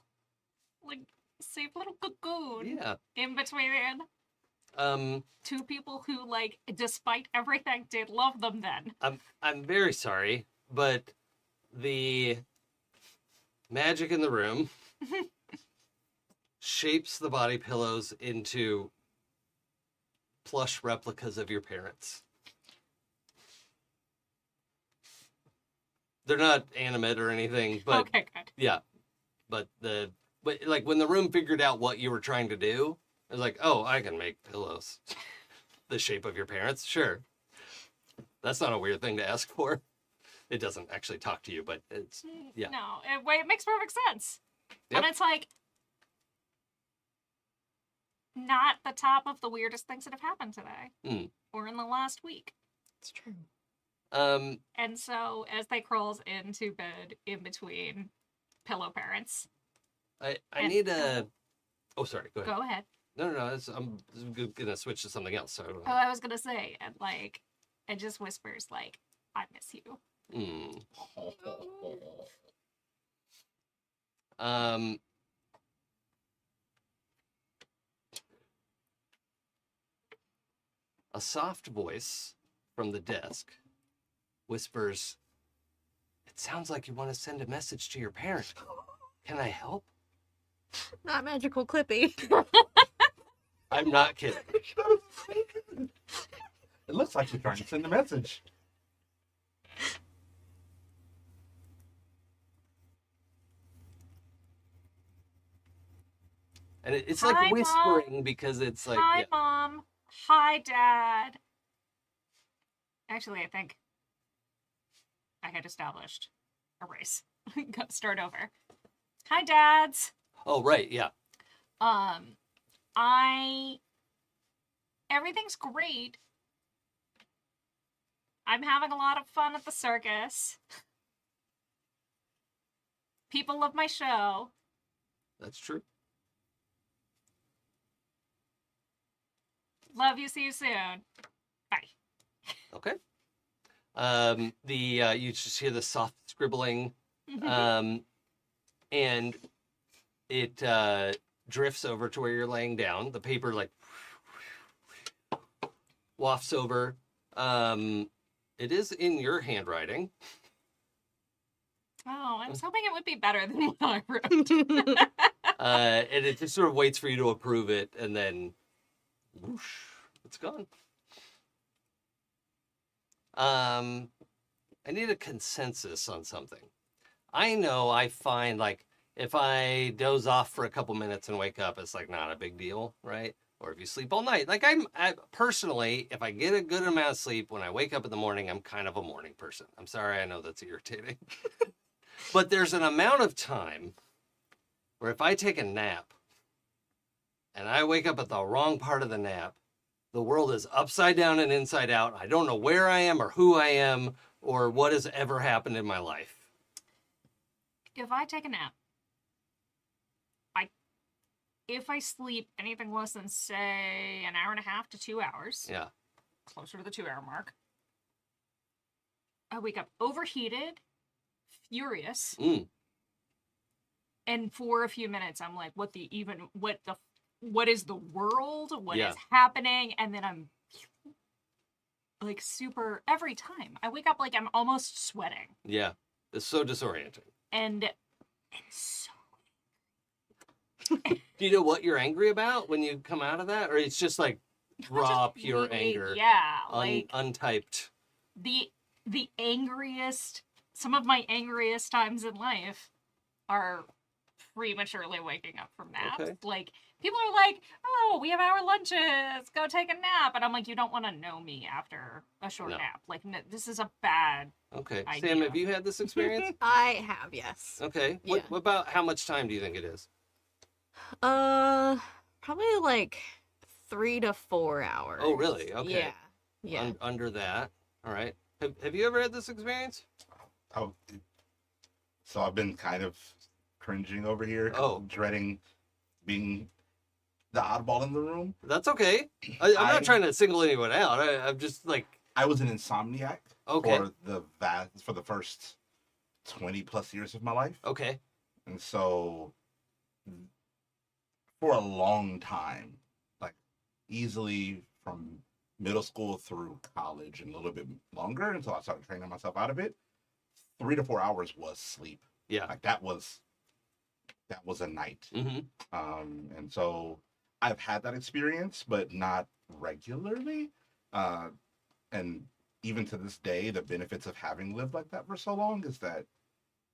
like, safe little cocoon Yeah. in between 2 people who, like, despite everything, did love them then. I'm very sorry, but the magic in the room shapes the body pillows into plush replicas of your parents. They're not animate or anything, but Okay, good. yeah. But like when the room figured out what you were trying to do, it was like, oh, I can make pillows the shape of your parents. Sure. That's not a weird thing to ask for. It doesn't actually talk to you, but it's yeah. No, it makes perfect sense. Yep. And it's like not the top of the weirdest things that have happened today or in the last week. It's true. And so as they crawls into bed in between pillow parents. I And- need a. Oh, sorry. Go ahead. Go ahead. No. I'm gonna switch to something else. So. Oh, I was gonna say, and like, it just whispers like, "I miss you." Mm. Um. A soft voice from the desk whispers, "It sounds like you want to send a message to your parent. Can I help?" Not magical Clippy. I'm not kidding. It looks like you're trying to send a message. And it's Hi, like Mom. whispering because it's like, Hi, yeah. Mom. Hi, Dad. Actually, I think I had established a race. Go start over. Hi, Dads. Oh, right, yeah. Everything's great. I'm having a lot of fun at the circus. People love my show. That's true. Love you. See you soon. Bye. Okay. You just hear the soft scribbling, and it drifts over to where you're laying down. The paper like wafts over. It is in your handwriting. Oh, I was hoping it would be better than what I wrote. And it just sort of waits for you to approve it, and then whoosh, it's gone. I need a consensus on something. I know I find, like, if I doze off for a couple minutes and wake up, it's, like, not a big deal, right? Or if you sleep all night. Like, I personally, if I get a good amount of sleep, when I wake up in the morning, I'm kind of a morning person. I'm sorry, I know that's irritating. But there's an amount of time where if I take a nap and I wake up at the wrong part of the nap, the world is upside down and inside out. I don't know where I am or who I am or what has ever happened in my life. If I take a nap if I sleep anything less than, say, an hour and a half to 2 hours, Yeah. closer to the 2 hour mark, I wake up overheated, furious, and for a few minutes I'm like, what is the world? What is happening? And then I'm like super, every time I wake up like I'm almost sweating. Yeah. It's so disorienting. And so Do you know what you're angry about when you come out of that? Or it's just like raw, just pure really- anger? Yeah, like untyped. the angriest, some of my angriest times in life are prematurely waking up from naps. Okay. Like, people are like, oh, we have our lunches, go take a nap. And I'm like, you don't want to know me after a short nap. Like, this is a bad Okay. idea. Sam, have you had this experience? I have, yes. Okay. Yeah. What about how much time do you think it is? Probably like 3 to 4 hours. Oh, really? Okay. Yeah. Yeah. Under that. All right. Have you ever had this experience? Oh, so I've been kind of cringing over here, dreading being the oddball in the room. That's okay. I'm not trying to single anyone out. I'm just like, I was an insomniac Okay. for the first 20 plus years of my life. okay. And so for a long time, like easily from middle school through college and a little bit longer until I started training myself out of it, 3 to 4 hours was sleep. Yeah. Like that was a night. Mm-hmm. And so I've had that experience, but not regularly. And even to this day, the benefits of having lived like that for so long is that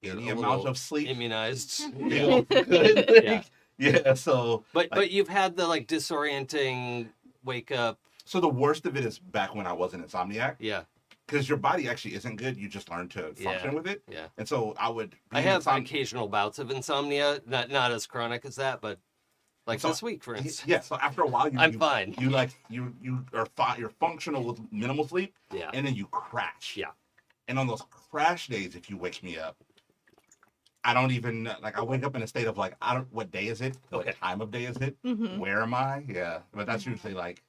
any You're a amount little of sleep immunized. feels good. Yeah. Yeah. So, But you've had the like disorienting wake up. so the worst of it is back when I was an insomniac, Yeah. because your body actually isn't good. You just learn to function with it. Yeah. And so I have occasional bouts of insomnia, not as chronic as that, but like So- this week, for instance. Yeah. So after a while, I'm fine. You like you are fine. You're functional with minimal sleep, Yeah. and then you crash. Yeah. And on those crash days, if you wake me up, I don't even like. I wake up in a state of like, I don't. What day is it? Okay. What time of day is it? Mm-hmm. Where am I? Yeah. But that's usually like.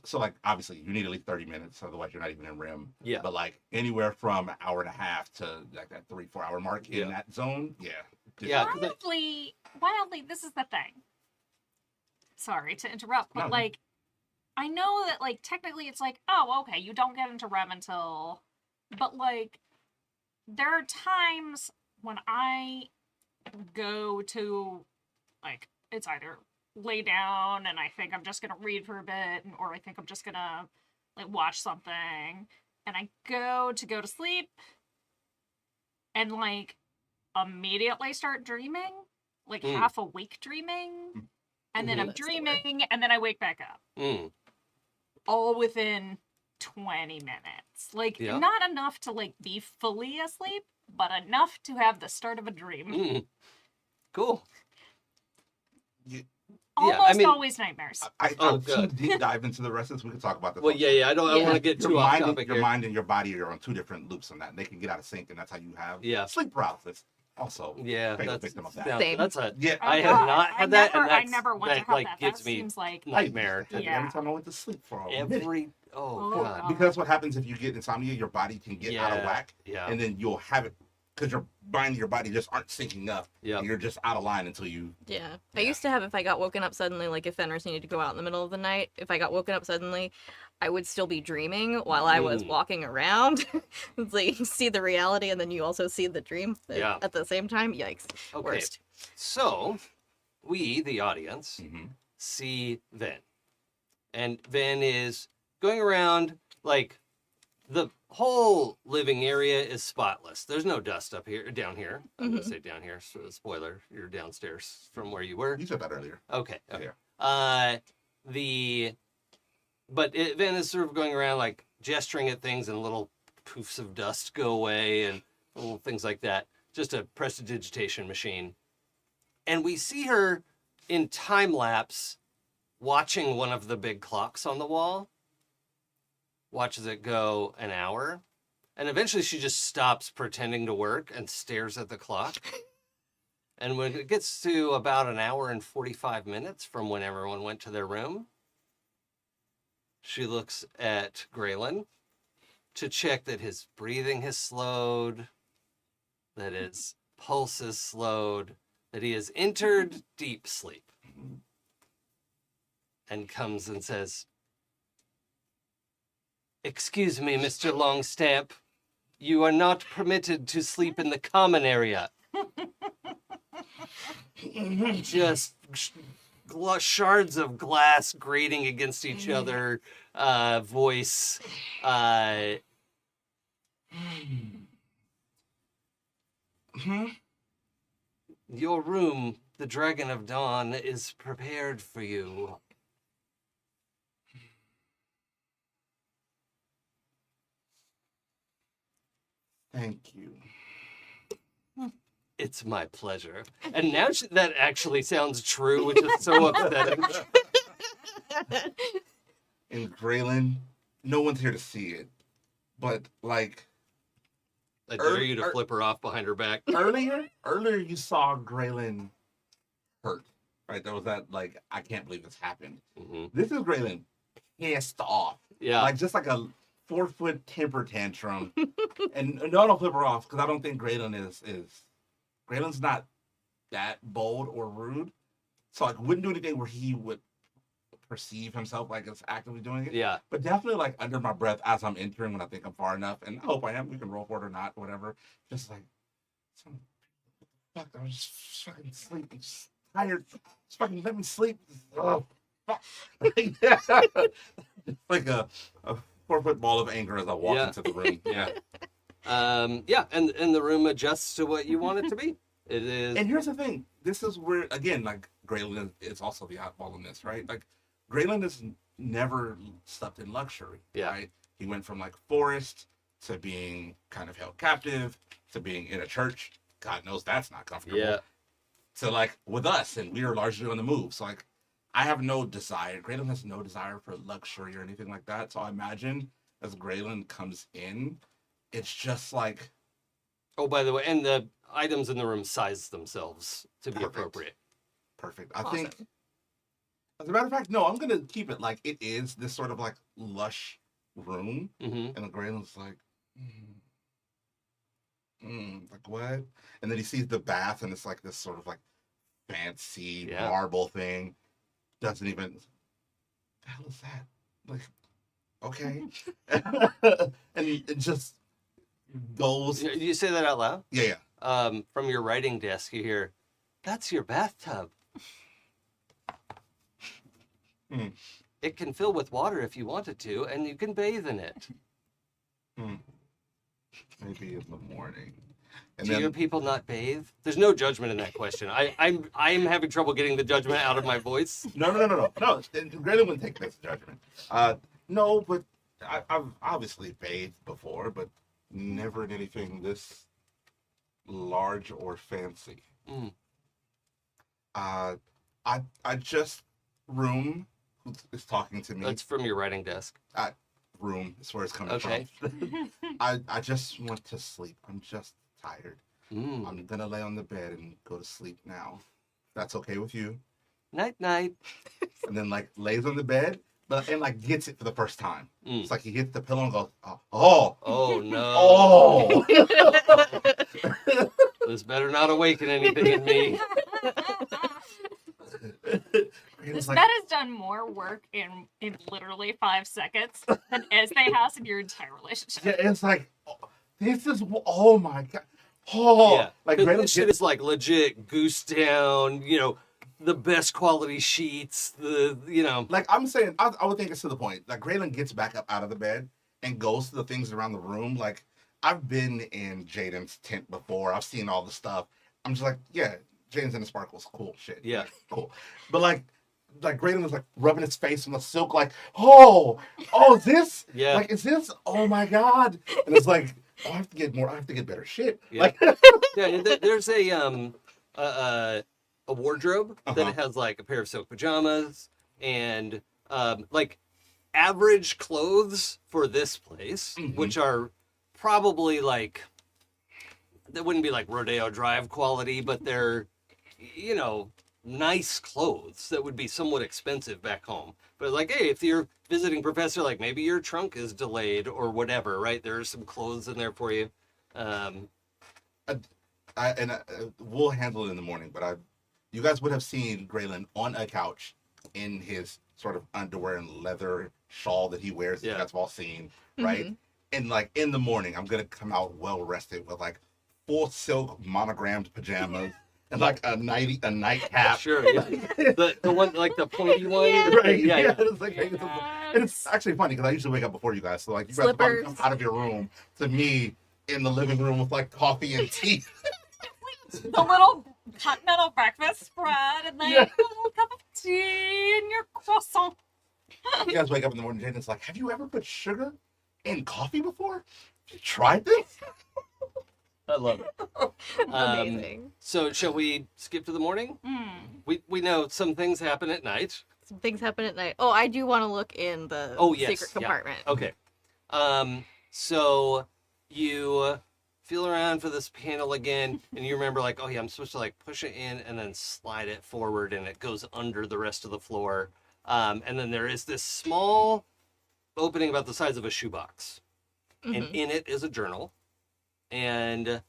So like obviously you need at least 30 minutes, otherwise you're not even in REM. Yeah. But like anywhere from an hour and a half to like that 3-4 hour mark in that zone. Yeah. Yeah. 'cause Wildly, this is the thing. Sorry to interrupt, but No. like, I know that like technically it's like, oh, okay, you don't get into REM until, but like, there are times when I go to, like, it's either lay down and I think I'm just gonna read for a bit, or I think I'm just gonna like watch something, and I go to sleep, and like immediately start dreaming, like half awake dreaming, and then I'm That's the dreaming, and then I wake back up, all within 20 minutes. Like, Yeah. not enough to like be fully asleep, but enough to have the start of a dream. Cool. Almost I mean- always nightmares. I good. deep dive into the rest of this. We can talk about this. Well, yeah. I don't Yeah. want to get Your too off mind, topic your here. mind and your body are on two different loops on that. And they can get out of sync, and that's how you have sleep paralysis. Also, Yeah, fatal that's victim of that. Same. That's a. Yeah, I Oh, have God. not I had that, and never- I that's, never want to that have like that. gives That me seems like nightmare. Yeah. Every time I went to sleep for a minute. Every Oh, God. God. Because what happens if you get insomnia, your body can get out of Yeah, whack, yeah. and then you'll have it because your mind and your body just aren't syncing up. Yeah. And you're just out of line until you. Yeah. I used to have, if I got woken up suddenly, like if Fenris needed to go out in the middle of the night, if I got woken up suddenly, I would still be dreaming while I was walking around. It's like you see the reality and then you also see the dream Yeah. at the same time. Yikes. Okay. Worst. So, we, the audience, see Venn. And Venn is going around, like, the whole living area is spotless. There's no dust down here. I'm going to say down here. So, spoiler, you're downstairs from where you were. You said that earlier. Okay. Yeah. Venn is sort of going around, like, gesturing at things, and little poofs of dust go away and little things like that. Just a prestidigitation machine. And we see her in time lapse watching one of the big clocks on the wall. Watches it go an hour. And eventually she just stops pretending to work and stares at the clock. And when it gets to about an hour and 45 minutes from when everyone went to their room, she looks at Gralen to check that his breathing has slowed, that his pulse has slowed, that he has entered deep sleep. And comes and says, "Excuse me, Mr. Longstamp. You are not permitted to sleep in the common area." Just shards of glass grating against each other, voice. Your room, the Dragon of Dawn, is prepared for you. Thank you. It's my pleasure. And now that actually sounds true, which is so upsetting. And Gralen, no one's here to see it, but like I dare you to flip her off behind her back. earlier you saw Gralen hurt, right? There was that like, I can't believe this happened. Mm-hmm. This is Gralen pissed off, Yeah. like just like a 4-foot temper tantrum. And no, I don't flip her off because I don't think Gralen is Gralen's not that bold or rude, so like wouldn't do anything where he would perceive himself like it's actively doing it. Yeah. But definitely like under my breath as I'm entering when I think I'm far enough, and I hope I am. We can roll for it or not, whatever. Just like, fuck, I was just fucking sleeping, just tired. Just fucking let me sleep. Oh, fuck. Yeah. Like a 4-foot ball of anger as I walk into the room. Yeah. Yeah, and the room adjusts to what you want it to be. It is. And here's the thing. This is where, again, like, Gralen is also the oddball in this, right? Like, Gralen has never slept in luxury, Yeah. right? He went from, like, forest to being kind of held captive to being in a church. God knows that's not comfortable. Yeah. To, like, with us, and we are largely on the move. So, like, I have no desire. Gralen has no desire for luxury or anything like that. So I imagine as Gralen comes in, it's just like... Oh, by the way, and the items in the room size themselves to be Perfect. appropriate. Perfect. I think, as a matter of fact, no, I'm going to keep it like it is this sort of like lush room. Mm-hmm. And Gralen's like, like what? And then he sees the bath and it's like this sort of like fancy marble thing. Doesn't even, what the hell is that? Like, okay. And it just goes. You say that out loud? Yeah. From your writing desk, you hear, "That's your bathtub. It can fill with water if you wanted to, and you can bathe in it." Maybe in the morning. And Do your people not bathe? There's no judgment in that question. I'm having trouble getting the judgment out of my voice. No. Gralen wouldn't take this judgment. No, but I've obviously bathed before, but never in anything this large or fancy. I just room is talking to me. That's from your writing desk. Room is where it's coming Okay. from. I just want to sleep. I'm just tired. Mm. I'm gonna lay on the bed and go to sleep now. That's okay with you? Night, night. And then like lays on the bed, and like gets it for the first time. It's like he hits the pillow and goes, oh, Oh no. oh. This better not awaken anything in me. This bed has done more work in literally 5 seconds than Ezthe has in your entire relationship. Yeah, it's like, this is, oh my god. Oh, Yeah. like This shit is like legit goose down, the best quality sheets, like I'm saying, I would think it's to the point. Like Gralen gets back up out of the bed and goes to the things around the room. Like I've been in Jaden's tent before. I've seen all the stuff. I'm just like, yeah, Jaden's in the sparkles. Cool shit. Yeah. Like, cool. But like Gralen was like rubbing his face on the silk, like, oh, this? Yeah. Like, is this? Oh my God. And it's like, oh, I have to get better shit. Yeah. Like, Yeah, there's a wardrobe Uh-huh. that has like a pair of silk pajamas and like average clothes for this place, which are probably like, they wouldn't be like Rodeo Drive quality, but they're you know, nice clothes that would be somewhat expensive back home. But like, hey, if you're visiting professor, like maybe your trunk is delayed or whatever, right? There are some clothes in there for you. We'll handle it in the morning, but you guys would have seen Gralen on a couch in his sort of underwear and leather shawl that he wears. That Yeah. you guys have all seen, right? And like in the morning, I'm gonna come out well rested with like full silk monogrammed pajamas and like a nightcap. Sure, yeah. the one, like the pointy one. Yeah. Right? Yeah. It's like, and it's actually funny because I usually wake up before you guys, so like you guys probably Slippers. come out of your room to me in the living room with like coffee and tea. The little continental breakfast spread and then Yeah. a little cup of tea and your croissant. You guys wake up in the morning and it's like, have you ever put sugar in coffee before? Have you tried this? I love it. Amazing. So shall we skip to the morning? We know some things happen at night. Some things happen at night. Oh, I do want to look in the Yes, secret yeah. compartment. Okay. So you feel around for this panel again, and you remember like, oh yeah, I'm supposed to like push it in and then slide it forward, and it goes under the rest of the floor. And then there is this small opening about the size of a shoebox, and in it is a journal, and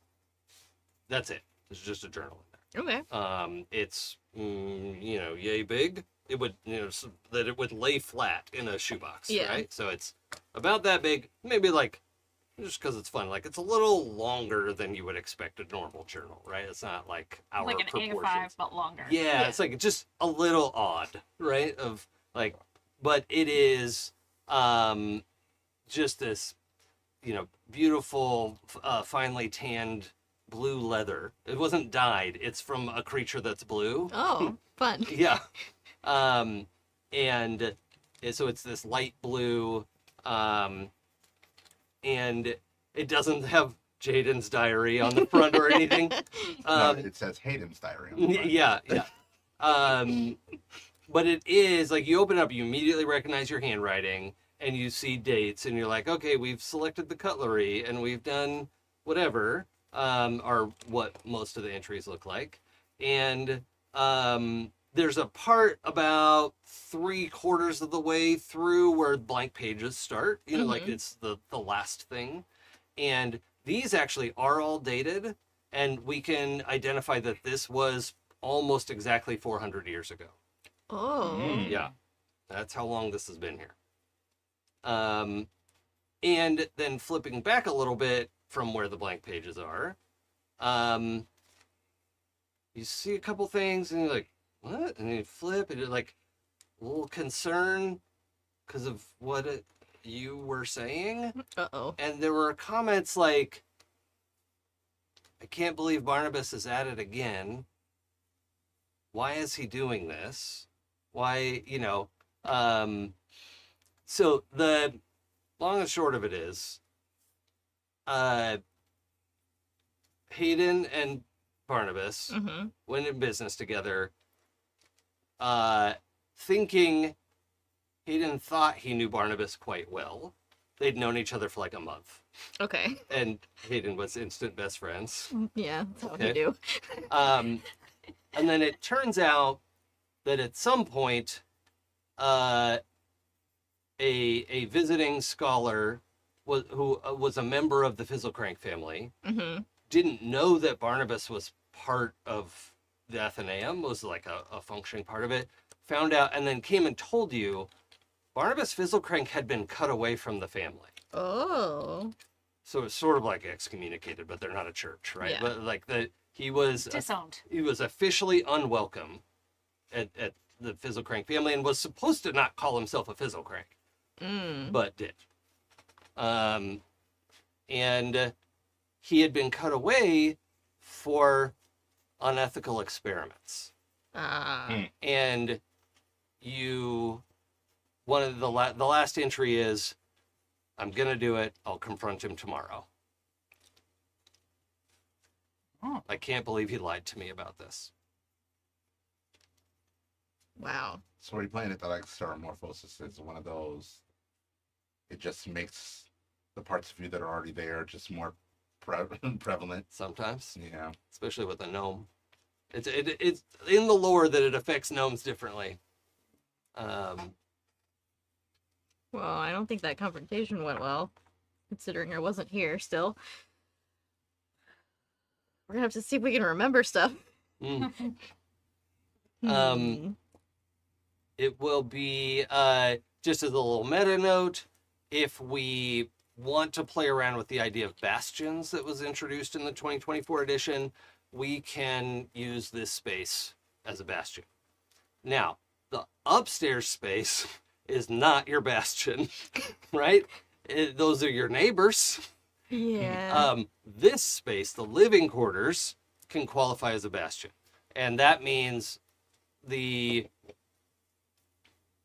that's it. There's just a journal in there. Okay. It's yay big. It would so that it would lay flat in a shoebox, Yeah. right? So it's about that big, maybe like just because it's fun. Like it's a little longer than you would expect a normal journal, right? It's not like our Like an proportions. A5, but longer. Yeah, it's like just a little odd, right? Of like, but it is just this, beautiful, finely tanned blue leather. It wasn't dyed. It's from a creature that's blue. Oh, fun. Yeah. So it's this light blue, and it doesn't have Jaden's diary on the front or anything. No, it says Hayden's diary. On the front. Yeah. But it is like you open it up, you immediately recognize your handwriting, and you see dates, and you're like, okay, we've selected the cutlery, and we've done whatever, or what most of the entries look like, and there's a part about 3/4 of the way through where blank pages start, like it's the last thing. And these actually are all dated, and we can identify that this was almost exactly 400 years ago. Oh. Yeah, that's how long this has been here. And then flipping back a little bit from where the blank pages are, you see a couple things, and you're like, what? And you flip, and you're like, a little concern because of what you were saying. Uh-oh. And there were comments like, I can't believe Barnabas is at it again. Why is he doing this? Why, so the long and short of it is, Hayden and Barnabas went in business together, thinking Hayden thought he knew Barnabas quite well. They'd known each other for like a month. Okay. And Hayden was instant best friends. Yeah, that's what Okay. you do. And then it turns out that at some point, a visiting scholar who was a member of the Fizzlecrank family didn't know that Barnabas was part of the Athenaeum, was like a functioning part of it, found out, and then came and told you Barnabas Fizzlecrank had been cut away from the family. Oh. So it's sort of like excommunicated, but they're not a church, right? Yeah. But like he was Disowned. He was officially unwelcome at the Fizzlecrank family, and was supposed to not call himself a Fizzlecrank, but did. And he had been cut away for unethical experiments. And one of the last entry is, I'm gonna do it. I'll confront him tomorrow. I can't believe he lied to me about this. Wow. So are you playing it that like Stereomorphosis is one of those? It just makes the parts of you that are already there just more prevalent. Sometimes, Yeah. especially with a gnome. It's in the lore that it affects gnomes differently. Well, I don't think that confrontation went well, considering I wasn't here still. We're gonna have to see if we can remember stuff. Mm. Hmm. It will be, just as a little meta note, if we want to play around with the idea of bastions that was introduced in the 2024 edition, we can use this space as a bastion. Now, the upstairs space is not your bastion, right? Those are your neighbors. Yeah. This space, the living quarters, can qualify as a bastion. And that means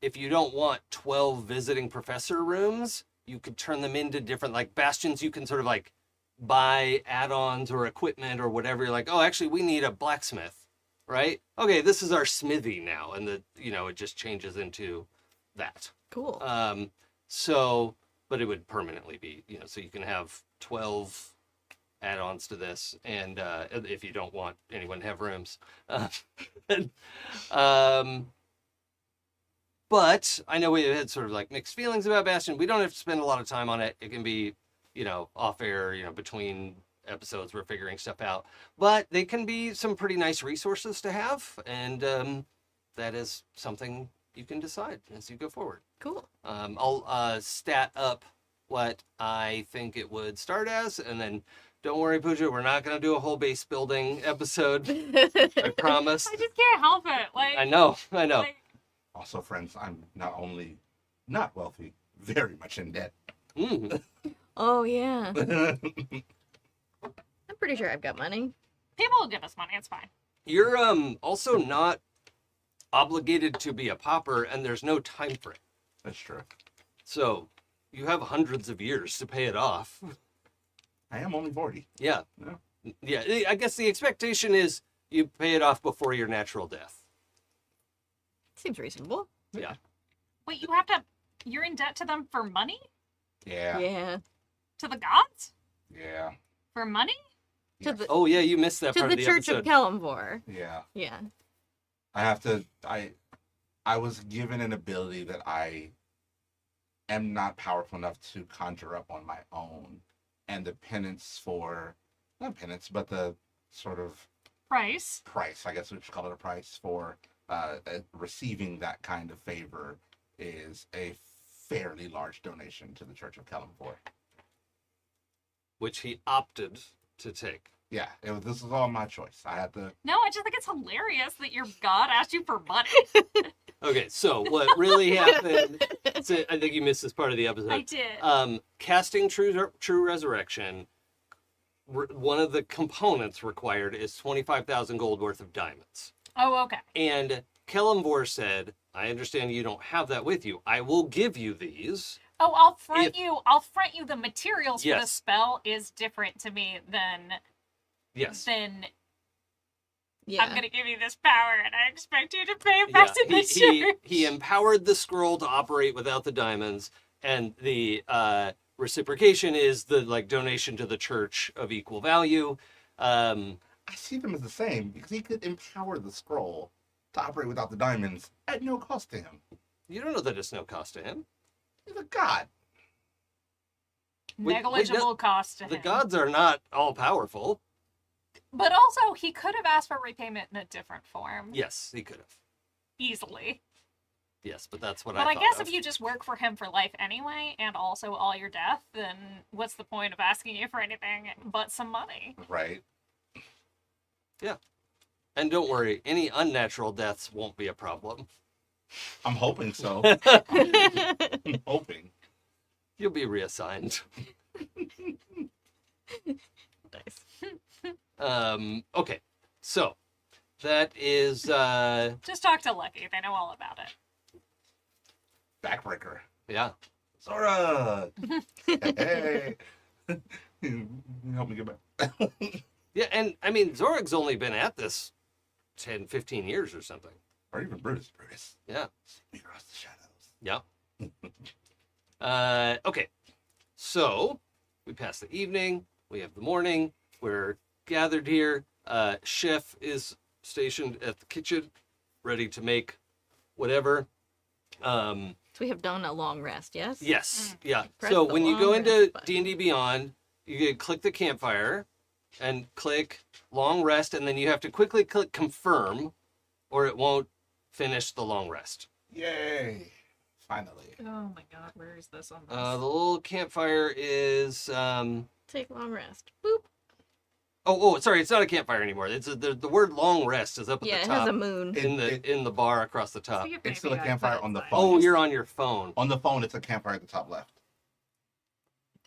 if you don't want 12 visiting professor rooms, you could turn them into different, like, bastions. You can sort of like buy add-ons or equipment or whatever. You're like, oh, actually, we need a blacksmith, right? Okay, this is our smithy now. And it just changes into that. Cool. But it would permanently be, so you can have 12 add-ons to this, and if you don't want anyone to have rooms. But I know we had sort of like mixed feelings about Bastion. We don't have to spend a lot of time on it. It can be, off air, between episodes, we're figuring stuff out. But they can be some pretty nice resources to have, and that is something you can decide as you go forward. Cool. I'll stat up what I think it would start as, and then don't worry, Pooja, we're not going to do a whole base building episode. I promise. I just can't help it. Like I know. like, Also, friends, I'm not only not wealthy, very much in debt. Mm. Oh, yeah. I'm pretty sure I've got money. people will give us money. It's fine. You're also not obligated to be a pauper, and there's no time frame. That's true. So you have hundreds of years to pay it off. I am only 40. Yeah. No. Yeah. I guess the expectation is you pay it off before your natural death. Seems reasonable. Yeah. Wait, you're in debt to them for money? Yeah. Yeah. To the gods? Yeah. For money? To Yes. the Oh yeah, you missed that to part the of the Church episode. of Kalimvor. Yeah. Yeah. I have to. I was given an ability that I am not powerful enough to conjure up on my own, and the penance for, not penance, but the sort of Price. price, I guess we should call it a price for receiving that kind of favor is a fairly large donation to the Church of Kalimvor. Which he opted to take. Yeah, this was all my choice. I had to. No, I just think it's hilarious that your god asked you for money. Okay, so what really happened? So I think you missed this part of the episode. I did. Casting True Resurrection. One of the components required is 25,000 gold worth of diamonds. Oh, okay. And Kalimvor said, "I understand you don't have that with you. I will give you these." Oh, I'll front you the materials for the Yes. spell is different to me than Yes. Yeah. I'm gonna give you this power and I expect you to pay back to the church. He empowered the scroll to operate without the diamonds, and the reciprocation is the donation to the church of equal value. I see them as the same because he could empower the scroll to operate without the diamonds at no cost to him. You don't know that it's no cost to him. He's a god. Negligible cost to The him. gods are not all powerful. But also, he could have asked for repayment in a different form. Yes, he could have. Easily. Yes, but that's what But I I thought guess of. if you just work for him for life anyway, and also all your death, then what's the point of asking you for anything but some money? Right. And don't worry, any unnatural deaths won't be a problem. I'm hoping so. I'm hoping. You'll be reassigned. Nice. Okay, so that is Just talk to Lucky. They know all about it. Backbreaker. yeah. Zora! Hey! Help me get back. Yeah, and I mean Zorg's only been at this 10, 15 years or something. Or even Brutus. Yeah. See me across the shadows. Yeah. Okay. So we pass the evening, we have the morning, we're gathered here. Giff is stationed at the kitchen, ready to make whatever. So we have done a long rest, yes? Yes, yeah. Press So the when you go long into rest button. D&D Beyond, you can click the campfire and click long rest, and then you have to quickly click confirm, or it won't finish the long rest. Yay! Finally. Oh my god, where is this on this? The little campfire is Take long rest. Boop. sorry, it's not a campfire anymore. It's the word long rest is up at Yeah, the it top has a moon. in the bar across the top. See if It's still a maybe I campfire put on the it phone. Oh, first. you're on your phone. On the phone, it's a campfire at the top left.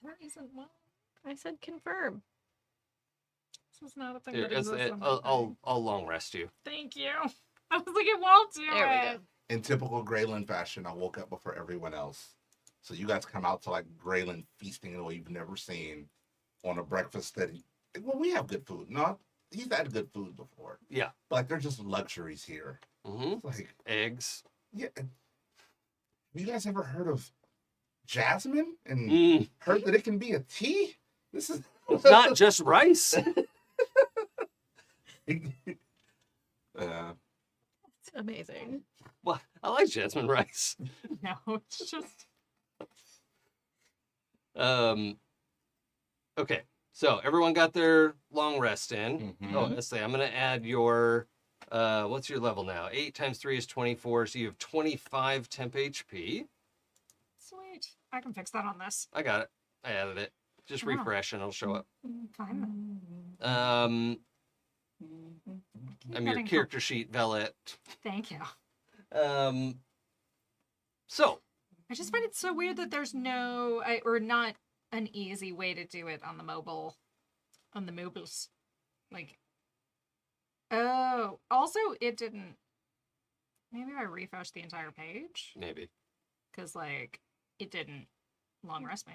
There isn't one. I said confirm. This is not a thing Here, that exists on my thing. I'll long rest you. Thank you. I was like, it won't do There we it. go. In typical Gralen fashion, I woke up before everyone else. So you guys come out to like Gralen feasting in a way you've never seen on a breakfast that, well, we have good food. No, he's had good food before. Yeah. But like, they're just luxuries here. Mm-hmm. It's like, Eggs. yeah. Have you guys ever heard of jasmine and Mm. heard that it can be a tea? This is It's not just rice. It's amazing. Well, I like jasmine rice. No, it's just. Okay, so everyone got their long rest in. Mhm. Oh, let's say I'm gonna add your what's your level now? 8 times 3 is 24, so you have 25 temp HP. Sweet. I can fix that on this. I got it. I added it. Just Oh. refresh and it'll show up. Fine. I'm your Getting character sheet valet. Thank you. So I just find it so weird that there's no, or not an easy way to do it on the mobile, on the mobiles. Like, oh, also it didn't, maybe I refreshed the entire page, maybe. because, like, it didn't long rest me.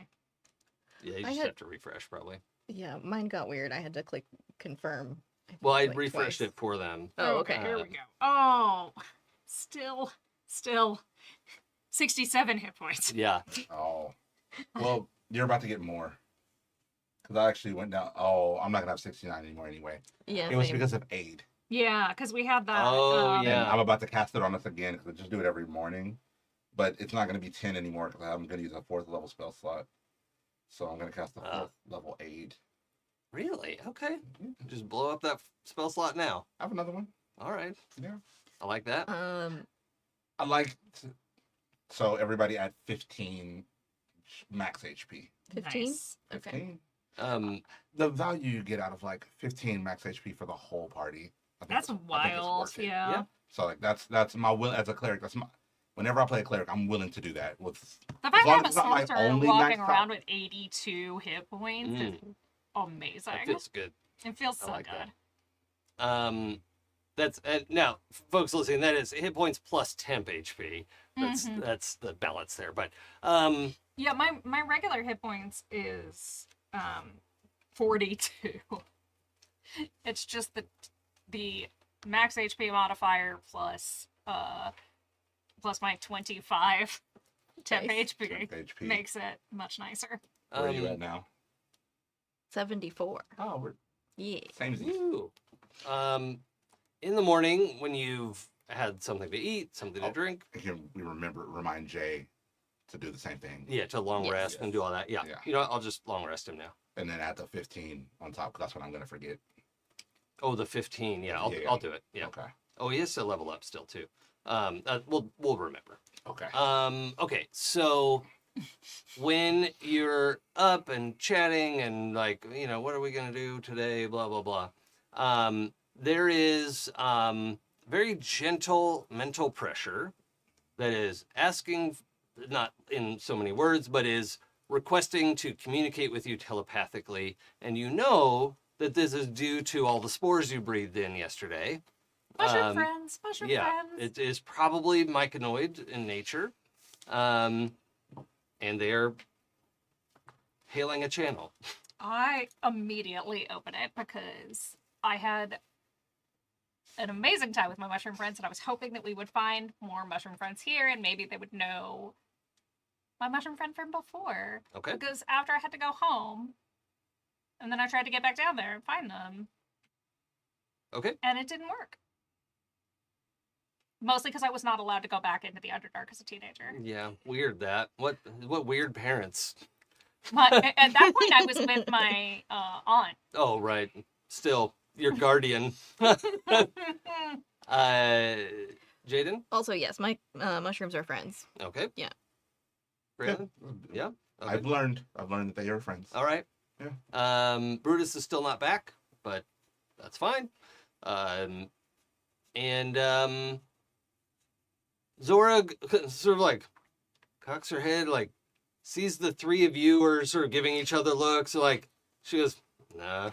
Yeah, you I just had- have to refresh probably. Yeah, mine got weird. I had to click confirm. think, Well, I like, refreshed twice. it for them. Oh, okay. Here we go. Oh, still 67 hit points. Yeah. Oh. Well, you're about to get more. Because I actually went down. Oh, I'm not going to have 69 anymore anyway. Yeah, It was same. because of aid. Yeah, because we had that. Oh, yeah. And I'm about to cast it on us again because I just do it every morning. But it's not going to be 10 anymore because I'm going to use a 4th level spell slot. So I'm going to cast the 4th level aid. Really? Okay. Just blow up that spell slot now. I have another one. All right. Yeah. I like that. I like. So everybody at 15 max HP. 15? Nice. Okay. 15. The value you get out of like 15 max HP for the whole party. I think That's I think it's wild. worth it. Yeah. Yeah. So like that's my will as a cleric. That's my. Whenever I play a cleric, I'm willing to do that. With The fact long that as I'm a it's not my sorcerer only walking maxed around out- with 82 hit points is amazing. That feels good. It feels I so like good. that. That's now, folks listening. That is hit points plus temp HP. That's the balance there. But Yeah, my regular hit points is 42. It's just the max HP modifier plus my 25 temp Nice. HP Temp HP. makes it much nicer. Where are you at now? 74. Oh, we're Yeah. same as you. woo. In the morning when you've had something to eat, something to Oh. drink, Again, we remind Jay to do the same thing. yeah, to long Yes. rest and do all that. Yeah. Yeah. You know what? I'll just long rest him now. And then add the 15 on top, because that's what I'm going to forget. Oh, the 15. Yeah, Yeah. I'll do it. Yeah. Okay. Oh, he has to level up still too. We'll remember. Okay. Okay, so when you're up and chatting and like, what are we gonna do today? Blah blah blah. There is very gentle mental pressure that is asking, not in so many words, but is requesting to communicate with you telepathically, and you know that this is due to all the spores you breathed in yesterday. Mushroom friends, mushroom Yeah, friends. it is probably myconoid in nature, and they're hailing a channel. I immediately open it because I had an amazing time with my mushroom friends, and I was hoping that we would find more mushroom friends here, and maybe they would know my mushroom friend from before. Okay. Because after I had to go home, and then I tried to get back down there and find them, Okay. and it didn't work. Mostly because I was not allowed to go back into the Underdark as a teenager. Yeah, weird that. What weird parents. At that point, I was with my aunt. Oh, right. Still, your guardian. Jaden? Also, yes, my mushrooms are friends. Okay. Yeah. Gralen? Yeah. Okay. I've learned that they are friends. All right. Yeah. Brutus is still not back, but that's fine. Zora sort of like cocks her head, like sees the three of you are sort of giving each other looks, like she goes, nah.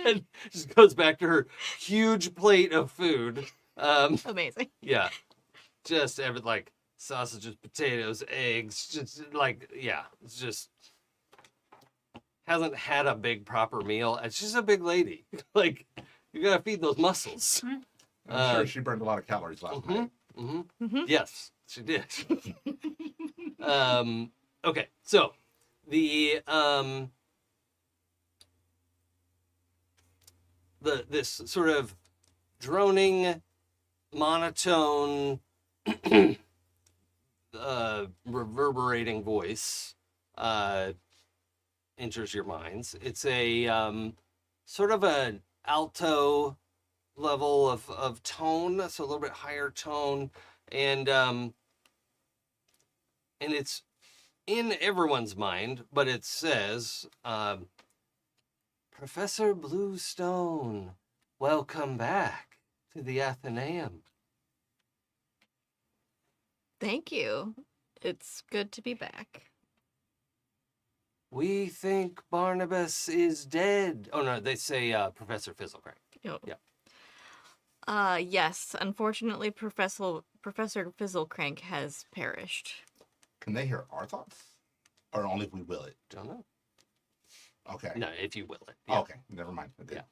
And just goes back to her huge plate of food. Amazing. Yeah. Just like sausages, potatoes, eggs, just like, yeah, it's just hasn't had a big proper meal. It's just a big lady. Like, you gotta feed those muscles. I'm sure she burned a lot of calories last night. Yes, she did. Okay, so the this sort of droning monotone reverberating voice enters your minds. It's a sort of an alto level of tone, so a little bit higher tone, and it's in everyone's mind, but it says, Professor Bluestone, welcome back to the Athenaeum. Thank you. It's good to be back. We think Barnabas is dead. Oh no, they say Professor Fizzlecrank. Oh. Yeah. Yes. Unfortunately, Professor Fizzlecrank has perished. Can they hear our thoughts? Or only if we will it? Don't know. Okay. No, if you will it. Yeah. Okay, never mind. Yeah.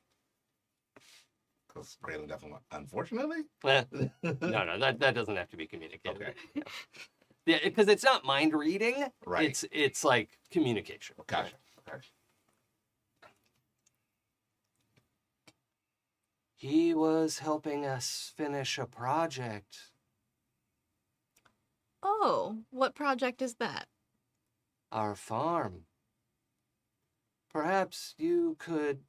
Because Gralen definitely went, unfortunately? No, that doesn't have to be communicated. Okay. Yeah, because it's not mind reading. Right. It's like communication. Gotcha. Okay. He was helping us finish a project. Oh, what project is that? Our farm. Perhaps you could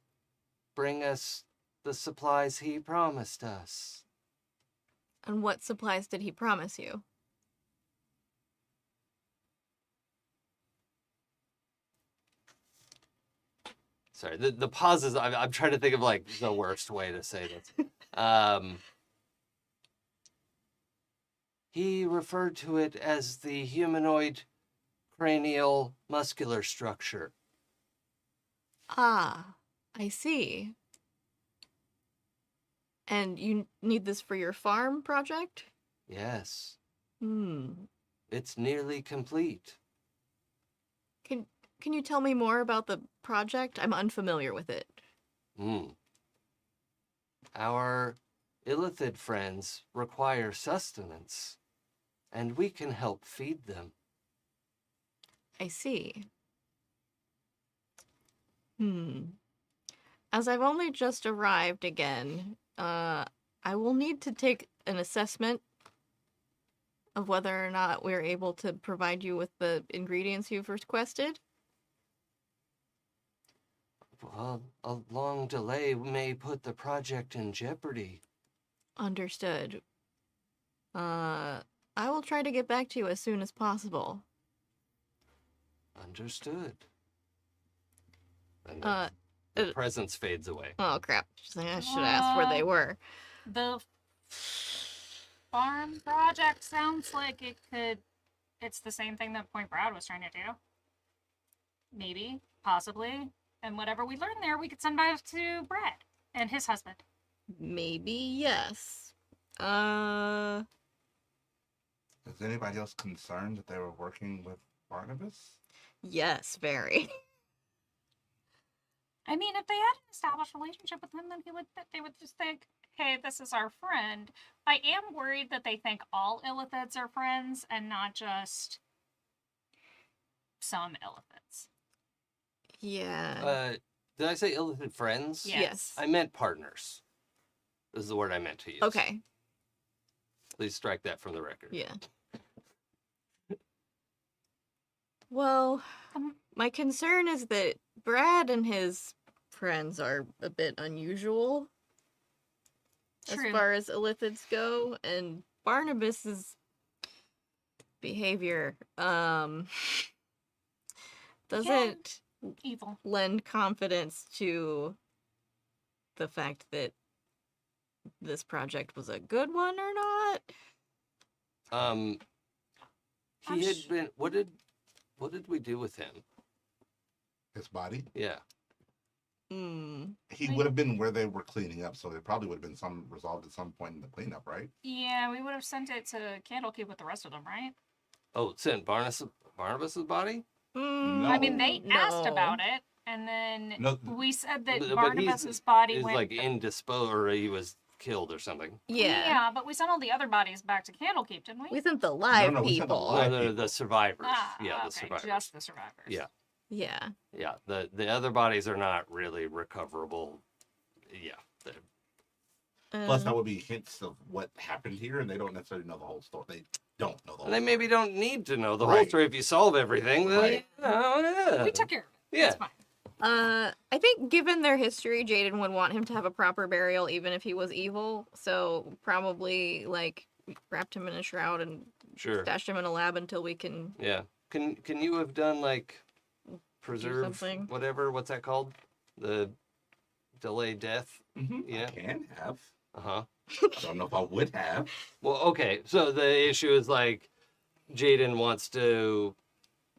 bring us the supplies he promised us. And what supplies did he promise you? Sorry, the pauses, I'm trying to think of like the worst way to say this. He referred to it as the humanoid cranial muscular structure. Ah, I see. And you need this for your farm project? Yes, It's nearly complete. Can you tell me more about the project? I'm unfamiliar with it. Our illithid friends require sustenance, and we can help feed them. I see. As I've only just arrived again, I will need to take an assessment of whether or not we're able to provide you with the ingredients you've requested. Well, a long delay may put the project in jeopardy. Understood. I will try to get back to you as soon as possible. Understood. And the presence fades away. Oh, crap. I should have asked where they were. The farm project sounds like it's the same thing that Point Broad was trying to do. Maybe, possibly. And whatever we learn there, we could send back to Brad and his husband. Maybe, yes. Is anybody else concerned that they were working with Barnabas? Yes, very. I mean, if they had an established relationship with him, then they would just think, hey, this is our friend. I am worried that they think all illithids are friends and not just some illithids. Yeah. Did I say illithid friends? Yes. I meant partners. This is the word I meant to use. Okay. Please strike that from the record. Yeah. Well, my concern is that Brad and his friends are a bit unusual True. as far as illithids go, and Barnabas's behavior doesn't Evil. lend confidence to the fact that this project was a good one or not. He had been. What did we do with him? His body. Yeah. He would have been where they were cleaning up, so it probably would have been some resolved at some point in the cleanup, right? Yeah, we would have sent it to Candlekeep with the rest of them, right? Oh, sent Barnabas's body? No. I mean, they asked No. about it, and then No. we said that But Barnabas's body Is went. like indisposed, or he was killed or something. Yeah. but we sent all the other bodies back to Candlekeep, didn't we? We sent the live No, we sent the people. live- No, the survivors. Yeah, the okay, survivors. just the survivors. Yeah. Yeah. Yeah, the other bodies are not really recoverable. Yeah. Plus, that would be hints of what happened here, and they don't necessarily know the whole story. They don't know the whole And they maybe don't need to know the whole Right. story if you solve everything. Then, Right. oh, yeah. We took care of it. Yeah. It's fine. I think given their history, Jaden would want him to have a proper burial even if he was evil. So probably like wrapped him in a shroud and Sure. stashed him in a lab until we can. Yeah. Can you have done like preserve something. whatever? What's that called? The delay death. Yeah. I can have. Uh-huh. I don't know if I would have. Well, okay. So the issue is like Jaden wants to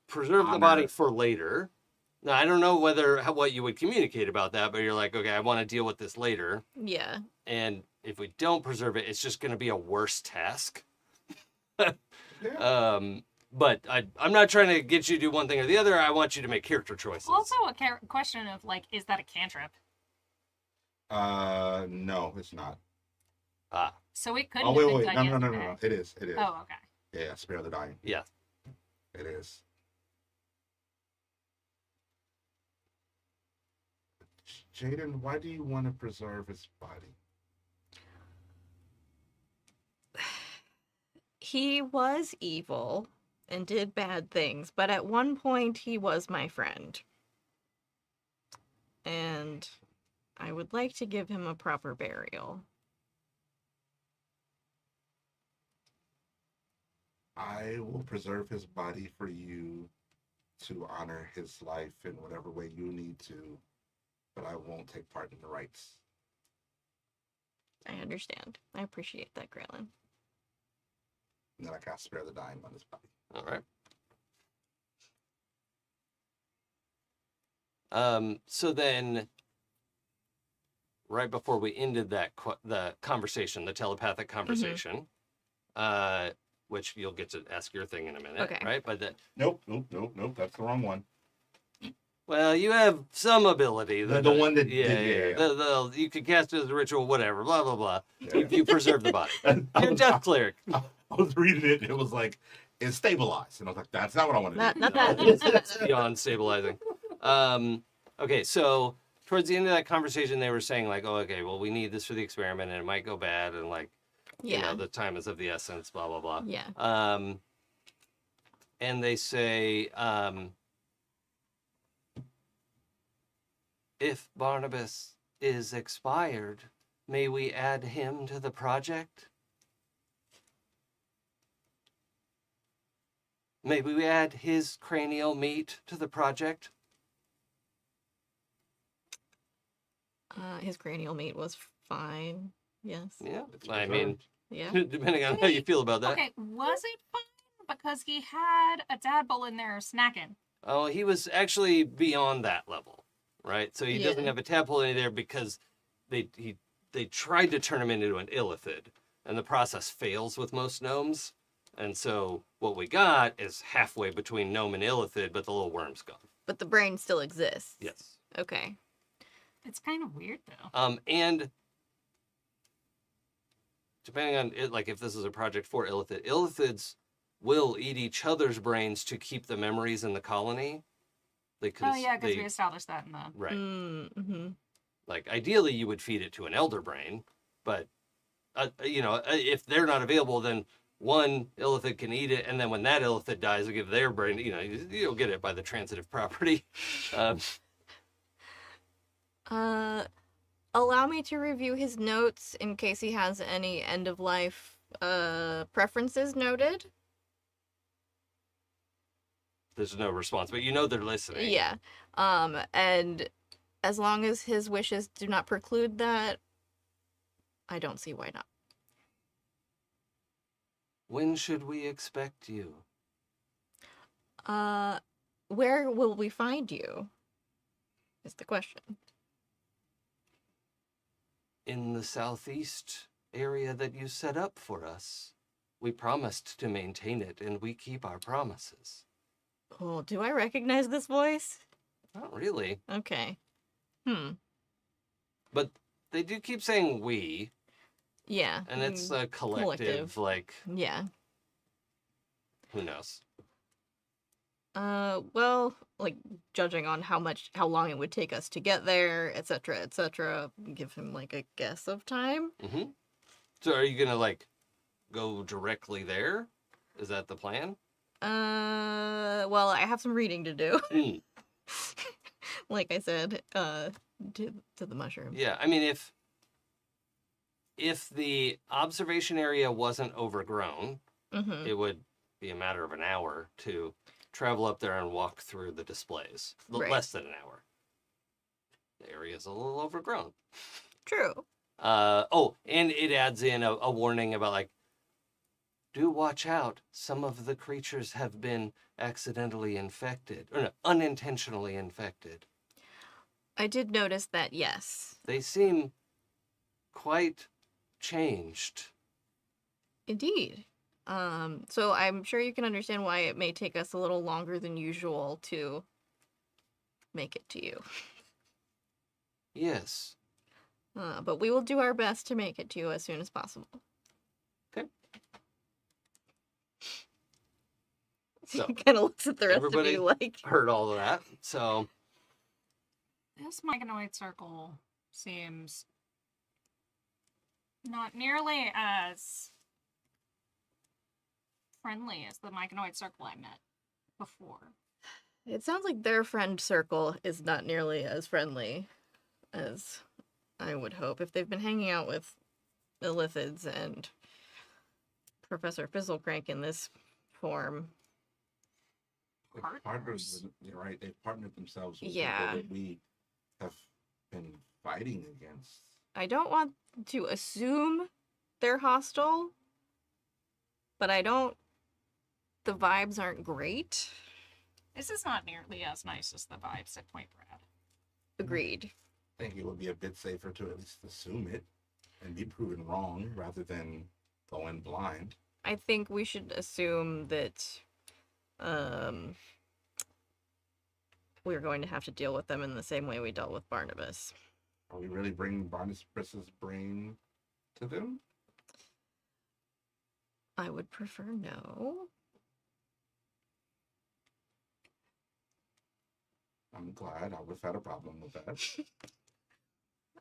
preserve the Honor. body for later. Now I don't know what you would communicate about that, but you're like, okay, I want to deal with this later. Yeah. And if we don't preserve it, it's just going to be a worse task. Yeah. But I'm not trying to get you to do one thing or the other. I want you to make character choices. Also, a question of like, is that a cantrip? No, it's not. So it couldn't Oh, have wait. been No, done no. yesterday. It is. It is. Oh, okay. Yeah, spare the dying. Yeah. It is. Jaden, why do you want to preserve his body? He was evil and did bad things, but at one point he was my friend. And I would like to give him a proper burial. I will preserve his body for you to honor his life in whatever way you need to, but I won't take part in the rites. I understand. I appreciate that, Gralen. And then I cast spare the dying on his body. All right. So then, right before we ended the conversation, the telepathic conversation, which you'll get to ask your thing in a minute, Okay. right? But Nope. That's the wrong one. well, you have some ability. The one that yeah, did, yeah. you could cast it as a ritual, whatever, blah blah blah. Yeah. You preserve the body. You're a death cleric. I was reading it, and it was like, it's stabilized. And I was like, that's not what I want to Not, do. not No, that. it's beyond stabilizing. Okay, so towards the end of that conversation, they were saying like, "Oh, okay, well, we need this for the experiment, and it might go bad, and like, you know, Yeah. the time is of the essence, blah blah blah." Yeah. And they say, if Barnabas is expired, may we add him to the project? May we add his cranial meat to the project? His cranial meat was fine. Yes. Yeah, It's I mean, Yeah. depending on how you feel about that. Okay, was it fine? Because he had a tadpole in there snacking. Oh, he was actually beyond that level, right? So he doesn't Yeah. have a tadpole in there because they tried to turn him into an illithid, and the process fails with most gnomes. And so what we got is halfway between gnome and illithid, but the little worm's gone. But the brain still exists. Yes. Okay. It's kind of weird though. And depending on it, like if this is a project for illithid, illithids will eat each other's brains to keep the memories in the colony. Oh yeah, because we established that in the. right. Mm-hmm. Like ideally you would feed it to an elder brain, but if they're not available, then one illithid can eat it, and then when that illithid dies, we give their brain, you'll get it by the transitive property. Allow me to review his notes in case he has any end of life preferences noted. There's no response, but they're listening. Yeah. And as long as his wishes do not preclude that, I don't see why not. When should we expect you? Where will we find you? Is the question. In the southeast area that you set up for us. We promised to maintain it, and we keep our promises. Oh, do I recognize this voice? Not really. Okay. But they do keep saying we, Yeah. and it's a collective, Yeah. who knows? Well, judging on how long it would take us to get there, etc., give him a guess of time. Mm-hmm. So are you gonna go directly there? Is that the plan? Well, I have some reading to do. Like I said, to the mushroom. Yeah, I mean, if the observation area wasn't overgrown, Mm-hmm. it would be a matter of an hour to travel up there and walk through the displays. Right. Less than an hour. The area's a little overgrown. True. And it adds in a warning about do watch out. Some of the creatures have been accidentally infected, or no, unintentionally infected. I did notice that, yes. They seem quite changed. Indeed. So I'm sure you can understand why it may take us a little longer than usual to make it to you. Yes. But we will do our best to make it to you as soon as possible. Okay. So So, he kind of looks at the rest of everybody you like... heard all of that, so This myconoid circle seems not nearly as friendly as the myconoid circle I met before. It sounds like their friend circle is not nearly as friendly as I would hope. If they've been hanging out with illithids and Professor Fizzlecrank in this form. Partners. You're right. They've partnered themselves with Yeah. people that we have been fighting against. I don't want to assume they're hostile, but the vibes aren't great. This is not nearly as nice as the vibes at Point Brad. Agreed. I think it would be a bit safer to at least assume it and be proven wrong rather than go in blind. I think we should assume that we're going to have to deal with them in the same way we dealt with Barnabas. Are we really bringing Barnabas's brain to them? I would prefer no. I'm glad. I would have had a problem with that.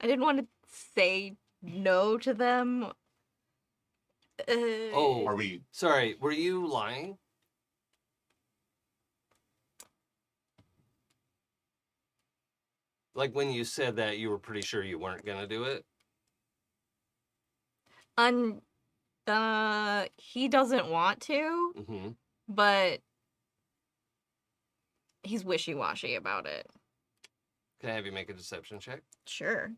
I didn't want to say no to them. Are we? sorry, were you lying? When you said that, you were pretty sure you weren't gonna do it? He doesn't want to, Mm-hmm. but he's wishy-washy about it. Can I have you make a deception check? Sure.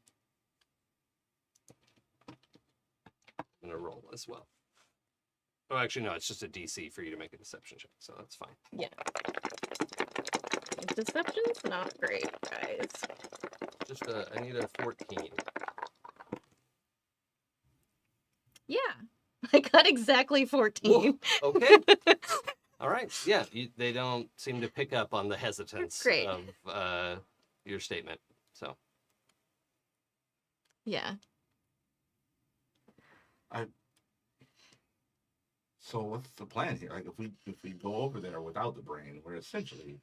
I'm gonna roll as well. Oh, actually, no, it's just a DC for you to make a deception check, so that's fine. Yeah. Deception's not great, guys. Just I need a 14. Yeah. I got exactly 14. Okay. All right. Yeah, they don't seem to pick up on the hesitance Great. of your statement. So Yeah. So what's the plan here? If we go over there without the brain, we're essentially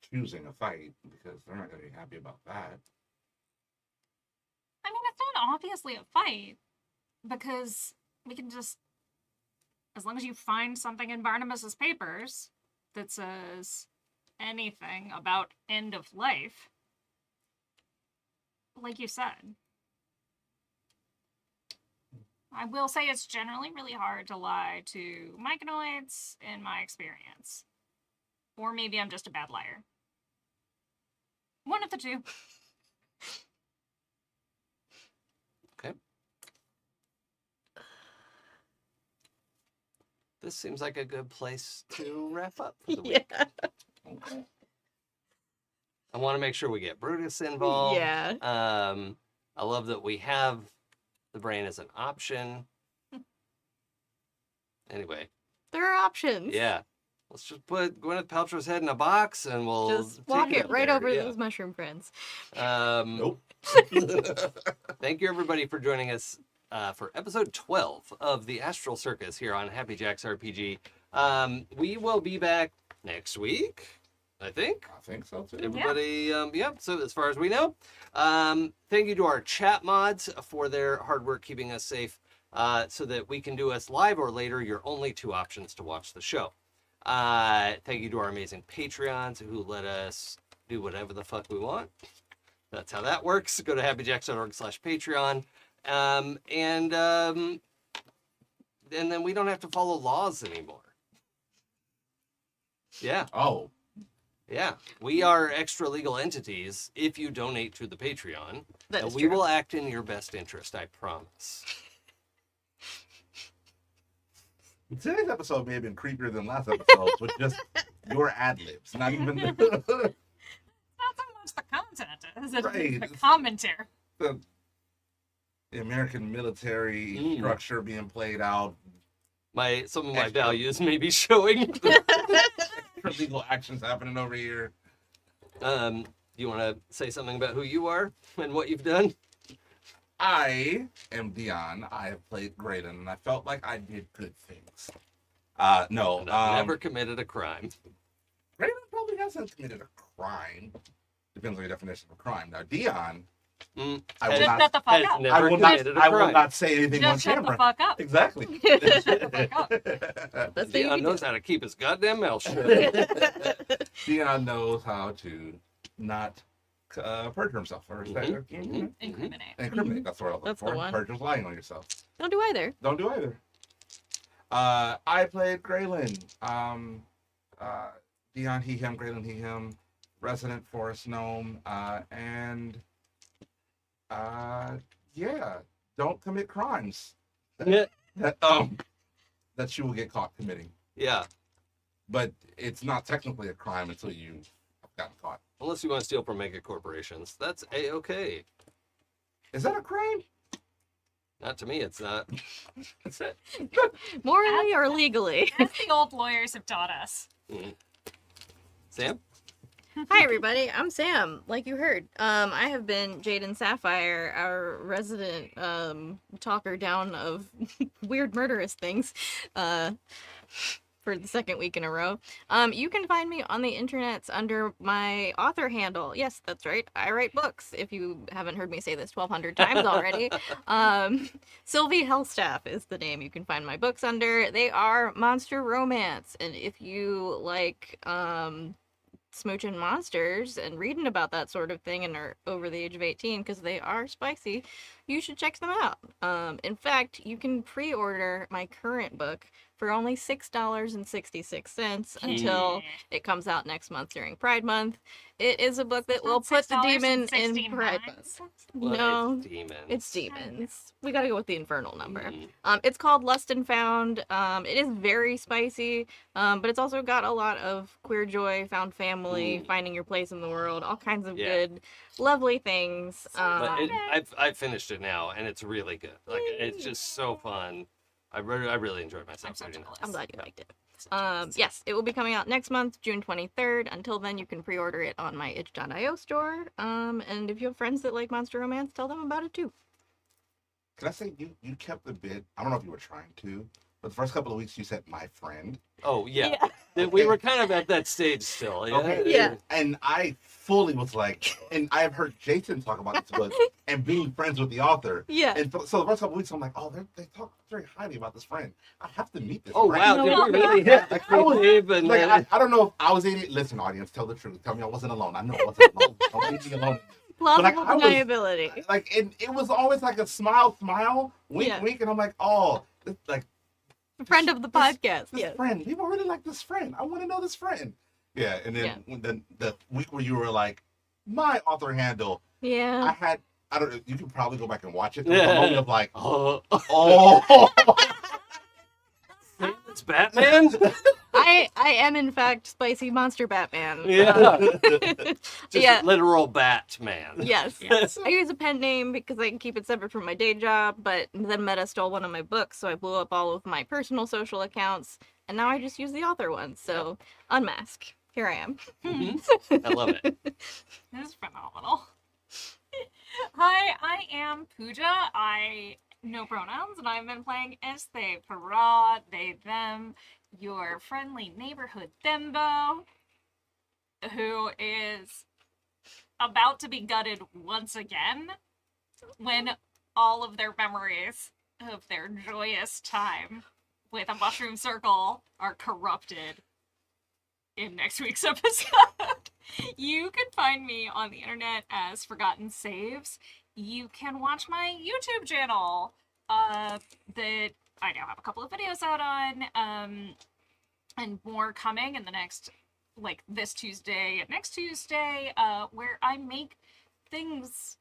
choosing a fight because they're not going to be happy about that. I mean, it's not obviously a fight. because we can just, as long as you find something in Barnabas's papers that says anything about end of life, like you said. I will say it's generally really hard to lie to myconoids in my experience. Or maybe I'm just a bad liar. One of the two. Okay. This seems like a good place to wrap up for the week. Yeah. I want to make sure we get Brutus involved. Yeah. I love that we have the brain as an option. Anyway, There are options. yeah. Let's just put Gwyneth Paltrow's head in a box and we'll Just walk take it right there. over Yeah. those mushroom friends. Nope. Thank you, everybody, for joining us for episode 12 of the Astral Circus here on Happy Jacks RPG. We will be back next week, I think. I think so too. Everybody, so as far as we know. Thank you to our chat mods for their hard work keeping us safe so that we can do us live or later, your only two options to watch the show. Thank you to our amazing Patreons who let us do whatever the fuck we want. That's how that works. Go to happyjacks.org/Patreon. And then we don't have to follow laws anymore. Yeah. Oh, Yeah, we are extra legal entities if you donate to the Patreon. That And is we true. will act in your best interest, I promise. today's episode may have been creepier than last episode's with just your ad libs, not even Not so much the content as it Right. the commentary. the American military Mm. structure being played out, Some of my Extra. values may be showing. legal actions happening over here. You want to say something about who you are and what you've done? I am Dion. I have played Gralen, and I felt like I did good things. No, And I've never committed a crime. Gralen probably hasn't committed a crime. Depends on your definition of a crime. Now, Dion, Mm, I will Just not. shut the fuck has up. never I will not. committed a I will crime. not say anything on Just shut the camera. fuck up. Exactly. Shut the fuck up. That's what you Dion can knows do. how to keep his goddamn mouth shut. Dion knows how to not perjure himself or Mhm. Incriminate. incriminate. That's what I was looking That's the for. one. Perjure's lying on yourself. Don't do either. Don't do either. I played Gralen. Dion, he, him, Gralen, he, him, resident forest gnome, and yeah, don't commit crimes that you will get caught committing. Yeah, But it's not technically a crime until you have gotten caught. unless you want to steal from mega corporations. That's A-okay. Is that a crime? Not to me, it's not. That's it. Morally or legally? As the old lawyers have taught us. Sam? Hi everybody, I'm Sam. Like you heard, I have been Jaden Sapphire, our resident talker down of weird murderous things, for the second week in a row. You can find me on the internets under my author handle. Yes, that's right. I write books. If you haven't heard me say this 1,200 times already, Sylvie Hellstaff is the name you can find my books under. They are monster romance, and if you like smooching monsters and reading about that sort of thing and are over the age of 18, because they are spicy, you should check them out. In fact, you can pre-order my current book for only $6.66 until it comes out next month during Pride Month. It is a book that will put the demon in Pride Month. Well, No, it's demons. it's demons. We gotta go with the infernal number. Mm. It's called Lust and Found. It is very spicy, but it's also got a lot of queer joy, found family, finding your place in the world, all kinds of Yeah. good, lovely things. But I've finished it now, and it's really good. Like, it's just so fun. I really enjoyed myself such a reading bliss. it. I'm glad you liked it. Yes, it will be coming out next month, June 23rd. Until then, you can pre-order it on my itch.io store. And if you have friends that like monster romance, tell them about it too. Can I say you kept the bit? I don't know if you were trying to, but the first couple of weeks you said my friend. Oh, yeah. We were kind of at that stage still. Okay. Yeah. And I fully was like, and I've heard Jason talk about this book and being friends with the author. Yeah. And so the first couple weeks, I'm like, oh, they talk very highly about this friend. I have to meet this Oh friend. wow, No, did we really hit Like, I was- Dave and Like, I don't know if I was in it. Listen, audience, tell the truth. Tell me I wasn't alone. I know I wasn't alone. Don't leave me alone. Plausible I was- deniability. Like, and it was always like a smile, wink, Yeah. wink, and I'm like, oh, like Friend of the podcast. this Yes. friend. People really like this friend. I want to know this friend. Yeah, and then when the week where you were like, my author handle, Yeah. I don't know. You can probably go back and watch it. Yeah. There was a moment of like, oh, oh, it's Batman. I am in fact spicy monster Batman. Yeah, just Yeah. literal Batman. Yes. Yes. I use a pen name because I can keep it separate from my day job, but then Meta stole one of my books, so I blew up all of my personal social accounts, and now I just use the author one. So, unmask. Here I am. Mhm. I love it. This is phenomenal. Hi, I am Pooja. No pronouns, and I've been playing Ezthe Perah, they, them, your friendly neighborhood Thembo, who is about to be gutted once again when all of their memories of their joyous time with a mushroom circle are corrupted in next week's episode. You can find me on the internet as Forgotten Saves. You can watch my YouTube channel that I now have a couple of videos out on, and more coming in the next, like this Tuesday and next Tuesday, where I make things,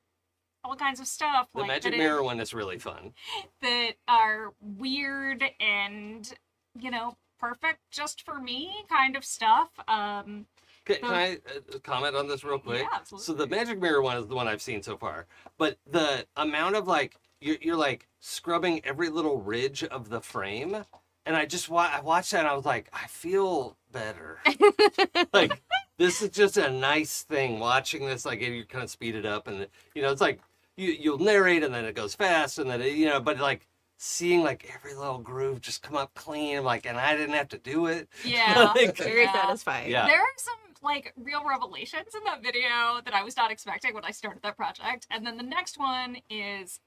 all kinds of stuff. The like Magic that Mirror one is really fun. that are weird and, perfect just for me kind of stuff. Can I comment on this real quick? Yeah, absolutely. So the Magic Mirror one is the one I've seen so far, but the amount of like you're like scrubbing every little ridge of the frame, and I watched that and I was like, I feel better. Like this is just a nice thing. Watching this, like you kind of speed it up, and it's like you'll narrate and then it goes fast, and then but like seeing like every little groove just come up clean, like, and I didn't have to do it. Yeah. Like, Very Yeah. satisfying. Yeah. There are some like real revelations in that video that I was not expecting when I started that project. And then the next one is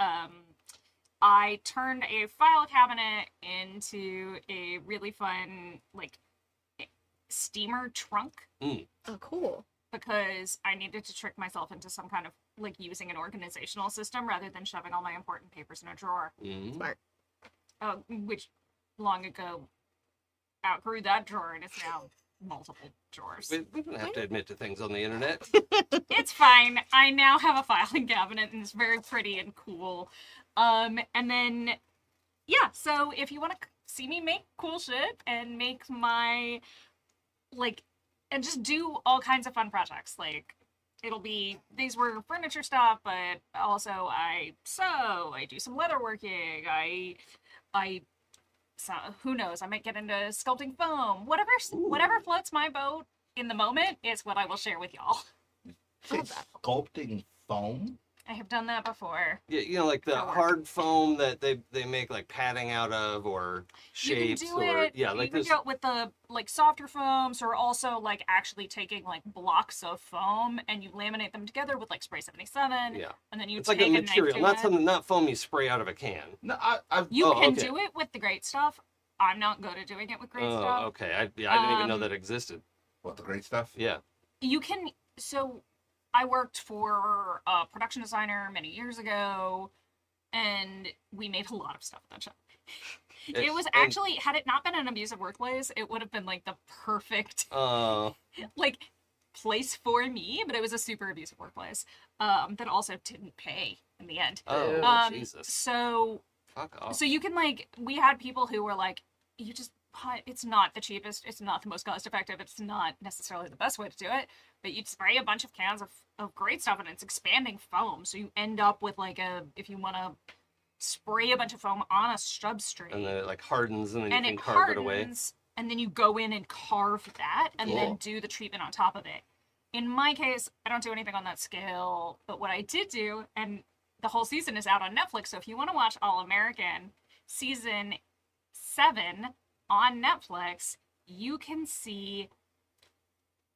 I turned a file cabinet into a really fun like steamer trunk Oh, cool. because I needed to trick myself into some kind of like using an organizational system rather than shoving all my important papers in a drawer. Mhm. Smart. Which long ago outgrew that drawer and it's now multiple drawers. We don't have to admit to things on the internet. It's fine. I now have a filing cabinet and it's very pretty and cool. And then, yeah, so if you want to see me make cool shit and make my, like, and just do all kinds of fun projects, like, these were furniture stuff, but also I sew, I do some leatherworking, so who knows, I might get into sculpting foam, whatever floats my boat in the moment is what I will share with y'all. sculpting foam. I have done that before. Yeah, like the For work. hard foam that they make like padding out of, or shapes, you can do or it, yeah, like you can this. do it with the like softer foams, or also like actually taking like blocks of foam and you laminate them together with like spray 77. Yeah, And then you it's take like a a knife material, to not it. something, not foam you spray out of a can. No, You Oh, can okay. do it with the great stuff. I'm not good at doing it with great Oh, stuff. okay. I didn't even know Um, that existed. what the great stuff? Yeah. You can. So I worked for a production designer many years ago, and we made a lot of stuff at that shop. It was And- actually, had it not been an abusive workplace, it would have been like the perfect like place for me, but it was a super abusive workplace that also didn't pay in the end. oh Jesus, So fuck off. so you can like, we had people who were like, you just, it's not the cheapest, it's not the most cost effective, it's not necessarily the best way to do it, but you'd spray a bunch of cans of great stuff and it's expanding foam, so you end up with like if you want to spray a bunch of foam on a substrate And then it like hardens, and then and you can it carve it away. hardens, and then you go in and carve that and then Cool. do the treatment on top of it. In my case, I don't do anything on that scale, but what I did do, and the whole season is out on Netflix, so if you want to watch All American season 7 on Netflix, you can see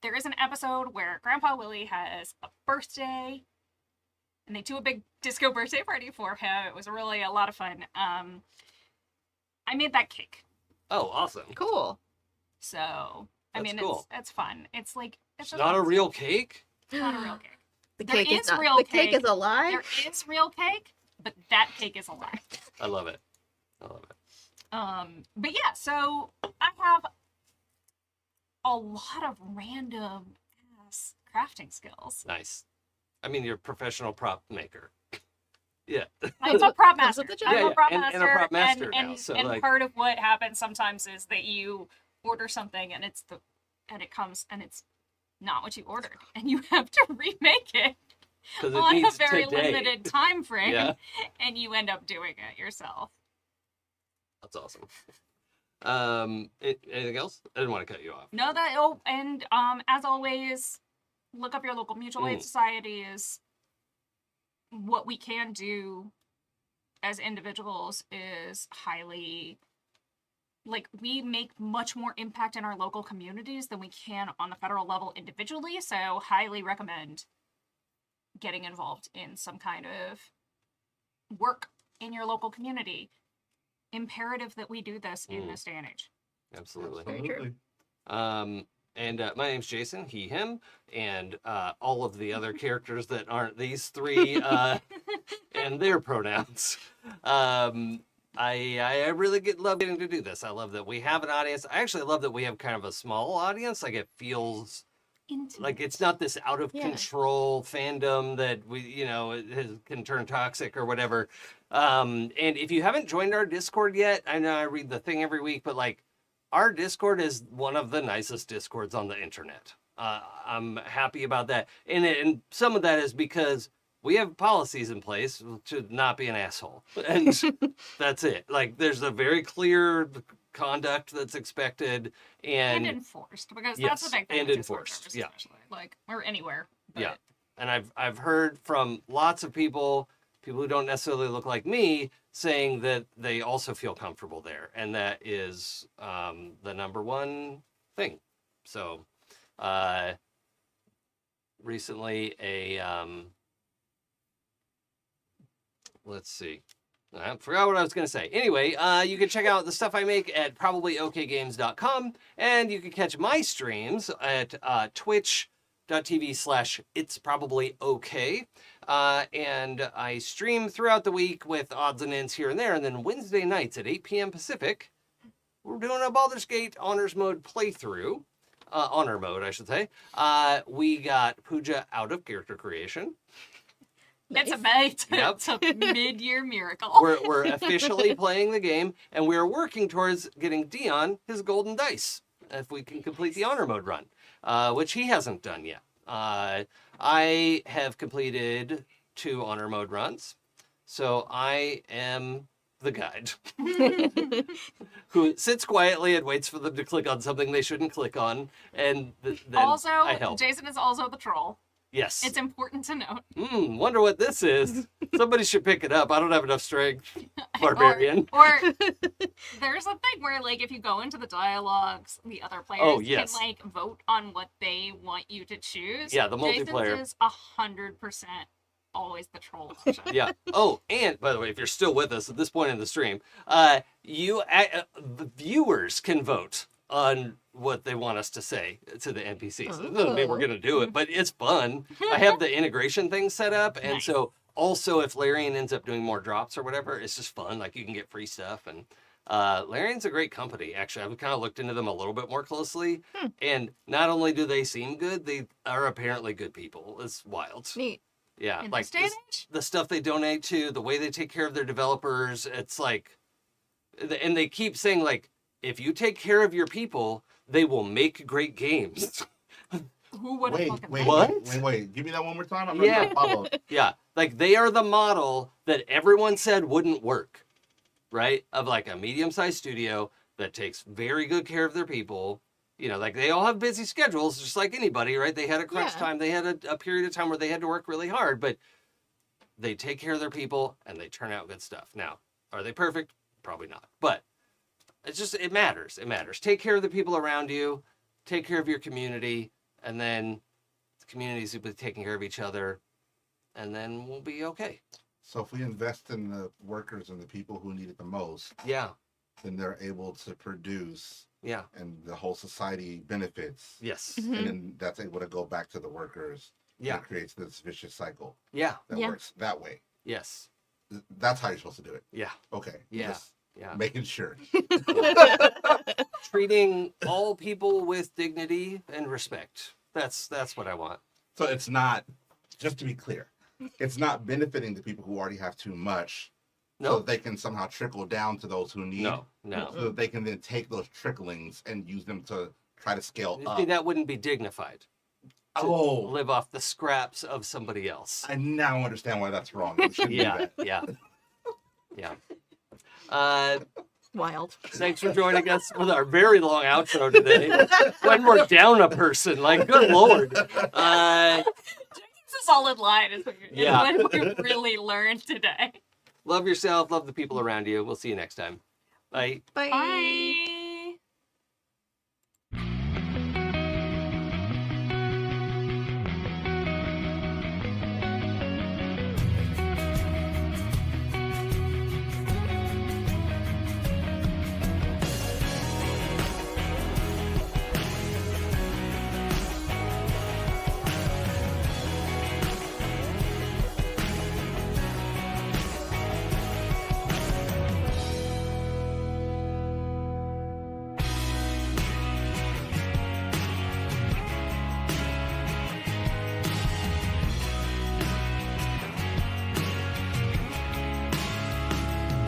there is an episode where Grandpa Willie has a birthday and they threw a big disco birthday party for him. It was really a lot of fun. I made that cake. Oh, awesome. Cool. So, I That's mean, cool. it's fun. It's like, It's not a fun real snack. cake? It's not a real cake. The There cake is is not. real The cake cake. is a lie. There is real cake, but that cake is a lie. I love it. I love it. But yeah, so I have a lot of random ass crafting skills. Nice. I mean, you're a professional prop maker. Yeah. I'm a prop Comes master. with the job. I'm Yeah, a prop and master. a prop master and, now, so, and like- part of what happens sometimes is that you order something and it comes and it's not what you ordered, and you have to remake it Because it on a needs very today. limited time frame, Yeah. and you end up doing it yourself. That's awesome. Anything else? I didn't want to cut you off. No, and as always, look up your local mutual aid societies. What we can do as individuals is highly, like, we make much more impact in our local communities than we can on the federal level individually, so highly recommend getting involved in some kind of work in your local community. Imperative that we do this in this day and age. Absolutely. Very true. And my name's Jason, he, him, and all of the other characters that aren't these three and their pronouns. I really love getting to do this. I love that we have an audience. I actually love that we have kind of a small audience. Like, it feels like it's not this out of control fandom that can turn toxic or whatever. And if you haven't joined our Discord yet, I know I read the thing every week, but like, our Discord is one of the nicest Discords on the internet. I'm happy about that. And some of that is because we have policies in place to not be an asshole. And that's it. Like, there's a very clear conduct that's expected and enforced, because yes, that's the big thing. and with Discord enforced, servers, yeah. especially. Like, or anywhere. But yeah. And I've heard from lots of people who don't necessarily look like me, saying that they also feel comfortable there. And that is the number one thing. So recently let's see. I forgot what I was going to say. Anyway, you can check out the stuff I make at probablyokgames.com, and you can catch my streams at twitch.tv/itsprobablyok. And I stream throughout the week with odds and ends here and there, and then Wednesday nights at 8 p.m. Pacific, we're doing a Baldur's Gate Honors Mode playthrough. Honor Mode, I should say. We got Pooja out of character creation. it's Yep. it's a mid-year miracle. We're officially playing the game, and we're working towards getting Dion his golden dice, if we can complete the Honor Mode run, which he hasn't done yet. I have completed 2 Honor Mode runs, so I am the guide who sits quietly and waits for them to click on something they shouldn't click on, and then Also, I help. Jason is also the troll. Yes. It's important to note. Wonder what this is. Somebody should pick it up. I don't have enough strength. Barbarian. Or there's a thing where, like, if you go into the dialogues, the other players yes. can, like, vote on what they want you to choose. Yeah, the multiplayer. Jason's is 100% always the troll option. Yeah. Oh, and by the way, if you're still with us at this point in the stream, the viewers can vote on what they want us to say to the NPCs. It doesn't mean we're going to do it, but it's fun. I have the integration thing set up, and Nice. so also if Larian ends up doing more drops or whatever, it's just fun. Like, you can get free stuff, and Larian's a great company. Actually, I've kind of looked into them a little bit more closely, and not only do they seem good, they are apparently good people. It's wild. Neat. Yeah, In like this day and age? the stuff they donate to, the way they take care of their developers, it's like, and they keep saying, like, if you take care of your people, they will make great games. Who would have Wait, fucking wait, What? wait. Give me that one more time. I'm Yeah. not gonna follow. Yeah, like, they are the model that everyone said wouldn't work, right? Of like a medium-sized studio that takes very good care of their people. You know, like, they all have busy schedules, just like anybody, right? They had a crunch Yeah. time. They had a period of time where they had to work really hard, but they take care of their people and they turn out good stuff. Now, are they perfect? Probably not. But it's just, it matters. It matters. Take care of the people around you, take care of your community, and then the communities will be taking care of each other. and then we'll be okay. So if we invest in the workers and the people who need it the most, Yeah, then they're able to produce, yeah, and the whole society benefits. yes, Mhm. And then that's able to go back to the workers. yeah, And it creates this vicious cycle yeah, that Yeah. works that way. yes, That's how you're supposed to do it. yeah, Okay. Yeah. Just yeah. making sure. Treating all people with dignity and respect. That's what I want. So it's not, just to be clear, it's not benefiting the people who already have too much, so No, that they can somehow trickle down to those who need. no, no. So that they can then take those tricklings and use them to try to scale You up. see, that wouldn't be dignified. To Oh, live off the scraps of somebody else. I now understand why that's wrong. We shouldn't do Yeah, that. yeah, yeah. Wild. Thanks for joining us with our very long outro today. When we're down a person, like, good lord. It's a solid line is what Yeah. what we really learned today. Love yourself, love the people around you. We'll see you next time. Bye. Bye. Bye.